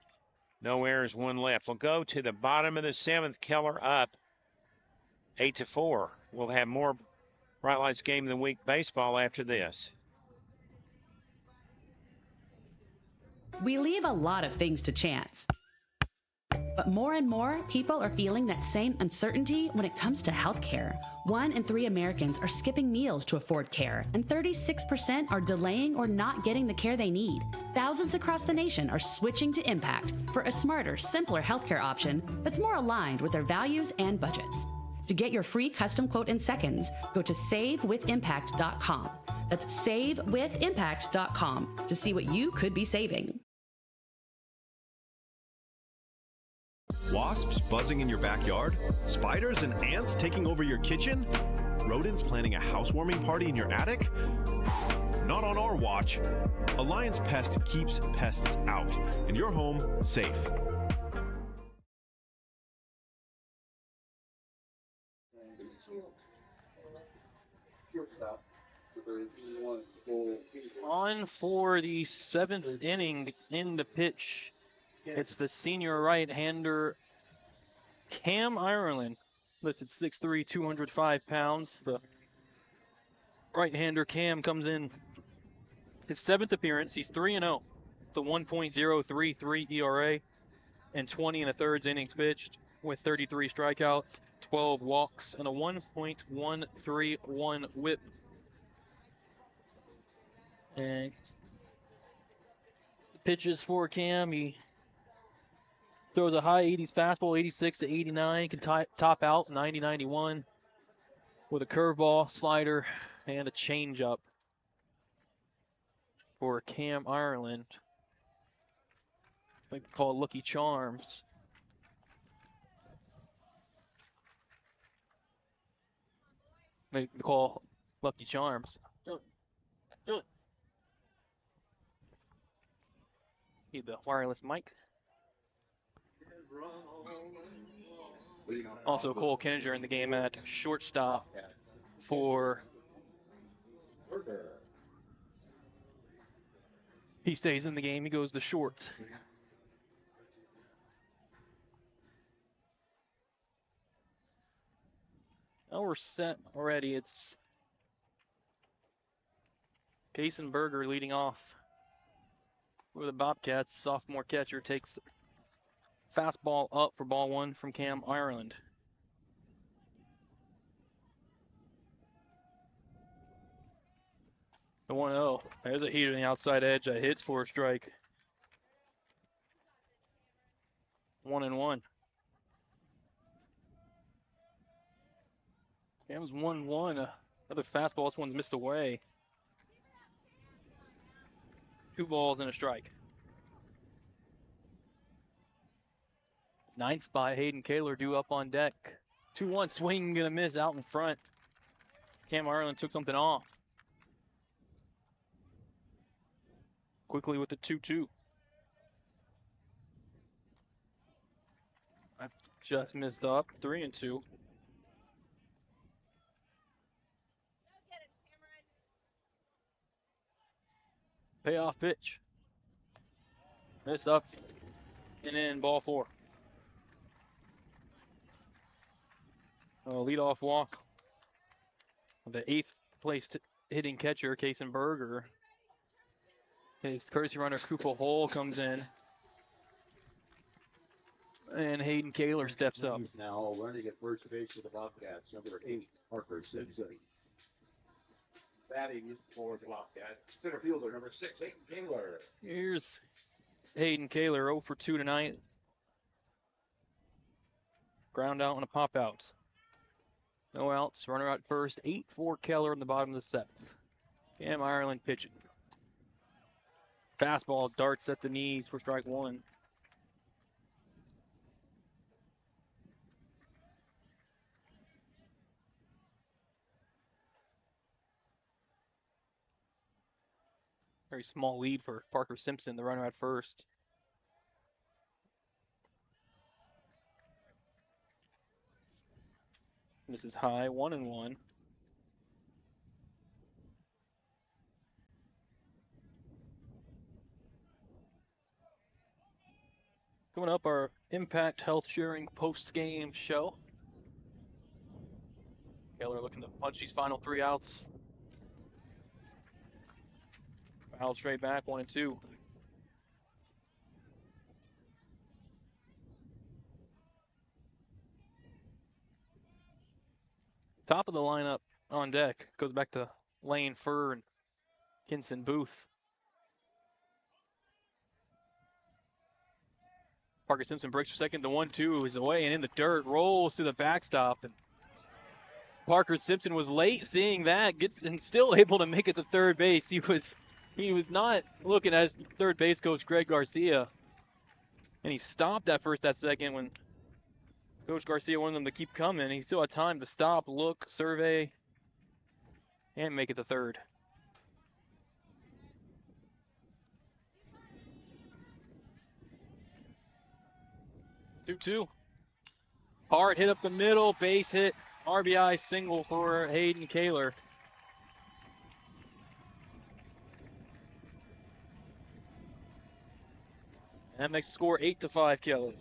No errors, 1 left. We'll go to the bottom of the 7th. Keller up 8-4. We'll have more Bright Lights Game of the Week baseball after this. We leave a lot of things to chance. But more and more people are feeling that same uncertainty when it comes to healthcare. 1 in 3 Americans are skipping meals to afford care, and 36% are delaying or not getting the care they need. Thousands across the nation are switching to Impact for a smarter, simpler healthcare option that's more aligned with their values and budgets. To get your free custom quote in seconds, go to savewithimpact.com. That's savewithimpact.com to see what you could be saving. Wasps buzzing in your backyard? Spiders and ants taking over your kitchen? Rodents planning a housewarming party in your attic? Not on our watch. Alliance Pest keeps pests out and your home safe. On for the 7th inning in the pitch. It's the senior right-hander Cam Ireland, listed 6'3", 205 pounds. The right-hander Cam comes in his 7th appearance. He's 3-0, the 1.033 ERA, and 20 1/3 innings pitched with 33 strikeouts, 12 walks, and a 1.131 whip. And the pitches for Cam, he throws a high 80s fastball, 86 to 89, can top out 90-91 with a curveball, slider, and a changeup for Cam Ireland. I think they call it Lucky Charms. They call Lucky Charms. Do it. Need the wireless mic. Also, Cole Kenninger in the game at shortstop for. He stays in the game. He goes to short. Now we're set already. It's Kaysenberger leading off for the Bobcats. Sophomore catcher takes fastball up for ball 1 from Cam Ireland. The 1-0. There's a heater on the outside edge that hits for a strike. 1-1. Cam's 1-1. Another fastball. This one's missed away. 2 balls and a strike. 9th spot, Hayden Keller due up on deck. 2-1 swing, gonna miss out in front. Cam Ireland took something off. quickly with the 2-2. I just missed up. 3-2. Payoff pitch. Missed up. And in, ball 4. Leadoff walk. The 8th place hitting catcher, Kaysenberger. His courtesy runner, Koopa Hole, comes in. And Hayden Kaler steps up. Now running at first base for the Bobcats, number 8, Parker Simpson. Batting for the Bobcats, center fielder, number 6, Hayden Kaler. Here's Hayden Kaler, 0 for 2 tonight. Ground out and a pop out. No outs, runner out first. 8 for Keller in the bottom of the 7th. Cam Ireland pitching. Fastball darts at the knees for strike 1. Very small lead for Parker Simpson, the runner at first. This is high, 1-1. Coming up, our Impact Health Sharing post-game show. Keller looking to punch these final 3 outs. Foul straight back, 1-2. Top of the lineup on deck goes back to Lane Furr and Kinson Booth. Parker Simpson breaks for second. The 1-2 is away and in the dirt, rolls to the backstop. And Parker Simpson was late seeing that, gets and still able to make it to third base. He was not looking at his third base coach, Greg Garcia. And he stopped at first, that second when Coach Garcia wanted them to keep coming. He still had time to stop, look, survey, and make it to third. Two-two. Hard hit up the middle, base hit, RBI single for Hayden Kaler. That makes the score 8-5, Keller.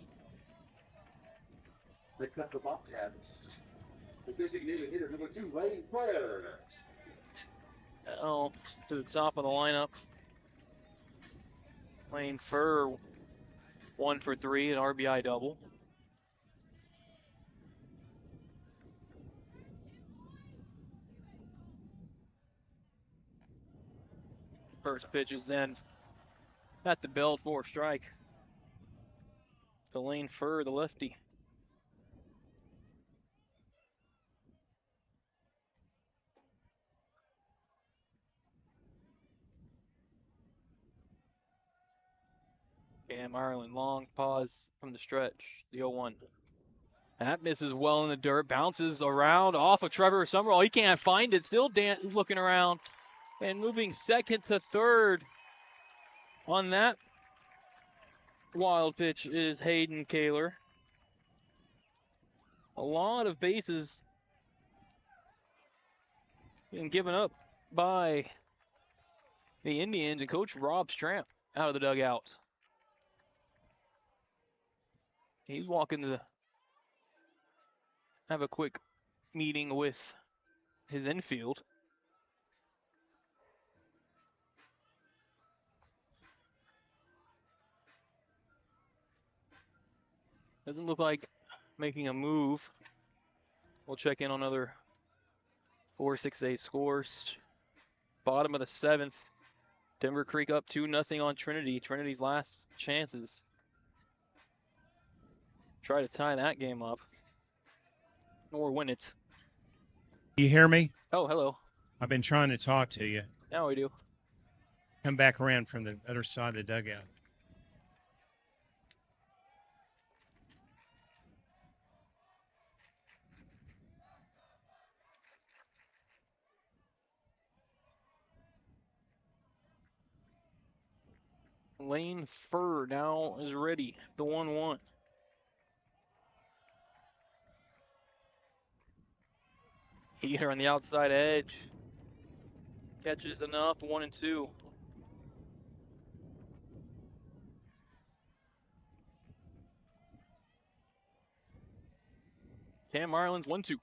They cut the Bobcats. The designated hitter, number 2, Lane Furr. Now to the top of the lineup. Lane Furr, 1 for 3, an RBI double. First pitch is then at the belt for a strike. To Lane Furr, the lefty. Cam Ireland, long pause from the stretch, the 0-1. That misses well in the dirt, bounces around off of Trevor Summerall. He can't find it, still looking around. And moving second to third on that wild pitch is Hayden Kaler. A lot of bases being given up by the Indians and Coach Rob Stramp out of the dugout. He's walking to have a quick meeting with his infield. Doesn't look like making a move. We'll check in on other 4-6-8 scores. Bottom of the 7th. Denver Creek up 2-0 on Trinity. Trinity's last chances. Try to tie that game up. Or win it. You hear me? Oh, hello. I've been trying to talk to you. Now we do. Come back around from the other side of the dugout. Lane Fur now is ready. The 1-1. Heater on the outside edge. Catches enough. 1-2. Cam Ireland's 1-2.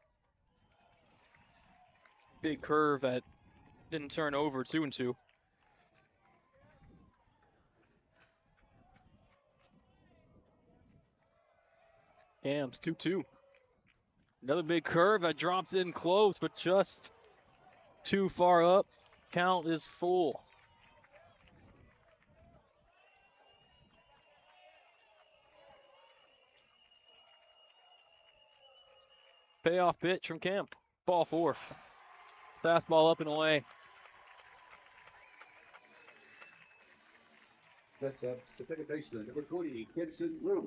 Big curve that didn't turn over. 2-2. Cam's 2-2. Another big curve that drops in close, but just too far up. Count is full. Payoff pitch from Camp. Ball 4. Fastball up and away. That's the second baseman, number 20, Kenson Room.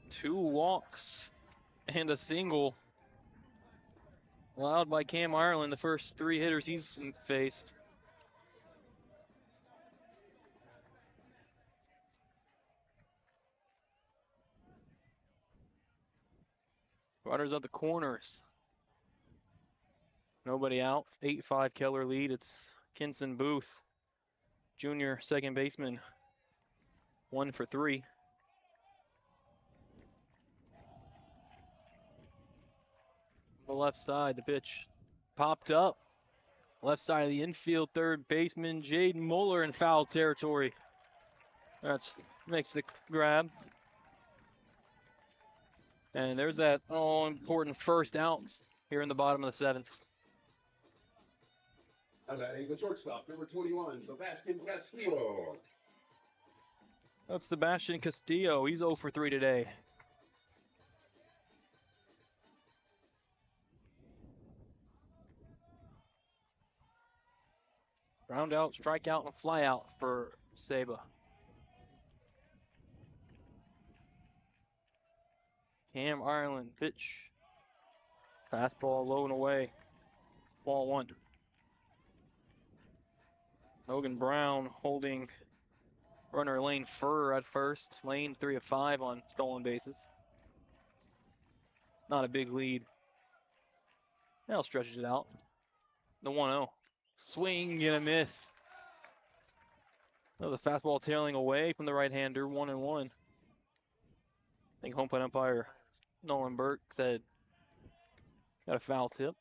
2 walks and a single allowed by Cam Ireland, the first 3 hitters he's faced. Runners at the corners. Nobody out. 8-5 Keller lead. It's Kinson Booth, junior second baseman. 1 for 3. The left side, the pitch popped up. Left side of the infield, third baseman Jaden Mueller in foul territory. That's makes the grab. And there's that all-important first out here in the bottom of the 7th. The shortstop, number 21, Sebastian Castillo. That's Sebastian Castillo. He's 0 for 3 today. Ground out, strikeout, and fly out for Saba. Cam Ireland pitch. Fastball low and away. Ball 1. Logan Brown holding runner Lane Fur at first. Lane 3 of 5 on stolen bases. Not a big lead. Now stretches it out. The 1-0. Swing and a miss. Another fastball tailing away from the right-hander. 1-1. I think home plate umpire Nolan Burke said got a foul tip.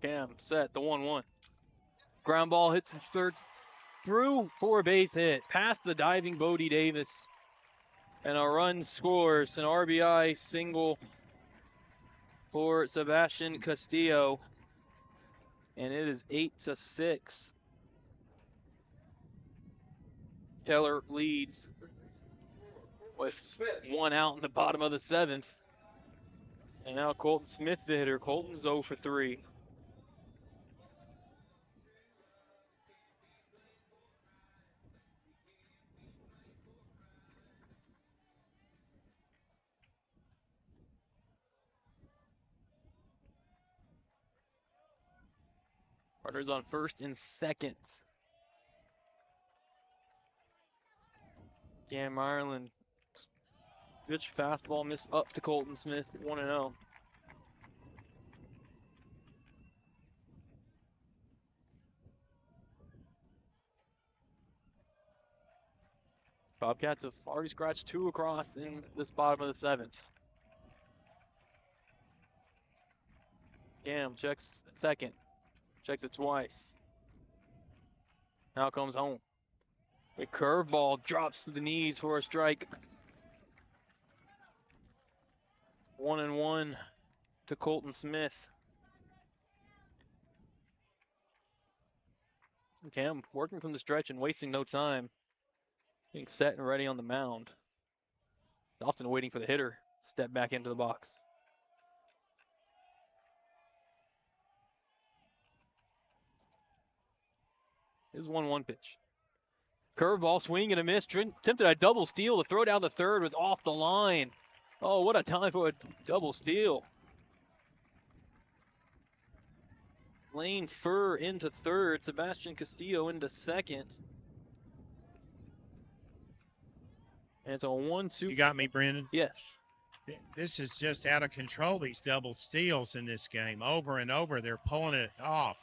Cam set the 1-1. Ground ball hits the third through for a base hit. Past the diving Bodie Davis. And a run scores. An RBI single for Sebastian Castillo. And it is 8-6. Keller leads with 1 out in the bottom of the 7th. And now Colton Smith, the hitter. Colton's 0 for 3. Runners on first and second. Cam Ireland. Pitch fastball miss up to Colton Smith. 1-0. Bobcats have already scratched 2 across in this bottom of the 7th. Cam checks second. Checks it twice. Now comes home. A curveball drops to the knees for a strike. 1-1 to Colton Smith. Cam working from the stretch and wasting no time. Getting set and ready on the mound. Often waiting for the hitter to step back into the box. Here's 1-1 pitch. Curveball, swing and a miss. Tempted a double steal. The throw down the third was off the line. Oh, what a time for a double steal. Lane Fur into third, Sebastian Castillo into second. And it's a 1-2. You got me, Brenden? Yes. This is just out of control, these double steals in this game. Over and over, they're pulling it off.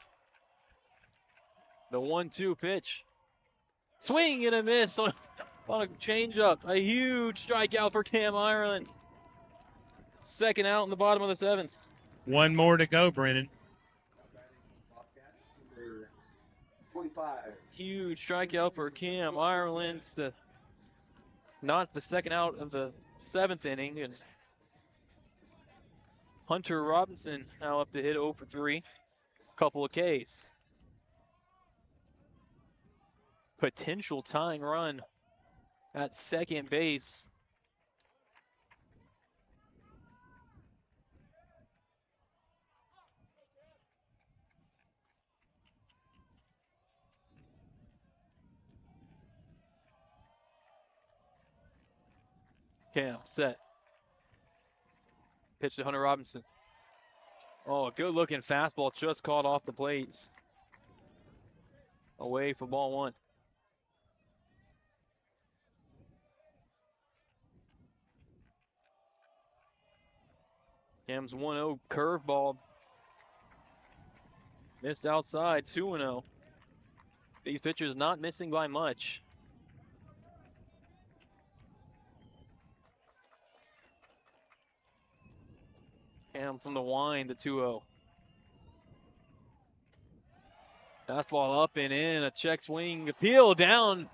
The 1-2 pitch. Swing and a miss on a changeup. A huge strikeout for Cam Ireland. Second out in the bottom of the seventh. One more to go, Brenden. 25. Huge strikeout for Cam Ireland. It's not the second out of the seventh inning. And Hunter Robinson now up to hit 0 for 3. Couple of Ks. Potential tying run at second base. Cam set. Pitch to Hunter Robinson. Oh, a good looking fastball just caught off the plates. Away for ball one. Cam's 1-0 curveball. Missed outside, 2-0. These pitchers not missing by much. Cam from the wind, the 2-0. Fastball up and in, a check swing, appeal down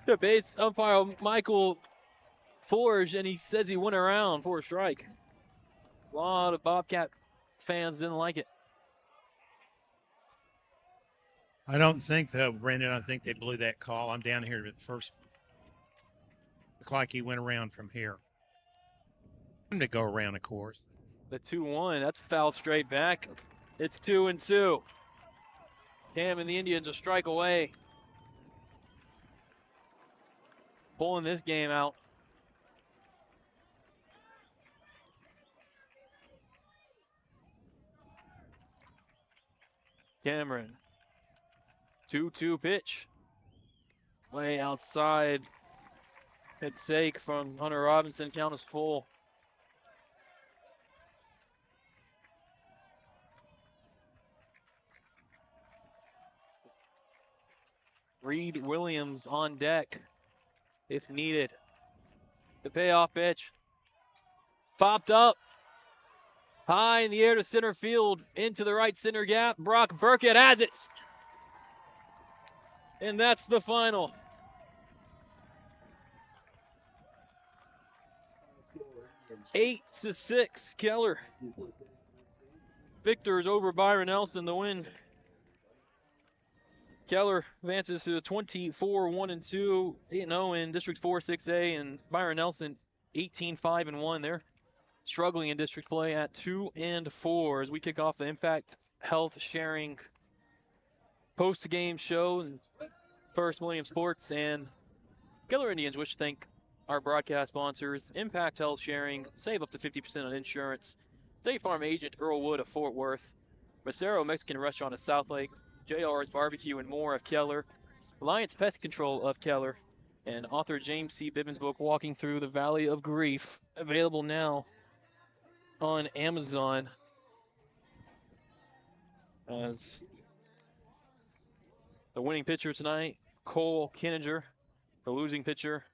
to base umpire Michael Forge, and he says he went around for a strike. A lot of Bobcat fans didn't like it. I don't think, though, Brenden, I think they blew that call. I'm down here at the first. Looked like he went around from here. Him to go around, of course. The 2-1, that's fouled straight back. It's 2-2. Cam and the Indians a strike away. Pulling this game out. Cameron. 2-2 pitch. Way outside. Hit sake from Hunter Robinson. Count is full. Reed Williams on deck if needed. The payoff pitch. Popped up. High in the air to center field. Into the right center gap. Brock Burkett has it. And that's the final. Eight to 6, Keller. Victors over Byron Nelson, the win. Keller advances to 24-1-2, 8-0 in District 4 6A, and Byron Nelson 18-5-1. They're struggling in district play at 2-4 as we kick off the Impact Health Sharing post-game show and First Millennium Sports. And Keller Indians wish to thank our broadcast sponsors: Impact Health Sharing, save up to 50% on insurance; State Farm agent Earl Wood of Fort Worth; Macero Mexican Restaurant of Southlake; JR's Barbecue and More of Keller; Alliance Pest Control of Keller; and author James C. Bibbins' book, Walking Through the Valley of Grief, available now on Amazon. As the winning pitcher tonight, Cole Kinninger. The losing pitcher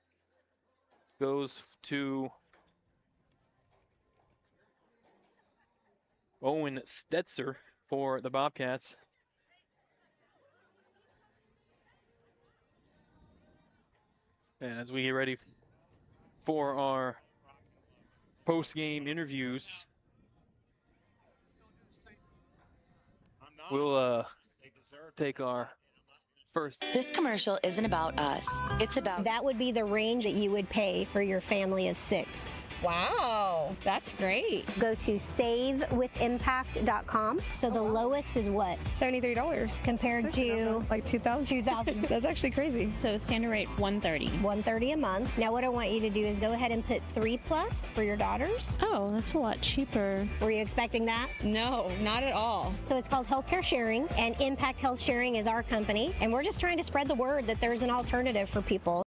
goes to Owen Stetzer for the Bobcats. And as we get ready for our post-game interviews, we'll take our first. This commercial isn't about us. It's about... That would be the range that you would pay for your family of 6. Wow. Oh, that's great. Go to savewithimpact.com. So the lowest is what? $73 Compared to like 2,000. 2000. That's actually crazy. So standard rate $130. $130 a month. Now what I want you to do is go ahead and put 3+ for your daughters. Oh, that's a lot cheaper. Were you expecting that? No, not at all. So it's called Healthcare Sharing, and Impact Health Sharing is our company, and we're just trying to spread the word that there's an alternative for people.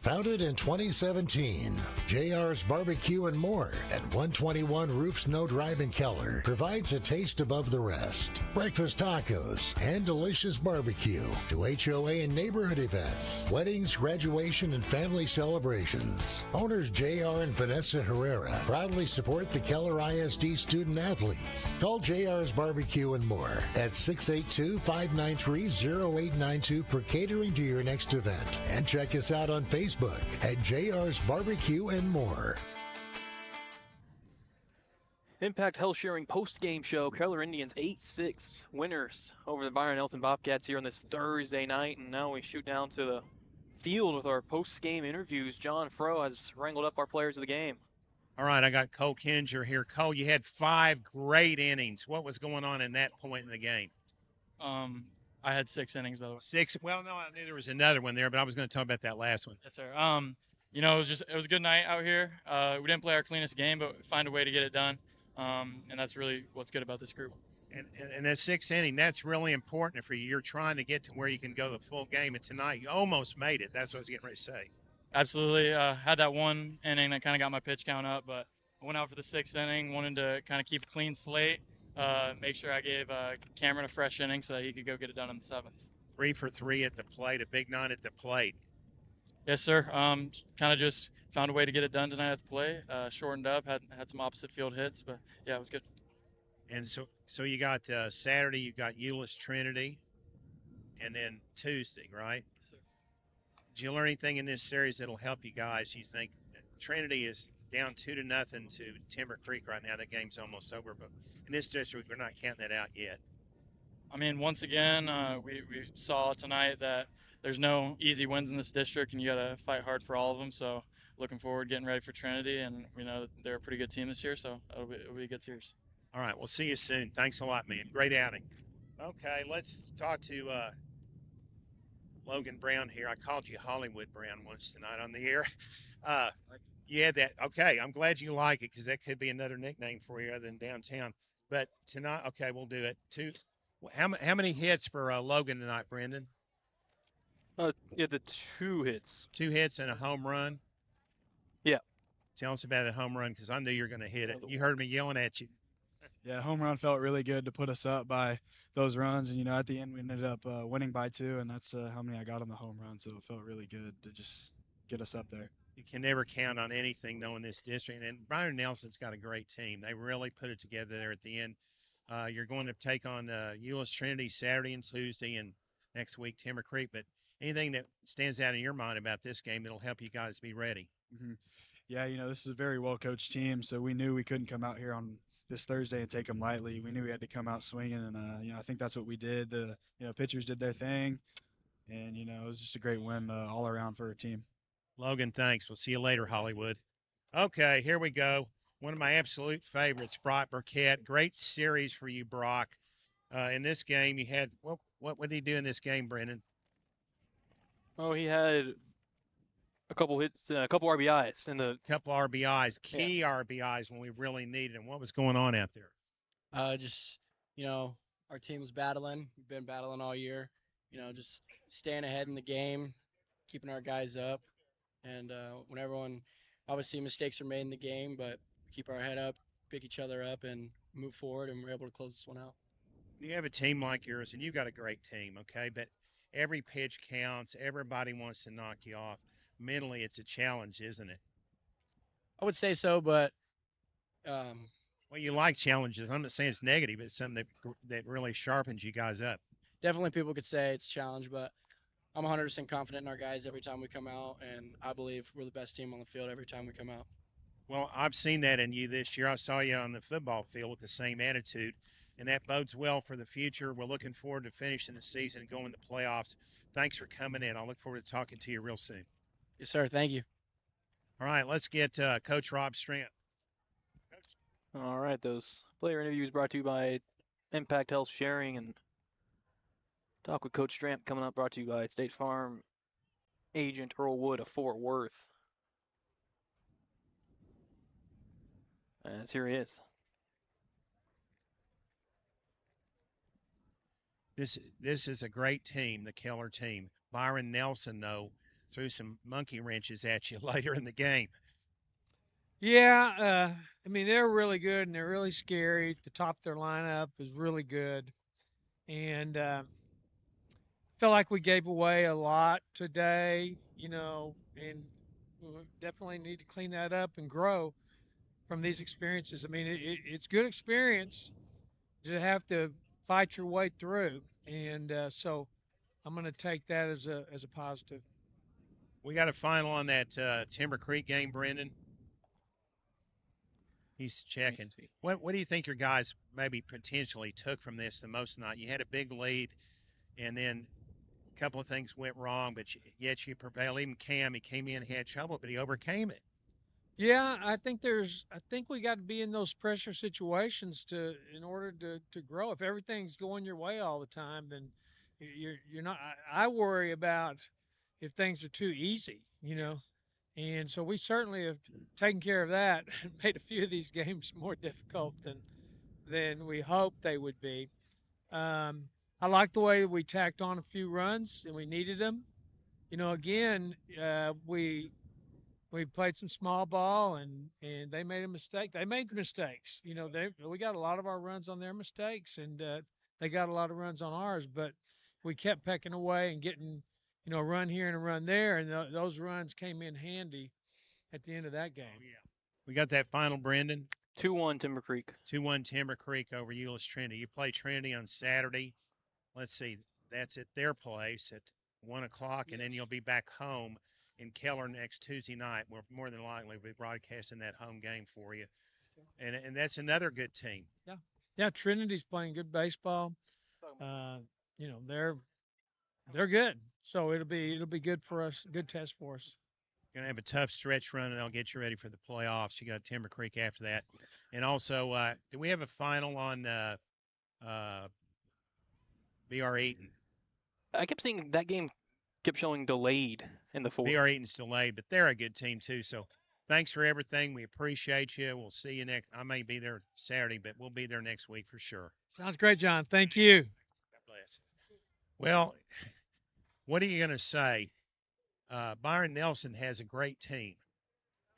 Founded in 2017, JR's Barbecue and More at 121 Roofs No Drive in Keller provides a taste above the rest. Breakfast tacos and delicious barbecue to HOA and neighborhood events, weddings, graduation, and family celebrations. Owners JR and Vanessa Herrera proudly support the Keller ISD student athletes. Call JR's Barbecue and More at 682-593-0892 for catering to your next event. And check us out on Facebook at JR's Barbecue and More. Impact Health Sharing post-game show. Keller Indians 8-6 winners over the Byron Nelson Bobcats here on this Thursday night. And now we shoot down to the field with our post-game interviews. John Frow has wrangled up our players of the game. All right, I got Cole Kinger here. Cole, you had 5 great innings. What was going on in that point in the game? I had 6 innings, by the way. 6. Well, no, I knew there was another one there, but I was going to talk about that last one. Yes, sir. You know, it was a good night out here. We didn't play our cleanest game, but find a way to get it done. And that's really what's good about this group. And that 6th inning, that's really important for you. You're trying to get to where you can go the full game, and tonight you almost made it. That's what I was getting ready to say. Absolutely. Had that one inning that kind of got my pitch count up, but I went out for the 6th inning, wanted to kind of keep a clean slate, make sure I gave Cameron a fresh inning so that he could go get it done in the 7th. 3 for 3 at the plate, a big 9 at the plate. Yes, sir. Kind of just found a way to get it done tonight at the plate. Shortened up, had some opposite field hits, but yeah, it was good. And so you got Saturday, you got Euless Trinity, and then Tuesday, right? Yes, sir. Did you learn anything in this series that'll help you guys? You think Trinity is down 2-0 to Timber Creek right now. That game's almost over, but in this district, we're not counting that out yet. I mean, once again, we saw tonight that there's no easy wins in this district, and you got to fight hard for all of them. So looking forward, getting ready for Trinity, and we know that they're a pretty good team this year, so it'll be a good series. All right, we'll see you soon. Thanks a lot, man. Great outing. Okay, let's talk to Logan Brown here. I called you Hollywood Brown once tonight on the air. Yeah, that. Okay, I'm glad you like it because that could be another nickname for you other than downtown. But tonight, okay, we'll do it. How many hits for Logan tonight, Brenden? Yeah, the 2 hits. 2 hits and a home run? Yeah. Tell us about the home run because I knew you were going to hit it. You heard me yelling at you. Yeah, home run felt really good to put us up by those runs. And, at the end we ended up winning by 2, and that's how many I got on the home run. So it felt really good to just get us up there. You can never count on anything, though, in this district. And Byron Nelson's got a great team. They really put it together there at the end. You're going to take on Euless Trinity Saturday and Tuesday, and next week Timber Creek. But anything that stands out in your mind about this game that'll help you guys be ready? Mm-hmm. Yeah, this is a very well-coached team, so we knew we couldn't come out here on this Thursday and take them lightly. We knew we had to come out swinging, and I think that's what we did. Pitchers did their thing, and it was just a great win all around for our team. Logan, thanks. We'll see you later, Hollywood. Okay, here we go. One of my absolute favorites, Brock Burkett. Great series for you, Brock. In this game, you had what did he do in this game, Brenden? Oh, he had a couple hits, a couple RBIs in the. Couple RBIs, key RBIs when we really needed them. What was going on out there? Just our team was battling. We've been battling all year. Just staying ahead in the game, keeping our guys up, and when everyone, obviously mistakes are made in the game, but keep our head up, pick each other up, and move forward, and we're able to close this one out. You have a team like yours, and you've got a great team, okay? But every pitch counts. Everybody wants to knock you off. Mentally, it's a challenge, isn't it? I would say so, but well, you like challenges. I'm not saying it's negative. It's something that really sharpens you guys up. Definitely people could say it's a challenge, but I'm 100% confident in our guys every time we come out, and I believe we're the best team on the field every time we come out. Well, I've seen that in you this year. I saw you on the football field with the same attitude, and that bodes well for the future. We're looking forward to finishing the season and going to the playoffs. Thanks for coming in. I look forward to talking to you real soon. Yes, sir. Thank you. All right, let's get Coach Rob Strant. All right, those player interviews brought to you by Impact Health Sharing and Talk with Coach Stramp coming up, brought to you by State Farm agent Earl Wood of Fort Worth. As here he is. This is a great team, the Keller team. Byron Nelson, though, threw some monkey wrenches at you later in the game. Yeah, I mean, they're really good and they're really scary. The top of their lineup is really good. And felt like we gave away a lot today, and we definitely need to clean that up and grow from these experiences. I mean, it's good experience. You just have to fight your way through. And so I'm going to take that as a positive. We got a final on that Timber Creek game, Brenden. He's checking. What do you think your guys maybe potentially took from this the most tonight? You had a big lead, and then a couple of things went wrong, but yet you prevailed. Even Cam, he came in, he had trouble, but he overcame it. Yeah, I think we got to be in those pressure situations in order to grow. If everything's going your way all the time, then you're not. I worry about if things are too easy, And so we certainly have taken care of that and made a few of these games more difficult than we hoped they would be. I like the way we tacked on a few runs and we needed them. Again, we played some small ball and they made a mistake. They made the mistakes. We got a lot of our runs on their mistakes and they got a lot of runs on ours, but we kept pecking away and getting, a run here and a run there, and those runs came in handy at the end of that game. Oh, yeah. We got that final, Brenden. 2-1 Timber Creek. 2-1 Timber Creek over Euless Trinity. You play Trinity on Saturday. Let's see. That's at their place at 1 o'clock, and then you'll be back home in Keller next Tuesday night. We're more than likely we'll be broadcasting that home game for you. And that's another good team. Yeah. Yeah, Trinity's playing good baseball. They're good. So it'll be good for us, good test for us. Going to have a tough stretch run, and they'll get you ready for the playoffs. You got Timber Creek after that. And also, do we have a final on BR Eaton? I kept seeing that game kept showing delayed in the fourth. BR Eaton's delayed, but they're a good team too. So thanks for everything. We appreciate you. We'll see you next. I may be there Saturday, but we'll be there next week for sure. Sounds great, John. Thank you. God bless. Well, what are you going to say? Byron Nelson has a great team,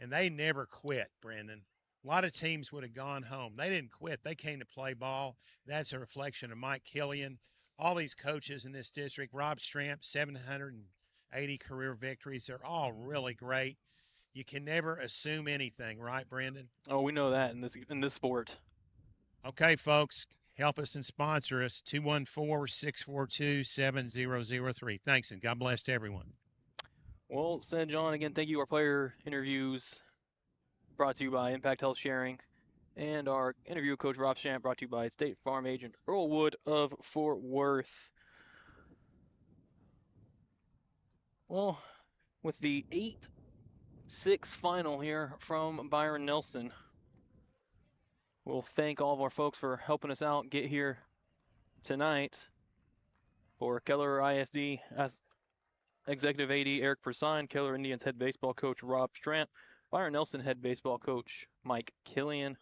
and they never quit, Brenden. A lot of teams would have gone home. They didn't quit. They came to play ball. That's a reflection of Mike Killian, all these coaches in this district. Rob Stramp, 780 career victories. They're all really great. You can never assume anything, right, Brenden? Oh, we know that in this sport. Okay, folks, help us and sponsor us, 214-642-7003. Thanks, and God bless to everyone. Well said, John. Again, thank you. Our player interviews brought to you by Impact Health Sharing, and our interview with Coach Rob Stramp brought to you by State Farm agent Earl Wood of Fort Worth. Well, with the 8-6 final here from Byron Nelson, we'll thank all of our folks for helping us out get here tonight. For Keller ISD as Executive AD Eric Persine, Keller Indians head baseball coach Rob Stramp, Byron Nelson head baseball coach Mike Killian.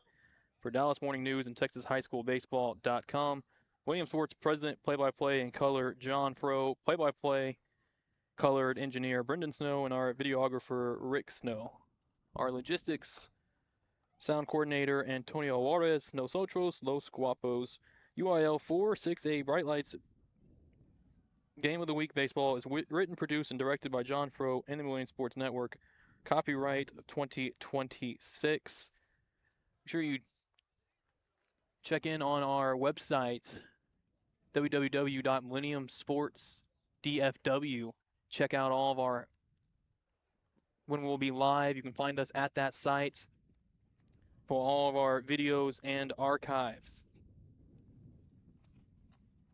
For Dallas Morning News and Texas High School Baseball.com, William Sports president, play-by-play in color John Frow, play-by-play colored engineer Brenden Snow, and our videographer Rick Snow. Our logistics sound coordinator Antonio Juarez. Nosotros Los Guapos. UIL 4-6A Bright Lights Game of the Week Baseball is written, produced, and directed by John Frow and the Millennium Sports Network. Copyright 2026. Make sure you check in on our website, www.millenniumsportsdfw. Check out all of our, when we'll be live, you can find us at that site for all of our videos and archives.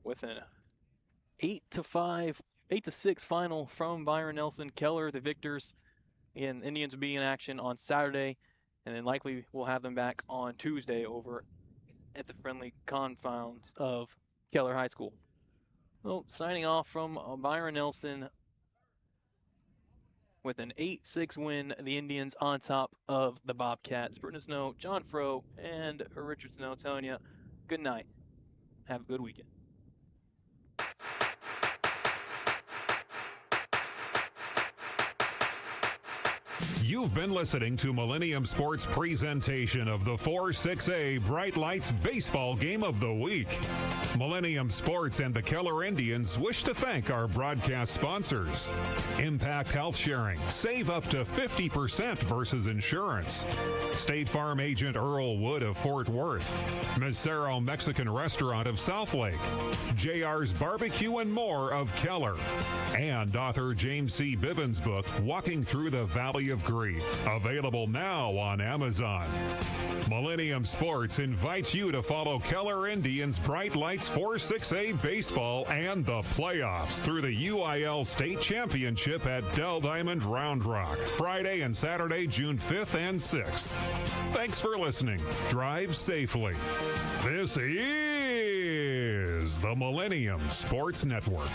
With an 8-6 final from Byron Nelson. Keller, the victors, and Indians will be in action on Saturday. And then likely we'll have them back on Tuesday over at the friendly confines of Keller High School. Well, signing off from Byron Nelson with an 8-6 win, the Indians on top of the Bobcats. Brenden Snow, John Frow, and Richard Snow telling you good night. Have a good weekend. You've been listening to Millennium Sports' presentation of the 4-6A Bright Lights Baseball Game of the Week. Millennium Sports and the Keller Indians wish to thank our broadcast sponsors. Impact Health Sharing. Save up to 50% versus insurance. State Farm Agent Earl Wood of Fort Worth. Mesero Mexican Restaurant of Southlake. JR's Barbecue and More of Keller. And author James C. Bivens' book, Walking Through the Valley of Grief. Available now on Amazon. Millennium Sports invites you to follow Keller Indians Bright Lights 4-6A baseball and the playoffs through the UIL State Championship at Dell Diamond Round Rock, Friday and Saturday, June 5th and 6th. Thanks for listening. Drive safely. This is the Millennium Sports Network.